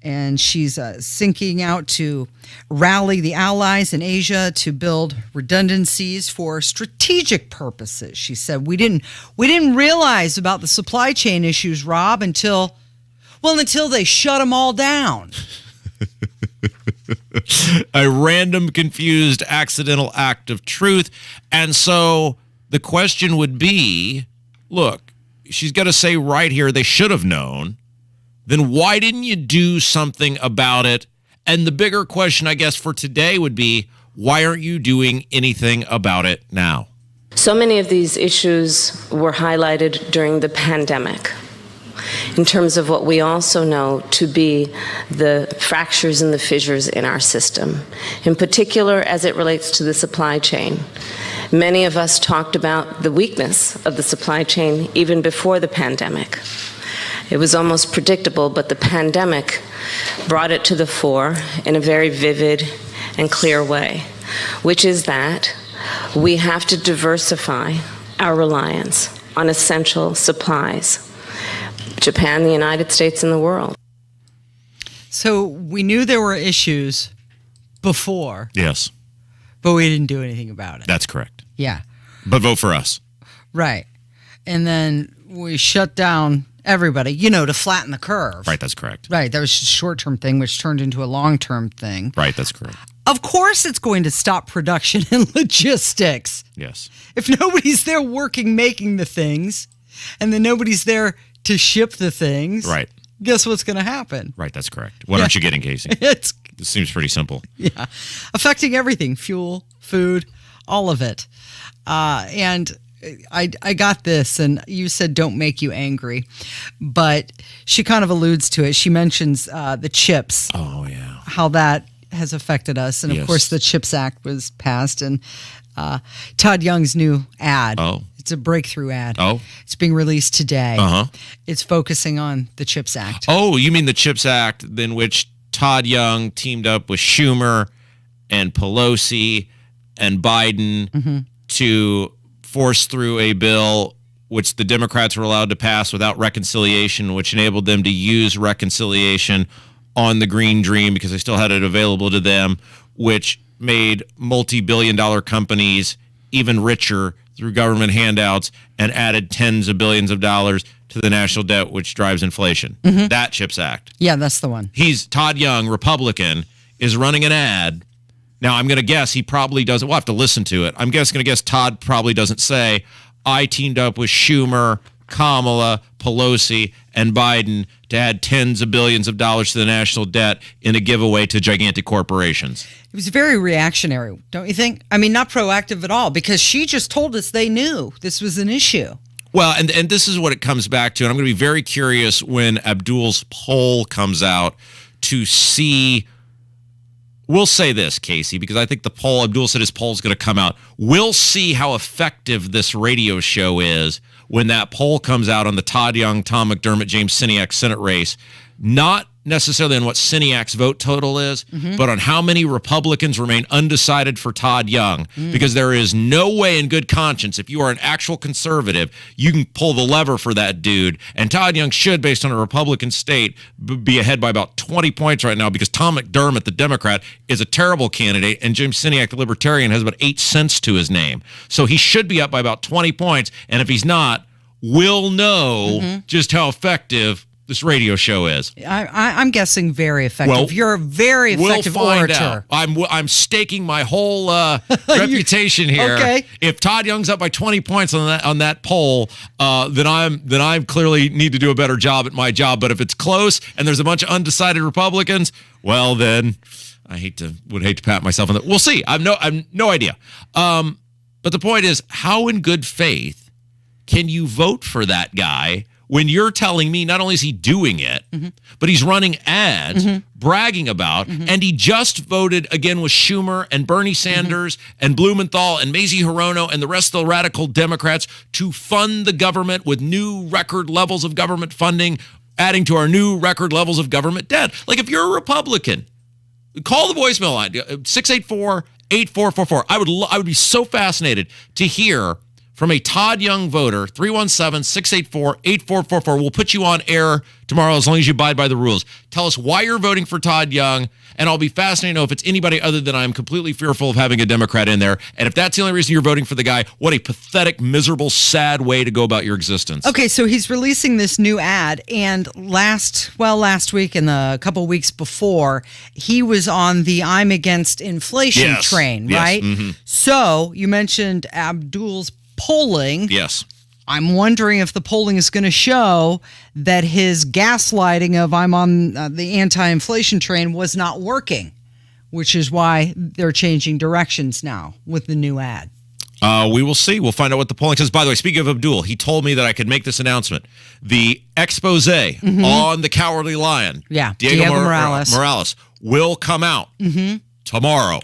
Speaker 7: And she's sinking out to rally the allies in Asia to build redundancies for strategic purposes. She said, we didn't realize about the supply chain issues, Rob, until they shut them all down.
Speaker 14: A random, confused, accidental act of truth. And so the question would be, look, she's got to say right here, they should have known. Then why didn't you do something about it? And the bigger question, I guess, for today would be, why aren't you doing anything about it now?
Speaker 2: So many of these issues were highlighted during the pandemic in terms of what we also know to be the fractures and the fissures in our system, in particular as it relates to the supply chain. Many of us talked about the weakness of the supply chain even before the pandemic. It was almost predictable, but the pandemic brought it to the fore in a very vivid and clear way, which is that we have to diversify our reliance on essential supplies. Japan, the United States, and the world.
Speaker 7: So we knew there were issues before.
Speaker 14: Yes.
Speaker 7: But we didn't do anything about it.
Speaker 14: That's correct.
Speaker 7: Yeah.
Speaker 14: But vote for us.
Speaker 7: Right. And then we shut down everybody, to flatten the curve.
Speaker 14: Right, that's correct.
Speaker 7: Right, that was a short-term thing, which turned into a long-term thing.
Speaker 14: Right, that's correct.
Speaker 7: Of course it's going to stop production and logistics.
Speaker 14: Yes.
Speaker 7: If nobody's there working, making the things, and then nobody's there to ship the things,
Speaker 14: right,
Speaker 7: guess what's going to happen?
Speaker 14: Right, that's correct. What aren't you getting, Casey? This seems pretty simple.
Speaker 7: Yeah, affecting everything, fuel, food, all of it. And I got this, and you said don't make you angry, but she kind of alludes to it. She mentions the chips.
Speaker 14: Oh, yeah.
Speaker 7: How that has affected us. And, of course, the CHIPS Act was passed, and Todd Young's new ad.
Speaker 14: Oh.
Speaker 7: It's a breakthrough ad.
Speaker 14: Oh.
Speaker 7: It's being released today.
Speaker 14: Uh-huh.
Speaker 7: It's focusing on the CHIPS Act.
Speaker 14: Oh, you mean the CHIPS Act in which Todd Young teamed up with Schumer and Pelosi and Biden to force through a bill which the Democrats were allowed to pass without reconciliation, which enabled them to use reconciliation on the Green Dream because they still had it available to them, which made multi-billion-dollar companies even richer through government handouts and added tens of billions of dollars to the national debt, which drives inflation. That CHIPS Act.
Speaker 7: Yeah, that's the one.
Speaker 14: Todd Young, Republican, is running an ad. Now, I'm going to guess he probably doesn't. We'll have to listen to it. I'm going to guess Todd probably doesn't say, I teamed up with Schumer, Kamala, Pelosi, and Biden to add tens of billions of dollars to the national debt in a giveaway to gigantic corporations.
Speaker 7: It was very reactionary, don't you think? I mean, not proactive at all, because she just told us they knew this was an issue.
Speaker 14: Well, and this is what it comes back to, and I'm going to be very curious when Abdul's poll comes out to see. We'll say this, Casey, because I think Abdul said his poll is going to come out. We'll see how effective this radio show is when that poll comes out on the Todd Young, Tom McDermott, James Syniak Senate race. Not necessarily on what Syniak's vote total is, but on how many Republicans remain undecided for Todd Young. Because there is no way in good conscience, if you are an actual conservative, you can pull the lever for that dude. And Todd Young should, based on a Republican state, be ahead by about 20 points right now because Tom McDermott, the Democrat, is a terrible candidate, and Jim Syniak, the Libertarian, has about 8 cents to his name. So he should be up by about 20 points, and if he's not, we'll know just how effective this radio show is.
Speaker 7: I'm guessing very effective.
Speaker 14: Well,
Speaker 7: you're a very effective
Speaker 14: we'll find
Speaker 7: orator.
Speaker 14: Out. I'm staking my whole reputation here.
Speaker 7: Okay.
Speaker 14: If Todd Young's up by 20 points on that poll, then I clearly need to do a better job at my job. But if it's close and there's a bunch of undecided Republicans, well then I would hate to pat myself on the. We'll see. I've no idea. But the point is, how in good faith can you vote for that guy when you're telling me not only is he doing it, but he's running ads, bragging about, and he just voted again with Schumer and Bernie Sanders and Blumenthal and Mazie Hirono and the rest of the radical Democrats to fund the government with new record levels of government funding, adding to our new record levels of government debt. Like, if you're a Republican, call the voicemail line, 684-8444. I would be so fascinated to hear from a Todd Young voter, 317-684-8444. We'll put you on air tomorrow as long as you abide by the rules. Tell us why you're voting for Todd Young, and I'll be fascinated to know if it's anybody other than I'm completely fearful of having a Democrat in there. And if that's the only reason you're voting for the guy, what a pathetic, miserable, sad way to go about your existence.
Speaker 7: Okay, so he's releasing this new ad, and last week and the couple weeks before, he was on the I'm Against Inflation train, right? So you mentioned Abdul's polling.
Speaker 14: Yes.
Speaker 7: I'm wondering if the polling is going to show that his gaslighting of I'm on the anti-inflation train was not working, which is why they're changing directions now with the new ad.
Speaker 14: We will see. We'll find out what the polling says. By the way, speaking of Abdul, he told me that I could make this announcement. The expose on the Cowardly Lion, Diego Morales, will come out tomorrow.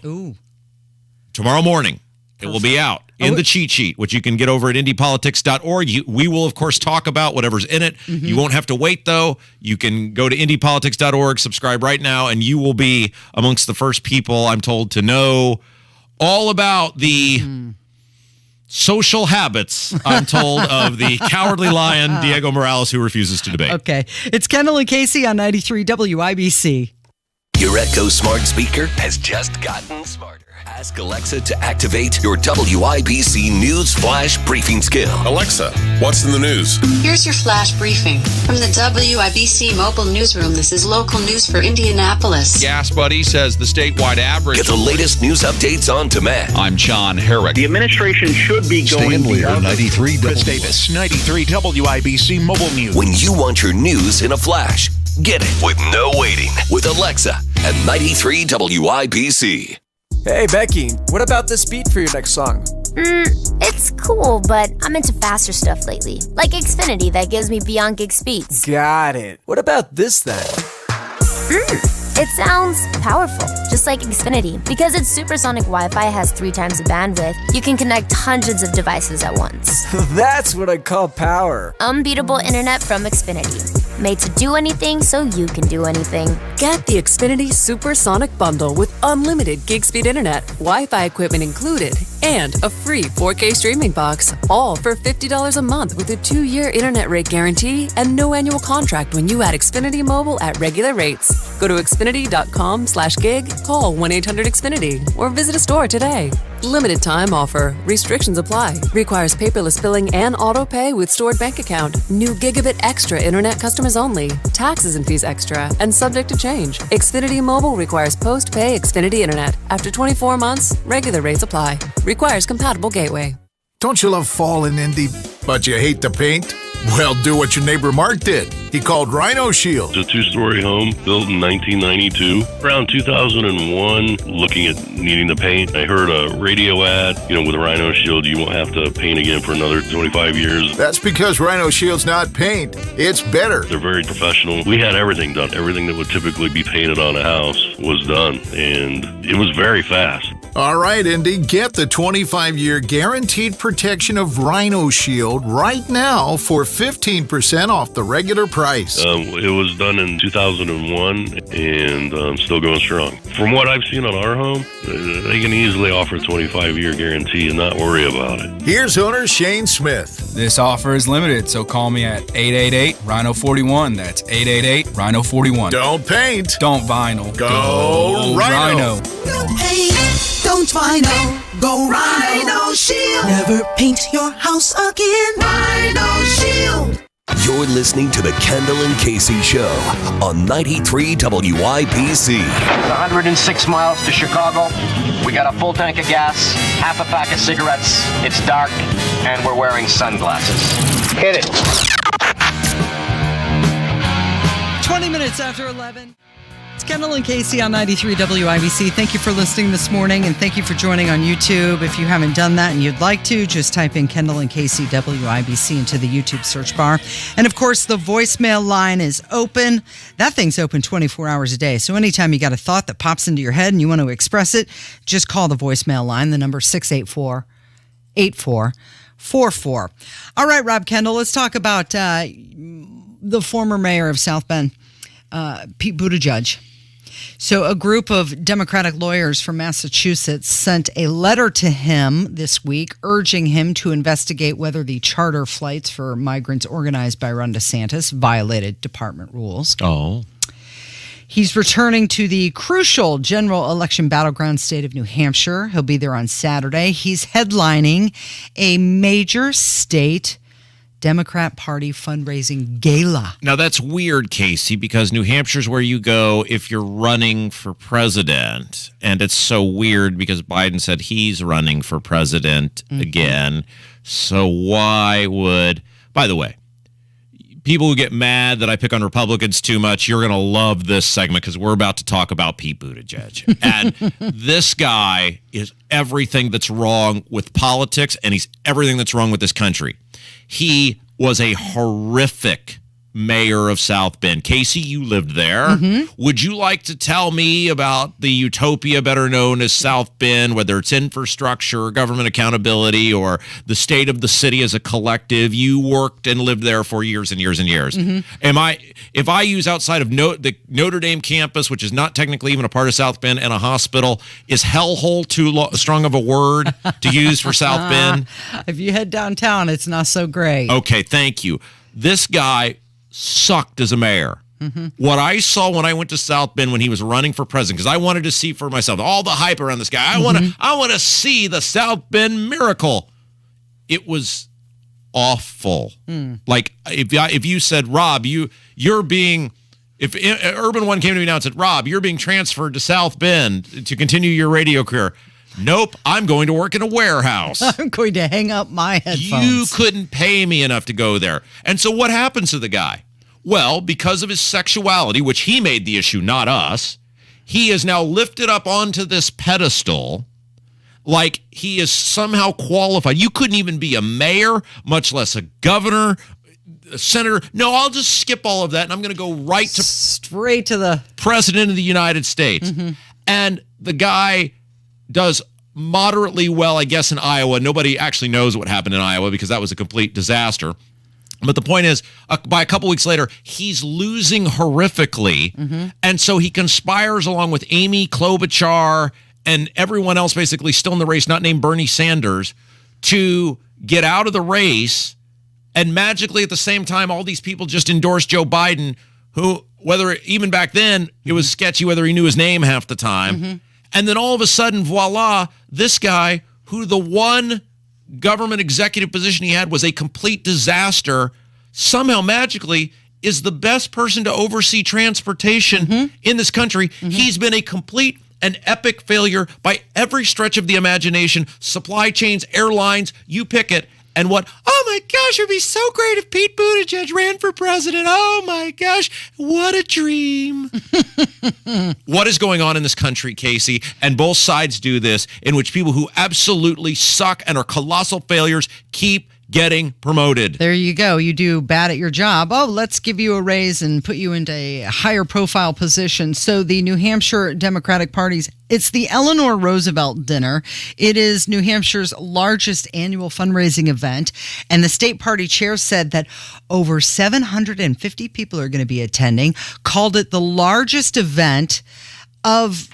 Speaker 14: Tomorrow morning. It will be out in the cheat sheet, which you can get over at indypolitics.org. We will, of course, talk about whatever's in it. You won't have to wait, though. You can go to indypolitics.org, subscribe right now, and you will be amongst the first people, I'm told, to know all about the social habits, I'm told, of the Cowardly Lion, Diego Morales, who refuses to debate.
Speaker 7: Okay. It's Kendall and Casey on 93 WIBC.
Speaker 30: Your Echo smart speaker has just gotten smarter. Ask Alexa to activate your WIBC News Flash Briefing skill.
Speaker 12: Alexa, what's in the news?
Speaker 3: Here's your flash briefing. From the WIBC mobile newsroom, this is local news for Indianapolis.
Speaker 13: Gas Buddy says the statewide average.
Speaker 30: Get the latest news updates on demand.
Speaker 13: I'm John Herrick.
Speaker 4: The administration should be going
Speaker 30: beyond
Speaker 4: 93 Chris Davis, 93 WIBC mobile news.
Speaker 30: When you want your news in a flash, get it with no waiting with Alexa at 93 WIBC.
Speaker 5: Hey, Becky, what about this beat for your next song?
Speaker 11: It's cool, but I'm into faster stuff lately. Like Xfinity that gives me beyond gig speeds.
Speaker 5: Got it. What about this then?
Speaker 11: It sounds powerful, just like Xfinity. Because its supersonic Wi-Fi has 3 times the bandwidth, you can connect hundreds of devices at once.
Speaker 5: That's what I call power.
Speaker 11: Unbeatable internet from Xfinity. Made to do anything so you can do anything.
Speaker 16: Get the Xfinity Supersonic Bundle with unlimited gig speed internet, Wi-Fi equipment included, and a free 4K streaming box, all for $50 a month with a 2-year internet rate guarantee and no annual contract when you add Xfinity Mobile at regular rates. Go to Xfinity.com/gig, call 1-800-XFINITY, or visit a store today. Limited time offer. Restrictions apply. Requires paperless billing and auto pay with stored bank account. New Gigabit Extra internet customers only. Taxes and fees extra and subject to change. Xfinity Mobile requires post-pay Xfinity internet. After 24 months, regular rates apply. Requires compatible gateway.
Speaker 17: Don't you love fall in Indy, but you hate the paint? Well, do what your neighbor Mark did. He called Rhino Shield.
Speaker 18: It's a 2-story home built in 1992. Around 2001, looking at needing to paint, I heard a radio ad, with Rhino Shield, you won't have to paint again for another 25 years.
Speaker 17: That's because Rhino Shield's not paint. It's better.
Speaker 18: They're very professional. We had everything done. Everything that would typically be painted on a house was done, and it was very fast.
Speaker 17: All right, Indy, get the 25-year guaranteed protection of Rhino Shield right now for 15% off the regular price.
Speaker 18: It was done in 2001 and still going strong. From what I've seen on our home, they can easily offer a 25-year guarantee and not worry about it.
Speaker 17: Here's owner Shane Smith.
Speaker 19: This offer is limited, so call me at 888-RHINO-41. That's 888-RHINO-41.
Speaker 17: Don't paint.
Speaker 19: Don't vinyl.
Speaker 17: Go Rhino.
Speaker 20: Don't paint. Don't vinyl. Go Rhino Shield. Never paint your house again. Rhino Shield.
Speaker 30: You're listening to the Kendall and Casey Show on 93 WIBC.
Speaker 21: 106 miles to Chicago. We got a full tank of gas, half a pack of cigarettes. It's dark, and we're wearing sunglasses. Hit it.
Speaker 7: 20 minutes after 11. It's Kendall and Casey on 93 WIBC. Thank you for listening this morning, and thank you for joining on YouTube. If you haven't done that and you'd like to, just type in Kendall and Casey WIBC into the YouTube search bar. And of course, the voicemail line is open. That thing's open 24 hours a day. So anytime you got a thought that pops into your head and you want to express it, just call the voicemail line. The number 684-8444. All right, Rob Kendall, let's talk about the former mayor of South Bend, Pete Buttigieg. So a group of Democratic lawyers from Massachusetts sent a letter to him this week urging him to investigate whether the charter flights for migrants organized by Ron DeSantis violated department rules.
Speaker 14: Oh.
Speaker 7: He's returning to the crucial general election battleground state of New Hampshire. He'll be there on Saturday. He's headlining a major state Democrat Party fundraising gala.
Speaker 14: Now, that's weird, Casey, because New Hampshire's where you go if you're running for president. And it's so weird because Biden said he's running for president again. So why would... By the way, people who get mad that I pick on Republicans too much, you're going to love this segment because we're about to talk about Pete Buttigieg. And this guy is everything that's wrong with politics, and he's everything that's wrong with this country. He was a horrific mayor of South Bend. Casey, you lived there. Mm-hmm. Would you like to tell me about the utopia better known as South Bend, whether it's infrastructure, government accountability, or the state of the city as a collective? You worked and lived there for years and years and years. Mm-hmm. If I use outside of the Notre Dame campus, which is not technically even a part of South Bend, and a hospital, is hellhole too strong of a word to use for South Bend?
Speaker 7: If you head downtown, it's not so great.
Speaker 14: Okay, thank you. This guy sucked as a mayor. Mm-hmm. What I saw when I went to South Bend when he was running for president, because I wanted to see for myself all the hype around this guy. I want to see the South Bend miracle. It was awful. Like if you said, Rob, you're being, if Urban One came to me now and said, Rob, you're being transferred to South Bend to continue your radio career. Nope, I'm going to work in a warehouse.
Speaker 7: I'm going to hang up my headphones.
Speaker 14: You couldn't pay me enough to go there. And so what happens to the guy? Well, because of his sexuality, which he made the issue, not us, he is now lifted up onto this pedestal like he is somehow qualified. You couldn't even be a mayor, much less a governor, a senator. No, I'll just skip all of that, and I'm going to go
Speaker 7: straight to the
Speaker 14: president of the United States. Mm-hmm. And the guy does moderately well, I guess, in Iowa. Nobody actually knows what happened in Iowa because that was a complete disaster. But the point is, by a couple weeks later, he's losing horrifically. And so he conspires along with Amy Klobuchar and everyone else basically still in the race, not named Bernie Sanders, to get out of the race. And magically at the same time, all these people just endorsed Joe Biden, who, whether even back then, it was sketchy whether he knew his name half the time. And then all of a sudden, voila, this guy, who the one government executive position he had was a complete disaster, somehow magically is the best person to oversee transportation in this country. He's been a complete and epic failure by every stretch of the imagination. Supply chains, airlines, you pick it. And what? Oh my gosh, it would be so great if Pete Buttigieg ran for president. Oh my gosh, what a dream. What is going on in this country, Casey? And both sides do this, in which people who absolutely suck and are colossal failures keep getting promoted.
Speaker 7: There you go. You do bad at your job. Oh, let's give you a raise and put you into a higher profile position. So the New Hampshire Democratic Party's, it's the Eleanor Roosevelt Dinner. It is New Hampshire's largest annual fundraising event. And the state party chair said that over 750 people are going to be attending, called it the largest event of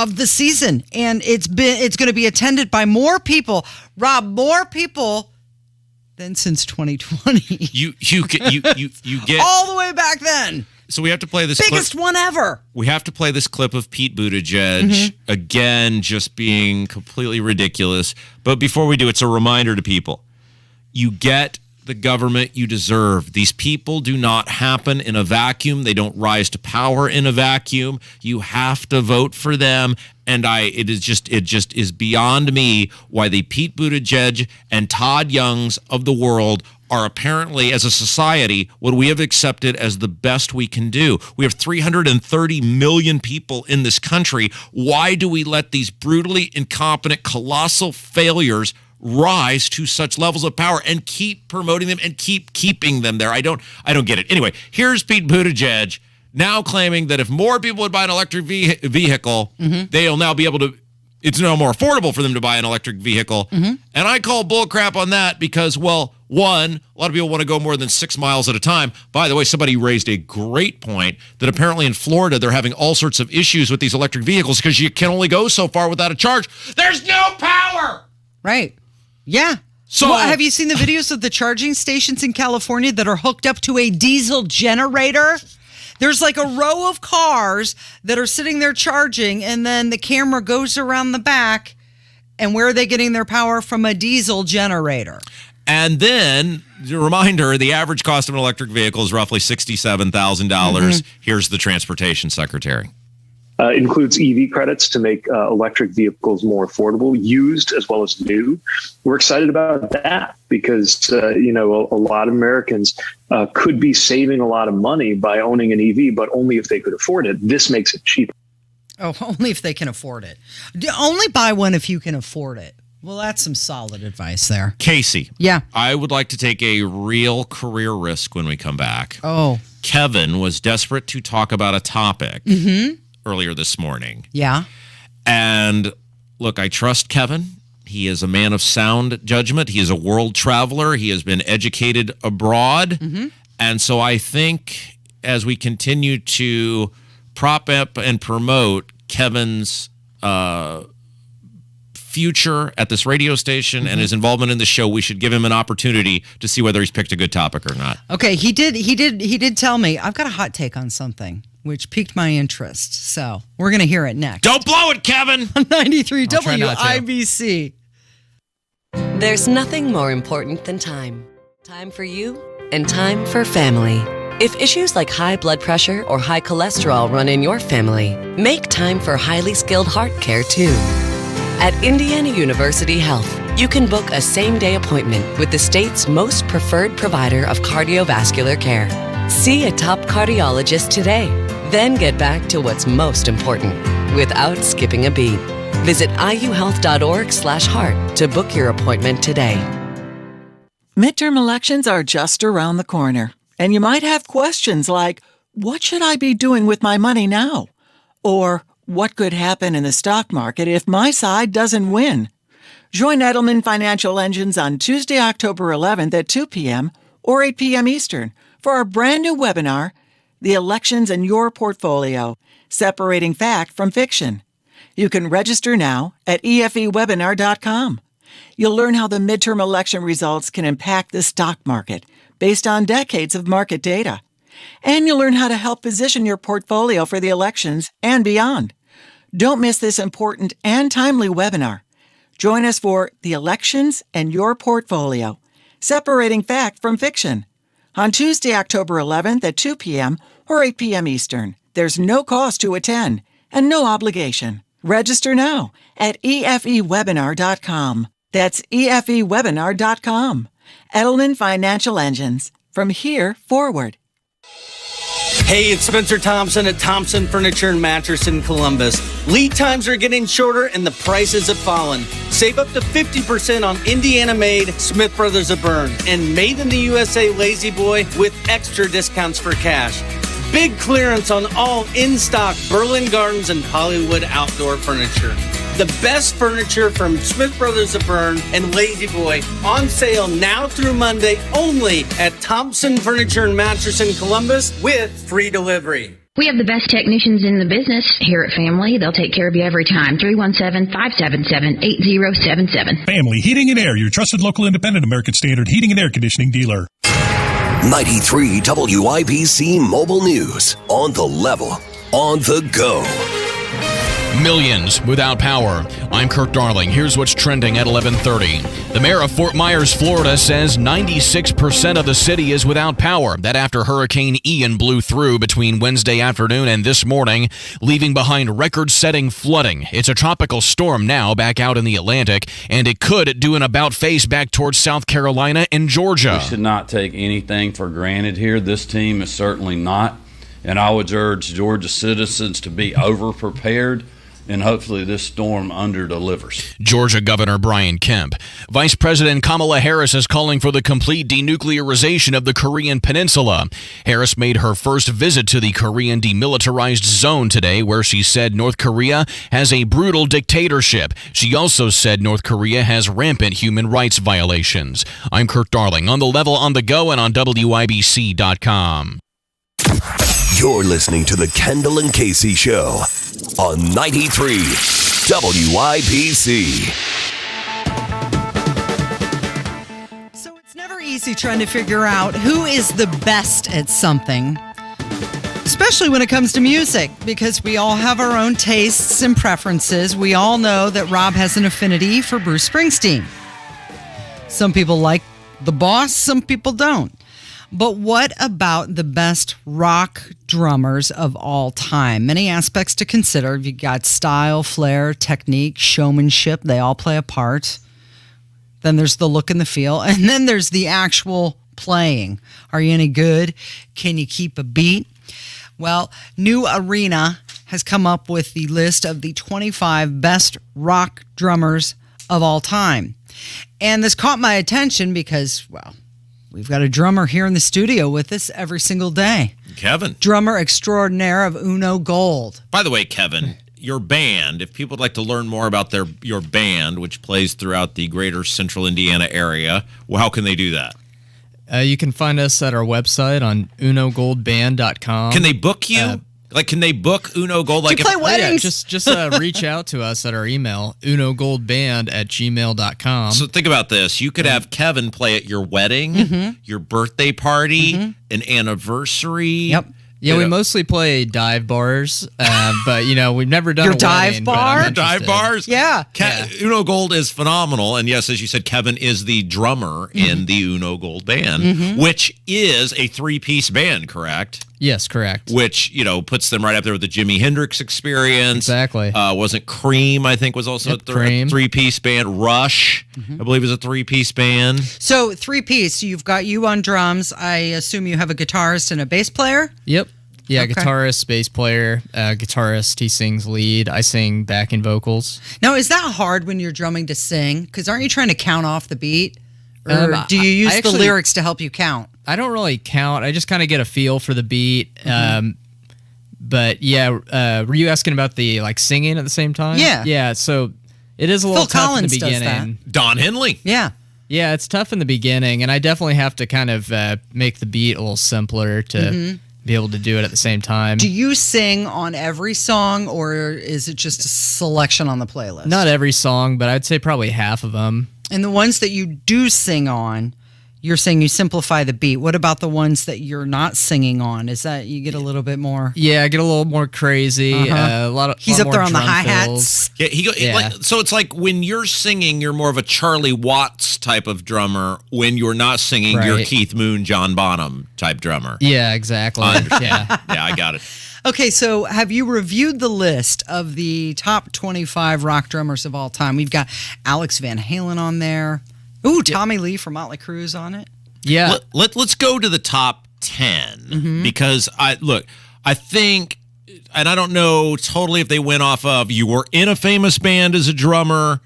Speaker 7: the season. And it's going to be attended by more people, Rob, more people than since 2020.
Speaker 14: You get
Speaker 7: all the way back then.
Speaker 14: So we have to play this
Speaker 7: biggest one ever.
Speaker 14: We have to play this clip of Pete Buttigieg again, just being completely ridiculous. But before we do, it's a reminder to people: you get the government you deserve. These people do not happen in a vacuum. They don't rise to power in a vacuum. You have to vote for them. And it just is beyond me why the Pete Buttigieg and Todd Youngs of the world are apparently, as a society, what we have accepted as the best we can do. We have 330 million people in this country. Why do we let these brutally incompetent, colossal failures rise to such levels of power and keep promoting them and keep keeping them there? I don't get it. Anyway, here's Pete Buttigieg now claiming that if more people would buy an electric vehicle, they'll now be able to, it's now more affordable for them to buy an electric vehicle. And I call bullcrap on that because, well, one, a lot of people want to go more than 6 miles at a time. By the way, somebody raised a great point that apparently in Florida, they're having all sorts of issues with these electric vehicles because you can only go so far without a charge. There's no power!
Speaker 7: Right. Yeah. So have you seen the videos of the charging stations in California that are hooked up to a diesel generator? There's like a row of cars that are sitting there charging, and then the camera goes around the back, and where are they getting their power? From a diesel generator.
Speaker 14: And then, a reminder, the average cost of an electric vehicle is roughly $67,000. Here's the transportation secretary.
Speaker 1: Includes EV credits to make electric vehicles more affordable, used as well as new. We're excited about that because, a lot of Americans could be saving a lot of money by owning an EV, but only if they could afford it. This makes it cheaper.
Speaker 7: Oh, only if they can afford it. Only buy one if you can afford it. Well, that's some solid advice there.
Speaker 14: Casey.
Speaker 7: Yeah.
Speaker 14: I would like to take a real career risk when we come back.
Speaker 7: Oh.
Speaker 14: Kevin was desperate to talk about a topic earlier this morning.
Speaker 7: Yeah.
Speaker 14: And look, I trust Kevin. He is a man of sound judgment. He is a world traveler. He has been educated abroad. And so I think as we continue to prop up and promote Kevin's future at this radio station and his involvement in the show, we should give him an opportunity to see whether he's picked a good topic or not.
Speaker 7: Okay, he did tell me, I've got a hot take on something, which piqued my interest. So we're going to hear it next.
Speaker 14: Don't blow it, Kevin!
Speaker 7: 93 WIBC.
Speaker 6: There's nothing more important than time. Time for you and time for family. If issues like high blood pressure or high cholesterol run in your family, make time for highly skilled heart care too. At Indiana University Health, you can book a same-day appointment with the state's most preferred provider of cardiovascular care. See a top cardiologist today, then get back to what's most important without skipping a beat. Visit iuhealth.org/heart to book your appointment today.
Speaker 22: Midterm elections are just around the corner, and you might have questions like, what should I be doing with my money now? Or, what could happen in the stock market if my side doesn't win? Join Edelman Financial Engines on Tuesday, October 11th at 2 p.m. or 8 p.m. Eastern for our brand new webinar, The Elections in Your Portfolio, Separating Fact from Fiction. You can register now at efewebinar.com. You'll learn how the midterm election results can impact the stock market based on decades of market data. And you'll learn how to help position your portfolio for the elections and beyond. Don't miss this important and timely webinar. Join us for The Elections and Your Portfolio, Separating Fact from Fiction, on Tuesday, October 11th at 2 p.m. or 8 p.m. Eastern. There's no cost to attend and no obligation. Register now at efewebinar.com. That's efewebinar.com. Edelman Financial Engines. From here forward.
Speaker 8: Hey, it's Spencer Thompson at Thompson Furniture and Mattress in Columbus. Lead times are getting shorter and the prices have fallen. Save up to 50% on Indiana-made Smith Brothers of Bern and Made in the USA Lazy Boy with extra discounts for cash. Big clearance on all in-stock Berlin Gardens and Hollywood outdoor furniture. The best furniture from Smith Brothers of Bern and Lazy Boy on sale now through Monday only at Thompson Furniture and Mattress in Columbus with free delivery.
Speaker 9: We have the best technicians in the business here at Family. They'll take care of you every time. 317-577-8077.
Speaker 10: Family Heating and Air, your trusted local independent American Standard heating and air conditioning dealer.
Speaker 30: 93 WIBC Mobile News. On the level, on the go.
Speaker 23: Millions without power. I'm Kirk Darling. Here's what's trending at 11:30. The mayor of Fort Myers, Florida, says 96% of the city is without power. That after Hurricane Ian blew through between Wednesday afternoon and this morning, leaving behind record-setting flooding. It's a tropical storm now back out in the Atlantic, and it could do an about-face back towards South Carolina and Georgia.
Speaker 24: We should not take anything for granted here. This team is certainly not. And I would urge Georgia citizens to be over-prepared, and hopefully this storm under-delivers.
Speaker 23: Georgia Governor Brian Kemp. Vice President Kamala Harris is calling for the complete denuclearization of the Korean Peninsula. Harris made her first visit to the Korean demilitarized zone today, where she said North Korea has a brutal dictatorship. She also said North Korea has rampant human rights violations. I'm Kirk Darling, on the level, on the go, and on WIBC.com.
Speaker 30: You're listening to the Kendall and Casey Show on 93 WIBC.
Speaker 7: So it's never easy trying to figure out who is the best at something, especially when it comes to music, because we all have our own tastes and preferences. We all know that Rob has an affinity for Bruce Springsteen. Some people like The Boss, some people don't. But what about the best rock drummers of all time? Many aspects to consider. You got style, flair, technique, showmanship. They all play a part. Then there's the look and the feel. And then there's the actual playing. Are you any good? Can you keep a beat? Well, New Arena has come up with the list of the 25 best rock drummers of all time. And this caught my attention because, well, we've got a drummer here in the studio with us every single day.
Speaker 14: Kevin.
Speaker 7: Drummer extraordinaire of Uno Gold.
Speaker 14: By the way, Kevin, your band, if people would like to learn more about your band, which plays throughout the greater central Indiana area, well, how can they do that?
Speaker 25: You can find us at our website on unogoldband.com.
Speaker 14: Can they book you? Can they book Uno Gold?
Speaker 7: Do you play weddings?
Speaker 25: Yeah, just reach out to us at our email, unogoldband@gmail.com.
Speaker 14: So think about this. You could have Kevin play at your wedding, your birthday party, an anniversary.
Speaker 25: Yep. Yeah, we mostly play dive bars, but, we've never done
Speaker 7: your
Speaker 25: a wedding.
Speaker 7: Dive bar?
Speaker 14: Dive bars?
Speaker 7: Yeah.
Speaker 14: Uno Gold is phenomenal. And yes, as you said, Kevin is the drummer in the Uno Gold band, which is a three-piece band, correct?
Speaker 25: Yes, correct.
Speaker 14: Which, puts them right up there with the Jimi Hendrix Experience.
Speaker 25: Exactly.
Speaker 14: Wasn't Cream, I think, was also a three-piece band. Rush, I believe, is a three-piece band.
Speaker 7: So, three-piece, you've got you on drums. I assume you have a guitarist and a bass player?
Speaker 25: Yep. Yeah,
Speaker 7: Okay.
Speaker 25: guitarist, bass player, guitarist, he sings lead. I sing backing vocals.
Speaker 7: Now, is that hard when you're drumming to sing? Because aren't you trying to count off the beat? Or do you use the lyrics to help you count?
Speaker 25: I don't really count. I just kind of get a feel for the beat. But yeah, were you asking about the singing at the same time?
Speaker 7: Yeah.
Speaker 25: Yeah, so it is a little tough in the beginning.
Speaker 14: Don Henley.
Speaker 7: Yeah.
Speaker 25: Yeah, it's tough in the beginning, and I definitely have to kind of make the beat a little simpler to be able to do it at the same time.
Speaker 7: Do you sing on every song, or is it just a selection on the playlist?
Speaker 25: Not every song, but I'd say probably half of them.
Speaker 7: And the ones that you do sing on, you're saying you simplify the beat. What about the ones that you're not singing on? Is that you get a little bit more?
Speaker 25: Yeah, I get a little more crazy. A lot of
Speaker 7: He's
Speaker 25: lot
Speaker 7: up there
Speaker 25: more
Speaker 7: on the
Speaker 25: drum
Speaker 7: hi-hats.
Speaker 25: fills.
Speaker 14: Yeah, like, so it's like when you're singing, you're more of a Charlie Watts type of drummer. When you're not singing, you're
Speaker 25: Right.
Speaker 14: Keith Moon, John Bonham type drummer.
Speaker 25: Yeah, exactly.
Speaker 14: I understand.
Speaker 25: Yeah.
Speaker 14: Yeah, I got it.
Speaker 7: Okay, so have you reviewed the list of the top 25 rock drummers of all time? We've got Alex Van Halen on there. Ooh, Tommy Lee from Motley Crue is on it.
Speaker 25: Yeah.
Speaker 14: Let's go to the top 10 because I think, and I don't know totally if they went off of you were in a famous band as a drummer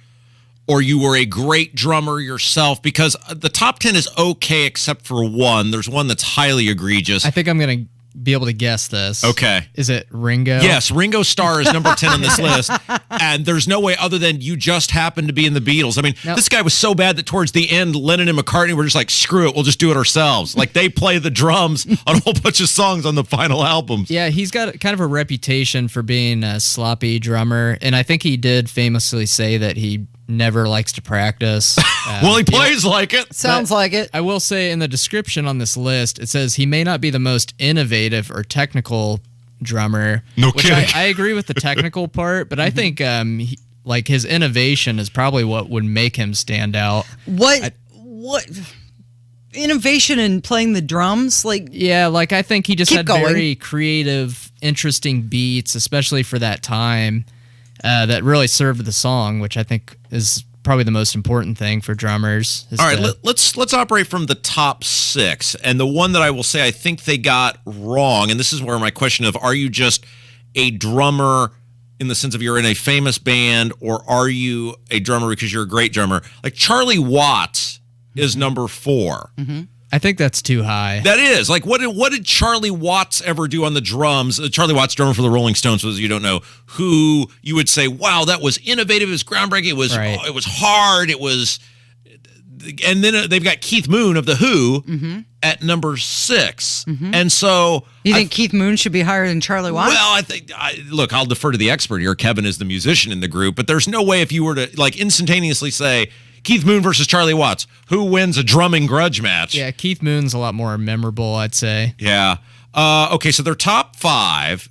Speaker 14: or you were a great drummer yourself, because the top 10 is okay except for one. There's one that's highly egregious.
Speaker 25: I think I'm going to be able to guess this.
Speaker 14: Okay.
Speaker 25: Is it Ringo?
Speaker 14: Yes, Ringo Starr is number 10 on this list. And there's no way other than you just happened to be in the Beatles. I mean, this guy was so bad that towards the end, Lennon and McCartney were just like, screw it, we'll just do it ourselves. Like, they play the drums on a whole bunch of songs on the final albums.
Speaker 25: Yeah, he's got kind of a reputation for being a sloppy drummer. And I think he did famously say that he never likes to practice.
Speaker 14: Well, he plays like it.
Speaker 7: Sounds like it.
Speaker 25: I will say in the description on this list, it says he may not be the most innovative or technical drummer.
Speaker 14: No
Speaker 25: which
Speaker 14: kidding.
Speaker 25: I agree with the technical part, but I think like his innovation is probably what would make him stand out.
Speaker 7: What innovation in playing the drums? Like,
Speaker 25: yeah, like I think he just
Speaker 7: Keep
Speaker 25: had
Speaker 7: going.
Speaker 25: very creative, interesting beats, especially for that time, that really served the song, which I think is probably the most important thing for drummers.
Speaker 14: All right, let's operate from the top 6. And the one that I will say I think they got wrong, and this is where my question of, are you just a drummer in the sense of you're in a famous band, or are you a drummer because you're a great drummer? Like Charlie Watts is number 4.
Speaker 25: I think that's too high.
Speaker 14: That is. Like, what did Charlie Watts ever do on the drums? Charlie Watts, drummer for the Rolling Stones, for those of you who don't know, who you would say, wow, that was innovative, it was groundbreaking, it was hard, it was... And then they've got Keith Moon of The Who at number 6. And so...
Speaker 7: You think Keith Moon should be higher than Charlie Watts?
Speaker 14: Well, I think... Look, I'll defer to the expert here. Kevin is the musician in the group, but there's no way if you were to like instantaneously say... Keith Moon versus Charlie Watts. Who wins a drumming grudge match?
Speaker 25: Yeah, Keith Moon's a lot more memorable, I'd say.
Speaker 14: Yeah. Okay, so their top 5,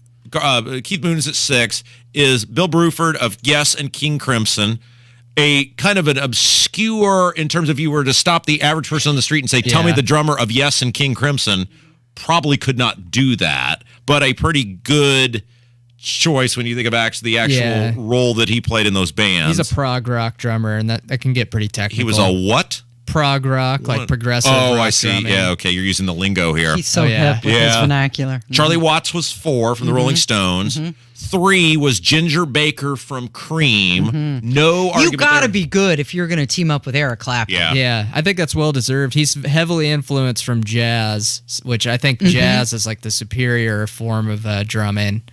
Speaker 14: Keith Moon is at 6, is Bill Bruford of Yes and King Crimson, a kind of an obscure, in terms of you were to stop the average person on the street and say, tell me the drummer of Yes and King Crimson, probably could not do that, but a pretty good choice when you think of the actual role that he played in those bands.
Speaker 25: He's a prog rock drummer, and that can get pretty technical.
Speaker 14: He was a what?
Speaker 25: Prog rock, like progressive rock
Speaker 14: I see.
Speaker 25: drumming.
Speaker 14: Yeah, okay, you're using the lingo here.
Speaker 7: He's so hip with his vernacular.
Speaker 14: Charlie Watts was 4 from the Rolling Stones. 3 was Ginger Baker from Cream. No argument.
Speaker 7: You got to be good if you're going to team up with Eric Clapton.
Speaker 25: Yeah, I think that's well deserved. He's heavily influenced from jazz, which I think jazz is like the superior form of drumming.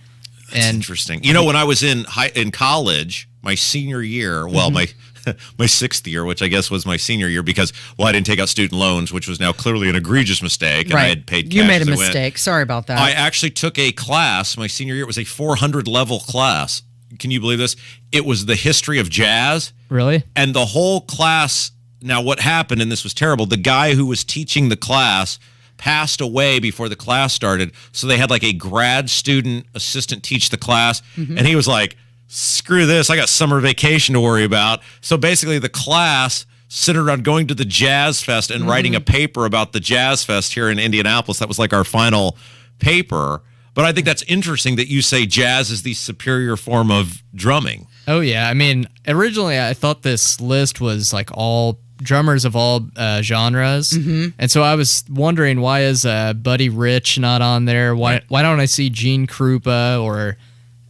Speaker 14: That's interesting. You know, when I was in college, my senior year, well, my 6th year, which I guess was my senior year because, I didn't take out student loans, which was now clearly an egregious mistake. And I had paid cash.
Speaker 7: You made a
Speaker 14: as I went.
Speaker 7: mistake. Sorry about that.
Speaker 14: I actually took a class, my senior year, it was a 400 level class. Can you believe this? It was the history of jazz.
Speaker 25: Really?
Speaker 14: And the whole class, now what happened, and this was terrible, the guy who was teaching the class passed away before the class started, so they had like a grad student assistant teach the class, and he was like, screw this, I got summer vacation to worry about. So basically the class centered on going to the Jazz Fest and writing a paper about the Jazz Fest here in Indianapolis. That was like our final paper. But I think that's interesting that you say jazz is the superior form of drumming.
Speaker 25: Oh, yeah. I mean, originally I thought this list was like all drummers of all genres. And so I was wondering, why is Buddy Rich not on there? Why don't I see Gene Krupa or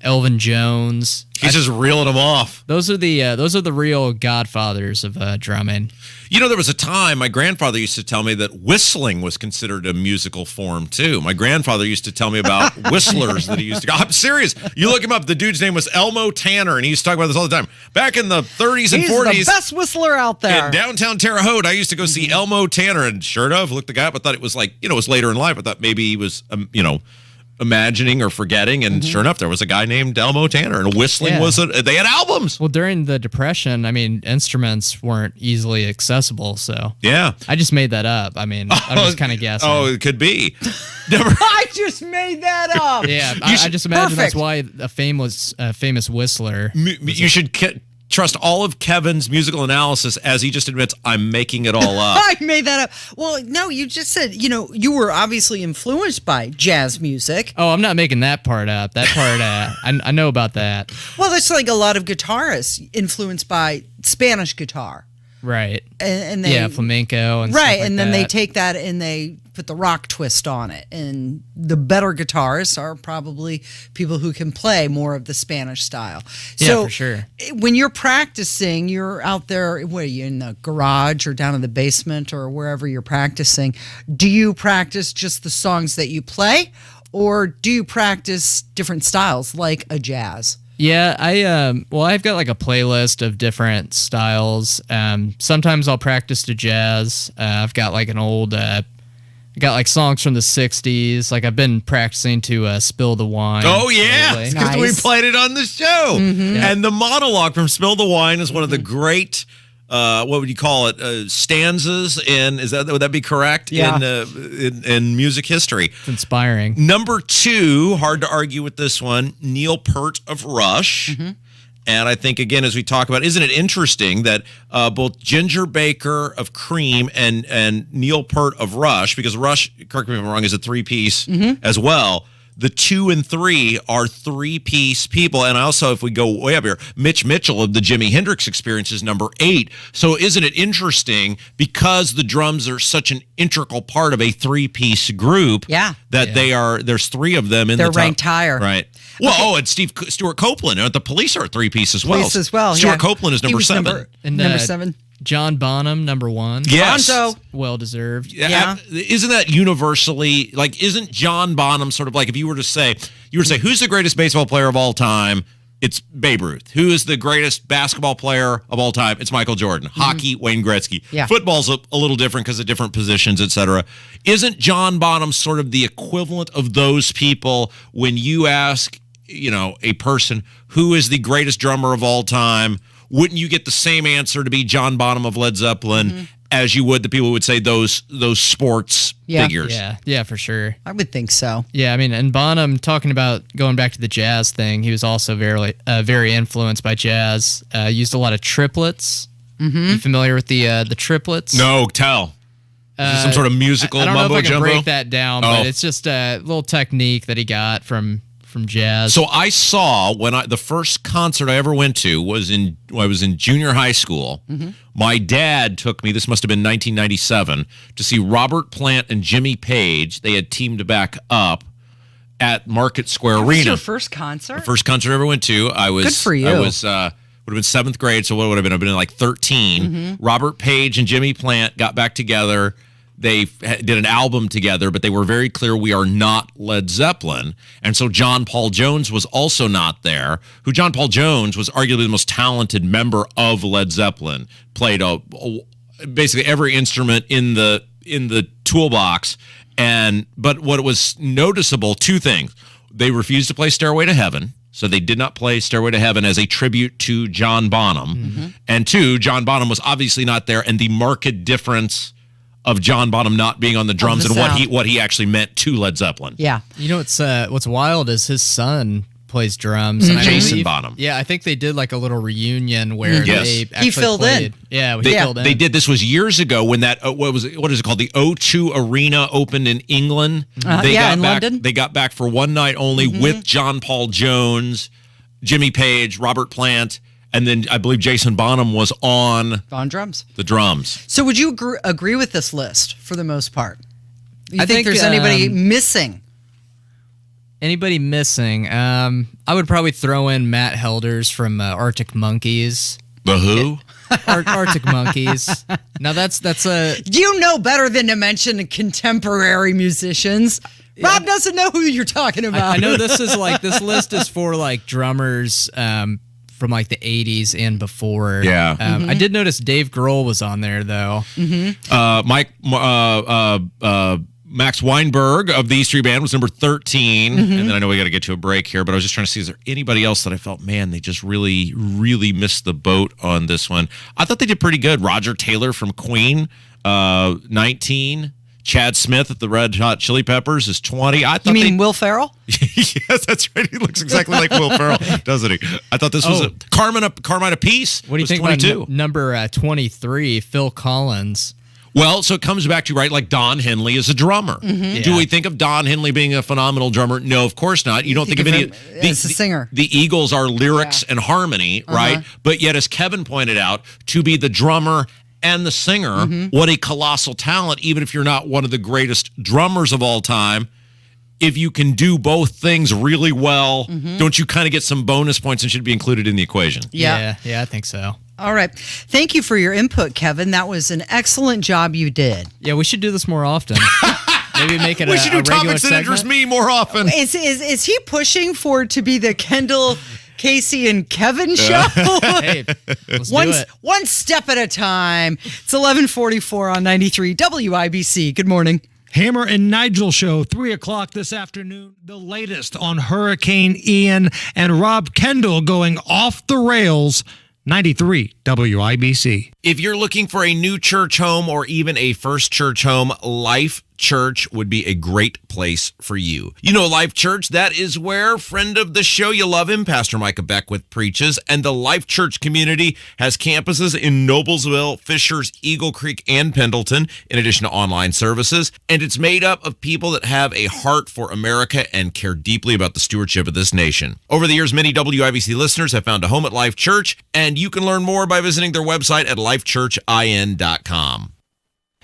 Speaker 25: Elvin Jones.
Speaker 14: He's just reeling them off.
Speaker 25: Those are the real godfathers of drumming.
Speaker 14: You know, there was a time my grandfather used to tell me that whistling was considered a musical form too. My grandfather used to tell me about whistlers that he used to go. I'm serious. You look him up. The dude's name was Elmo Tanner, and he used to talk about this all the time. Back in the 30s and 40s.
Speaker 7: He's the best whistler out there.
Speaker 14: In downtown Terre Haute, I used to go see Elmo Tanner, and sure enough, looked the guy up. I thought it was like, it was later in life. I thought maybe he was, imagining or forgetting, and sure enough, there was a guy named Elmo Tanner, and whistling they had albums.
Speaker 25: Well, during the Depression, instruments weren't easily accessible, so
Speaker 14: yeah,
Speaker 25: I just made that up. I'm just kind of guessing.
Speaker 14: Oh, it could be.
Speaker 7: I just made that up.
Speaker 25: Yeah, I just imagine that's why a famous whistler.
Speaker 14: You should trust all of Kevin's musical analysis as he just admits, I'm making it all up.
Speaker 7: I made that up. Well, no, you just said, you were obviously influenced by jazz music.
Speaker 25: Oh, I'm not making that part up. That part, I know about that.
Speaker 7: Well, that's like a lot of guitarists influenced by Spanish guitar.
Speaker 25: Right.
Speaker 7: And they,
Speaker 25: flamenco and
Speaker 7: right,
Speaker 25: stuff like
Speaker 7: and then
Speaker 25: that.
Speaker 7: they take that and they put the rock twist on it. And the better guitarists are probably people who can play more of the Spanish style.
Speaker 25: Yeah, for sure.
Speaker 7: When you're practicing, you're out there, what are you, in the garage or down in the basement or wherever you're practicing? Do you practice just the songs that you play, or do you practice different styles like a jazz?
Speaker 25: Yeah, I've got like a playlist of different styles. Sometimes I'll practice to jazz. I've got like an old, got like songs from the 60s. Like I've been practicing to Spill the Wine.
Speaker 14: Oh yeah, because we played it on the show.
Speaker 25: Mm-hmm. Yeah.
Speaker 14: And the monologue from Spill the Wine is one of the great, what would you call it, stanzas would that be correct?
Speaker 25: Yeah.
Speaker 14: In music history.
Speaker 25: It's inspiring.
Speaker 14: Number 2, hard to argue with this one, Neil Peart of Rush.
Speaker 25: Mm-hmm.
Speaker 14: And I think, again, as we talk about, isn't it interesting that both Ginger Baker of Cream and Neil Peart of Rush, because Rush, correct me if I'm wrong, is a 3-piece as well. The 2 and 3 are 3-piece people. And also, if we go way up here, Mitch Mitchell of the Jimi Hendrix Experience is number 8. So isn't it interesting, because the drums are such an integral part of a 3-piece group, there's 3 of them in the top.
Speaker 7: They're ranked higher.
Speaker 14: Right. Well, and Stuart Copeland. The Police are a 3-piece as well.
Speaker 7: Police as well,
Speaker 14: Stuart Copeland is number 7.
Speaker 25: Number
Speaker 7: 7.
Speaker 25: John Bonham, number 1.
Speaker 14: Yes.
Speaker 25: Well deserved.
Speaker 14: Yeah. Isn't that universally, isn't John Bonham sort of like, if you were to say, who's the greatest baseball player of all time? It's Babe Ruth. Who is the greatest basketball player of all time? It's Michael Jordan. Hockey, Wayne Gretzky.
Speaker 7: Yeah.
Speaker 14: Football's a little different because of different positions, et cetera. Isn't John Bonham sort of the equivalent of those people when you ask, a person who is the greatest drummer of all time? Wouldn't you get the same answer to be John Bonham of Led Zeppelin as you would the people who would say those sports figures?
Speaker 25: Yeah, for sure.
Speaker 7: I would think so.
Speaker 25: Yeah, and Bonham, talking about going back to the jazz thing, he was also very influenced by jazz. Used a lot of triplets. You familiar with the triplets?
Speaker 14: No, tell. Is this some sort of musical
Speaker 25: I don't
Speaker 14: mumbo
Speaker 25: know if I can
Speaker 14: jumbo?
Speaker 25: break that down, but it's just a little technique that he got from jazz.
Speaker 14: So I saw the first concert I ever went to was I was in junior high school. My dad took me, this must have been 1997, to see Robert Plant and Jimmy Page. They had teamed back up at Market Square Arena.
Speaker 7: Was your first concert?
Speaker 14: The first concert I ever went to.
Speaker 7: Good for you.
Speaker 14: I was would have been 7th grade, so what would have been? I've been like 13. Robert Page and Jimmy Plant got back together. They did an album together, but they were very clear, we are not Led Zeppelin. And so John Paul Jones was also not there, who John Paul Jones was arguably the most talented member of Led Zeppelin, played basically every instrument in the toolbox. But what was noticeable, 2 things. They refused to play Stairway to Heaven. So they did not play Stairway to Heaven as a tribute to John Bonham. And 2, John Bonham was obviously not there, and the marked difference of John Bonham not being on the drums and what he actually meant to Led Zeppelin.
Speaker 7: Yeah.
Speaker 25: What's wild is his son plays drums. And
Speaker 14: Jason Bonham.
Speaker 25: Yeah, I think they did like a little reunion where they actually
Speaker 7: filled
Speaker 25: played.
Speaker 7: in.
Speaker 25: Yeah, he filled in.
Speaker 14: They did. This was years ago when that what is it called? The O2 Arena opened in England.
Speaker 7: In London.
Speaker 14: They got back for one night only with John Paul Jones, Jimmy Page, Robert Plant. And then I believe Jason Bonham was on
Speaker 7: drums.
Speaker 14: The drums.
Speaker 7: So would you agree with this list for the most part? You
Speaker 25: I think
Speaker 7: there's anybody missing?
Speaker 25: Anybody missing? I would probably throw in Matt Helders from Arctic Monkeys.
Speaker 14: The who?
Speaker 25: Arctic Monkeys. Now that's a...
Speaker 7: You know better than to mention contemporary musicians. Yeah. Rob doesn't know who you're talking about.
Speaker 25: I know this list is for like drummers from like the 80s and before.
Speaker 14: Yeah.
Speaker 25: I did notice Dave Grohl was on there though.
Speaker 14: Max Weinberg of the E Street Band was number 13. And then I know we got to get to a break here, but I was just trying to see, is there anybody else that I felt, man, they just really, really missed the boat on this one. I thought they did pretty good. Roger Taylor from Queen, 19. Chad Smith at the Red Hot Chili Peppers is 20. I thought
Speaker 7: you mean Will Ferrell?
Speaker 14: Yes, that's right. He looks exactly like Will Ferrell, doesn't he? I thought this was a Carmine Apiece.
Speaker 25: What do you think 22. About number 23, Phil Collins?
Speaker 14: Well, so it comes back to, right, like Don Henley is a drummer. Do we think of Don Henley being a phenomenal drummer? No, of course not. You don't think of any...
Speaker 7: As a singer.
Speaker 14: The Eagles are lyrics and harmony, right? But yet, as Kevin pointed out, to be the drummer and the singer, what a colossal talent, even if you're not one of the greatest drummers of all time. If you can do both things really well, don't you kind of get some bonus points and should be included in the equation?
Speaker 25: Yeah, I think so.
Speaker 7: All right. Thank you for your input, Kevin. That was an excellent job you did.
Speaker 25: Yeah, we should do this more often. Maybe make it
Speaker 14: we should do topics that interest me more often.
Speaker 7: Is he pushing for to be the Kendall, Casey, and Kevin show?
Speaker 25: Hey, let's do it.
Speaker 7: One step at a time. It's 11:44 on 93 WIBC. Good morning.
Speaker 10: Hammer and Nigel show, 3 o'clock this afternoon. The latest on Hurricane Ian and Rob Kendall going off the rails. 93 WIBC.
Speaker 14: If you're looking for a new church home or even a first church home, Life Church would be a great place for you. You know Life Church, that is where friend of the show, you love him, Pastor Micah Beckwith preaches, and the Life Church community has campuses in Noblesville, Fishers, Eagle Creek, and Pendleton, in addition to online services, and it's made up of people that have a heart for America and care deeply about the stewardship of this nation. Over the years, many WIBC listeners have found a home at Life Church, and you can learn more by visiting their website at lifechurchin.com.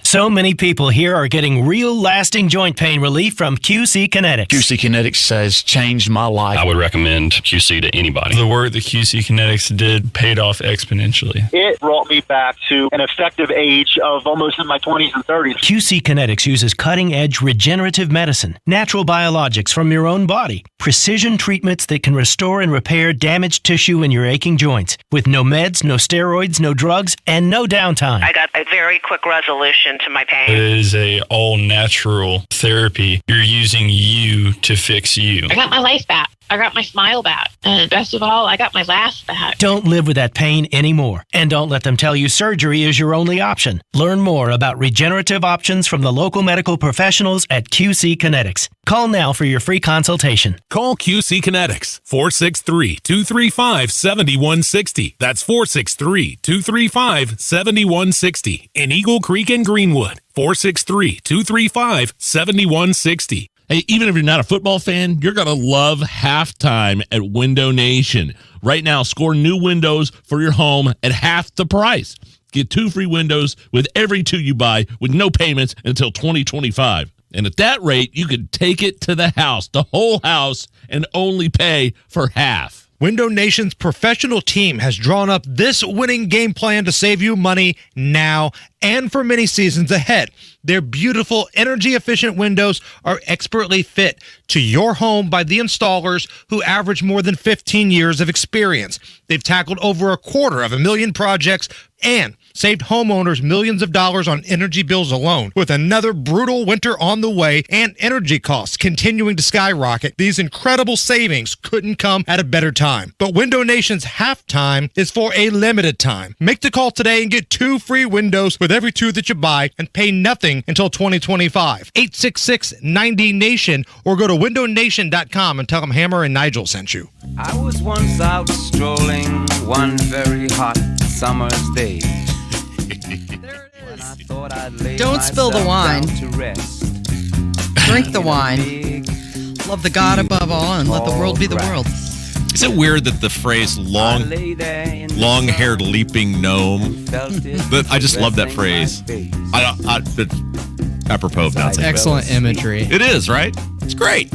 Speaker 2: So many people here are getting real lasting joint pain relief from QC Kinetics.
Speaker 3: QC Kinetics has changed my life.
Speaker 18: I would recommend QC to anybody.
Speaker 4: The work that QC Kinetics did paid off exponentially.
Speaker 12: It brought me back to an effective age of almost in my 20s and 30s.
Speaker 2: QC Kinetics uses cutting-edge regenerative medicine, natural biologics from your own body, precision treatments that can restore and repair damaged tissue in your aching joints, with no meds, no steroids, no drugs, and no downtime.
Speaker 13: I got a very quick resolution to my pain.
Speaker 4: It is a all-natural therapy. You're using you to fix you.
Speaker 13: I got my life back. I got my smile back. And best of all, I got my laugh back.
Speaker 2: Don't live with that pain anymore. And don't let them tell you surgery is your only option. Learn more about regenerative options from the local medical professionals at QC Kinetics. Call now for your free consultation.
Speaker 15: Call QC Kinetics, 463-235-7160. That's 463-235-7160. In Eagle Creek and Greenwood, 463-235-7160.
Speaker 26: Hey, even if you're not a football fan, you're going to love halftime at Window Nation. Right now, score new windows for your home at half the price. Get 2 free windows with every 2 you buy with no payments until 2025. And at that rate, you could take it to the house, the whole house, and only pay for half.
Speaker 27: Window Nation's professional team has drawn up this winning game plan to save you money now and for many seasons ahead. Their beautiful, energy-efficient windows are expertly fit to your home by the installers who average more than 15 years of experience. They've tackled over 250,000 projects and saved homeowners millions of dollars on energy bills alone. With another brutal winter on the way and energy costs continuing to skyrocket, these incredible savings couldn't come at a better time. But Window Nation's halftime is for a limited time. Make the call today and get 2 free windows with every 2 that you buy and pay nothing until 2025. 866-90-NATION or go to windownation.com and tell them Hammer and Nigel sent you.
Speaker 28: I was once out strolling one very hot summer's day.
Speaker 7: Don't spill the wine. Drink the wine. Love the God above all and let the world be the world.
Speaker 14: Is it weird that the phrase long-haired leaping gnome, but I just love that phrase. Apropos of nothing.
Speaker 25: Excellent imagery.
Speaker 14: It is, right? It's great.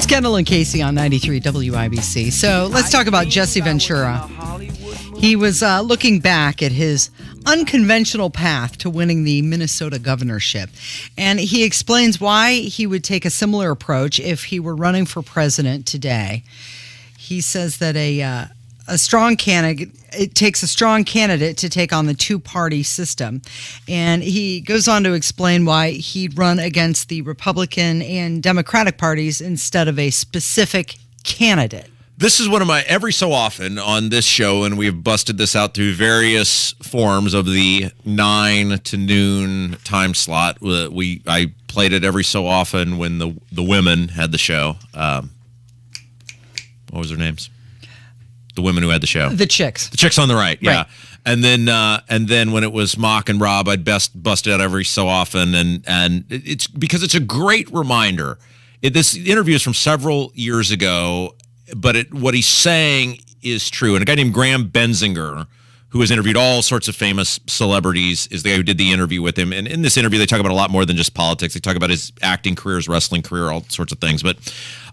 Speaker 7: It's Kendall and Casey on 93 WIBC. So let's talk about Jesse Ventura. He was looking back at his unconventional path to winning the Minnesota governorship. And he explains why he would take a similar approach if he were running for president today. He says that a strong candidate, it takes a strong candidate to take on the two-party system. And he goes on to explain why he'd run against the Republican and Democratic parties instead of a specific candidate.
Speaker 14: This is one of my, every so often on this show, and we've busted this out through various forms of the 9 to noon time slot. I played it every so often when the women had the show. What was their names? The women who had the show.
Speaker 7: The chicks.
Speaker 14: The chicks on the right, yeah.
Speaker 7: Right.
Speaker 14: And then when it was Mock and Rob, I'd bust it out every so often, and it's because it's a great reminder. This interview is from several years ago, but what he's saying is true. And a guy named Graham Benzinger, who has interviewed all sorts of famous celebrities, is the guy who did the interview with him. And in this interview, they talk about a lot more than just politics. They talk about his acting career, his wrestling career, all sorts of things. But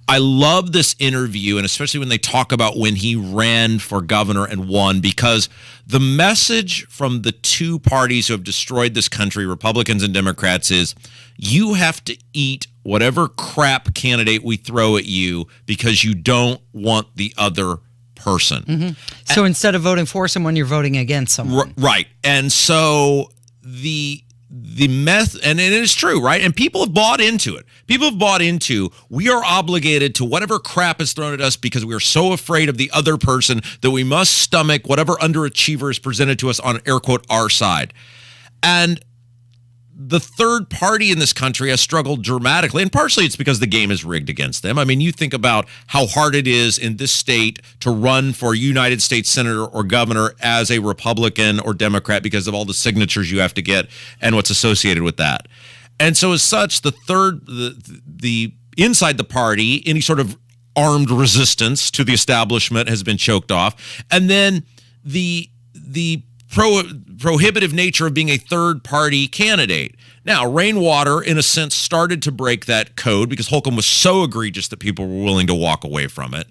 Speaker 14: I love this interview, and especially when they talk about when he ran for governor and won, because the message from the two parties who have destroyed this country, Republicans and Democrats, is you have to eat whatever crap candidate we throw at you because you don't want the other person.
Speaker 7: Mm-hmm. So instead of voting for someone, you're voting against someone.
Speaker 14: Right. And so the and it is true, right? And people have bought into it. People have bought into, we are obligated to whatever crap is thrown at us because we are so afraid of the other person that we must stomach whatever underachiever is presented to us on, air quote, our side. And the third party in this country has struggled dramatically, and partially it's because the game is rigged against them. I mean, you think about how hard it is in this state to run for United States Senator or governor as a Republican or Democrat because of all the signatures you have to get and what's associated with that. And so as such, the inside the party, any sort of armed resistance to the establishment has been choked off. And then the prohibitive nature of being a third-party candidate. Now, Rainwater, in a sense, started to break that code because Holcomb was so egregious that people were willing to walk away from it.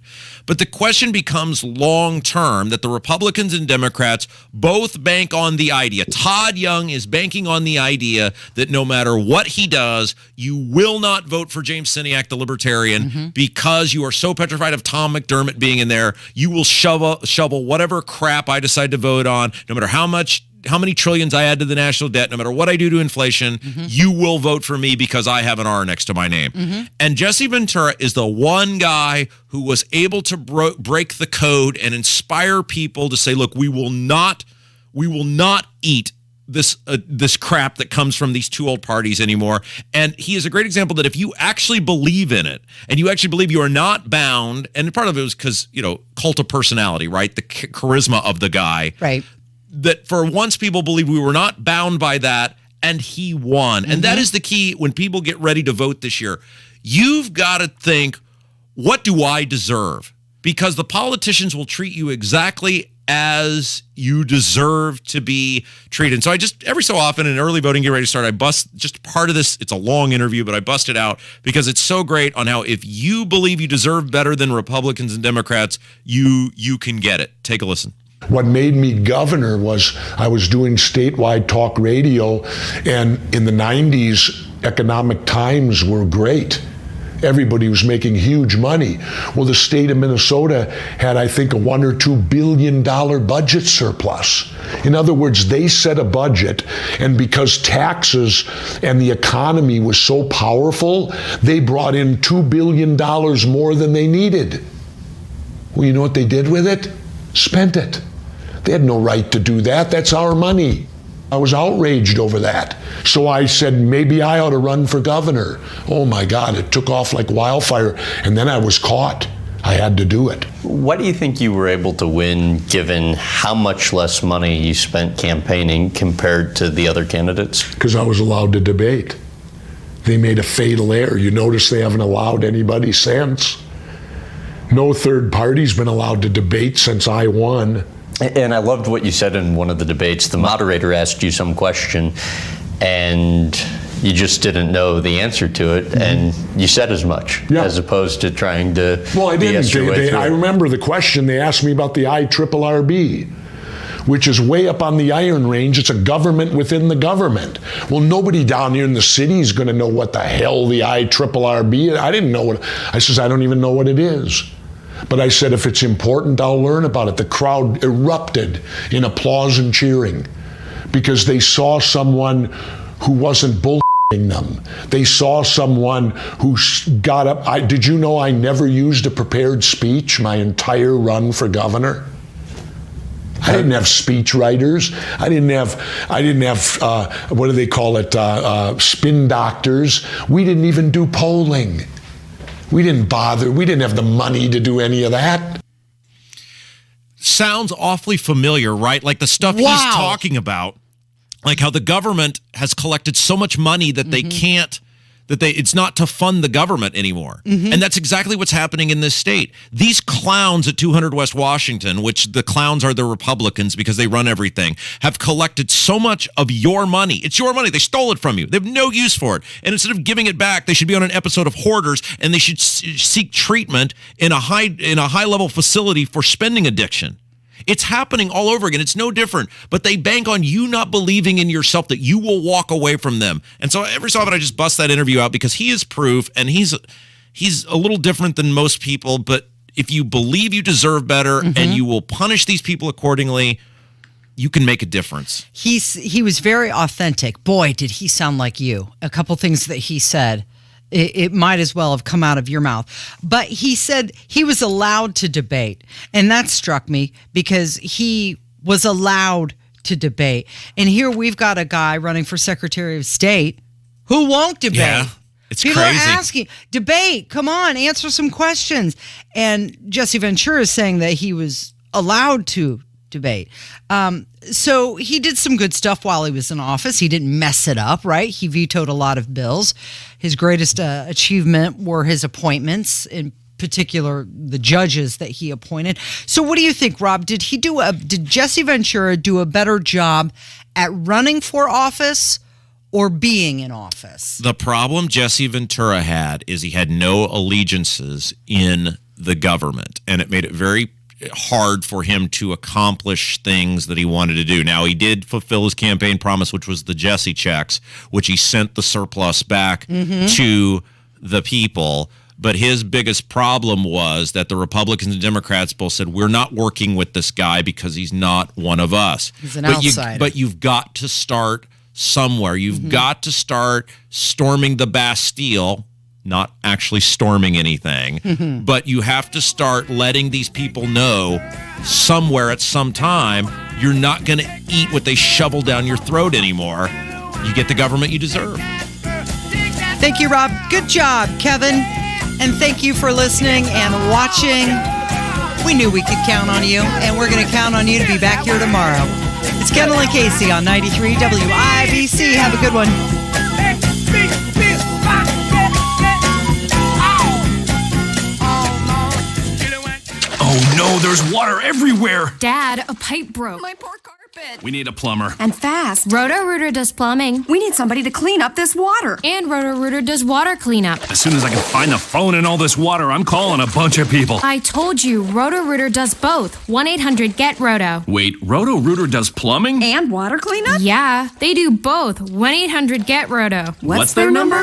Speaker 14: But the question becomes long-term that the Republicans and Democrats both bank on the idea. Todd Young is banking on the idea that no matter what he does, you will not vote for James Syniak, the Libertarian, because you are so petrified of Tom McDermott being in there. You will shovel whatever crap I decide to vote on, no matter how many trillions I add to the national debt, no matter what I do to inflation, you will vote for me because I have an R next to my name. And Jesse Ventura is the one guy who was able to break the code and inspire people to say, look, we will not eat this crap that comes from these two old parties anymore. And he is a great example that if you actually believe in it and you actually believe you are not bound, and part of it was because, cult of personality, right? The charisma of the guy.
Speaker 7: Right.
Speaker 14: That for once people believe we were not bound by that, and he won. And that is the key when people get ready to vote this year. You've got to think, what do I deserve? Because the politicians will treat you exactly as you deserve to be treated. And so I just, every so often in early voting, get ready to start, I bust just part of this. It's a long interview, but I bust it out because it's so great on how if you believe you deserve better than Republicans and Democrats, you can get it. Take a listen.
Speaker 1: What made me governor was I was doing statewide talk radio, and in the 90s, economic times were great. Everybody was making huge money. Well, the state of Minnesota had, I think, a $1 or $2 billion budget surplus. In other words, they set a budget, and because taxes and the economy was so powerful, they brought in $2 billion more than they needed. Well, you know what they did with it? Spent it. They had no right to do that. That's our money. I was outraged over that. So I said, maybe I ought to run for governor. Oh my God, it took off like wildfire. And then I was caught. I had to do it.
Speaker 5: Why do you think you were able to win given how much less money you spent campaigning compared to the other candidates?
Speaker 1: Because I was allowed to debate. They made a fatal error. You notice they haven't allowed anybody since. No third party's been allowed to debate since I won.
Speaker 5: And I loved what you said in one of the debates. The moderator asked you some question, and You just didn't know the answer to it, and you said as much, as opposed to trying to
Speaker 1: Well, I didn't.
Speaker 5: BS your way through
Speaker 1: I
Speaker 5: it.
Speaker 1: remember the question they asked me about the IRRB, which is way up on the Iron Range. It's a government within the government. Well, nobody down here in the city is going to know what the hell the IRRB is. I didn't know what. I says, I don't even know what it is. But I said, if it's important, I'll learn about it. The crowd erupted in applause and cheering because they saw someone who wasn't bullshitting them. They saw someone who got up. Did you know I never used a prepared speech my entire run for governor? I didn't have speech writers. I didn't have what do they call it? Spin doctors. We didn't even do polling. We didn't bother. We didn't have the money to do any of that.
Speaker 14: Sounds awfully familiar, right? Like the stuff he's talking about, like how the government has collected so much money that they can't, it's not to fund the government anymore. And that's exactly what's happening in this state. These clowns at 200 West Washington, which the clowns are the Republicans because they run everything, have collected so much of your money. It's your money. They stole it from you. They have no use for it. And instead of giving it back, they should be on an episode of Hoarders, and they should seek treatment in a high level facility for spending addiction. It's happening all over again. It's no different. But they bank on you not believing in yourself that you will walk away from them. And so every so often I just bust that interview out because he is proof, and he's a little different than most people. But if you believe you deserve better and you will punish these people accordingly, you can make a difference.
Speaker 7: He was very authentic. Boy, did he sound like you. A couple things that he said. It might as well have come out of your mouth. But he said he was allowed to debate. And that struck me because he was allowed to debate. And here we've got a guy running for Secretary of State who won't debate.
Speaker 14: Yeah, it's
Speaker 7: People
Speaker 14: crazy.
Speaker 7: are asking, debate, come on, answer some questions. And Jesse Ventura is saying that he was allowed to debate. So he did some good stuff while he was in office. He didn't mess it up, right? He vetoed a lot of bills. His greatest achievement were his appointments, in particular the judges that he appointed. So what do you think, Rob? Did Jesse Ventura do a better job at running for office or being in office?
Speaker 14: The problem Jesse Ventura had is he had no allegiances in the government, and it made it very hard for him to accomplish things that he wanted to do. Now, he did fulfill his campaign promise, which was the Jesse checks, which he sent the surplus back to the people. But his biggest problem was that the Republicans and Democrats both said, we're not working with this guy because he's not one of us.
Speaker 7: He's an outsider.
Speaker 14: But you've got to start somewhere. You've got to start storming the Bastille, not actually storming anything, but you have to start letting these people know somewhere at some time you're not going to eat what they shovel down your throat anymore. You get the government you deserve.
Speaker 7: Thank you, Rob. Good job, Kevin. And thank you for listening and watching. We knew we could count on you, and we're going to count on you to be back here tomorrow. It's Kendall and Casey on 93 WIBC. Have a good one.
Speaker 6: Oh no, there's water everywhere.
Speaker 8: Dad, a pipe broke.
Speaker 6: My poor carpet. We need a plumber.
Speaker 8: And fast. Roto-Rooter does plumbing.
Speaker 11: We need somebody to clean up this water.
Speaker 8: And Roto-Rooter does water cleanup.
Speaker 6: As soon as I can find the phone in all this water, I'm calling a bunch of people.
Speaker 8: I told you, Roto-Rooter does both. 1-800-GET-ROTO.
Speaker 6: Wait, Roto-Rooter does plumbing?
Speaker 11: And water cleanup?
Speaker 8: Yeah, they do both. 1-800-GET-ROTO.
Speaker 11: What's their number?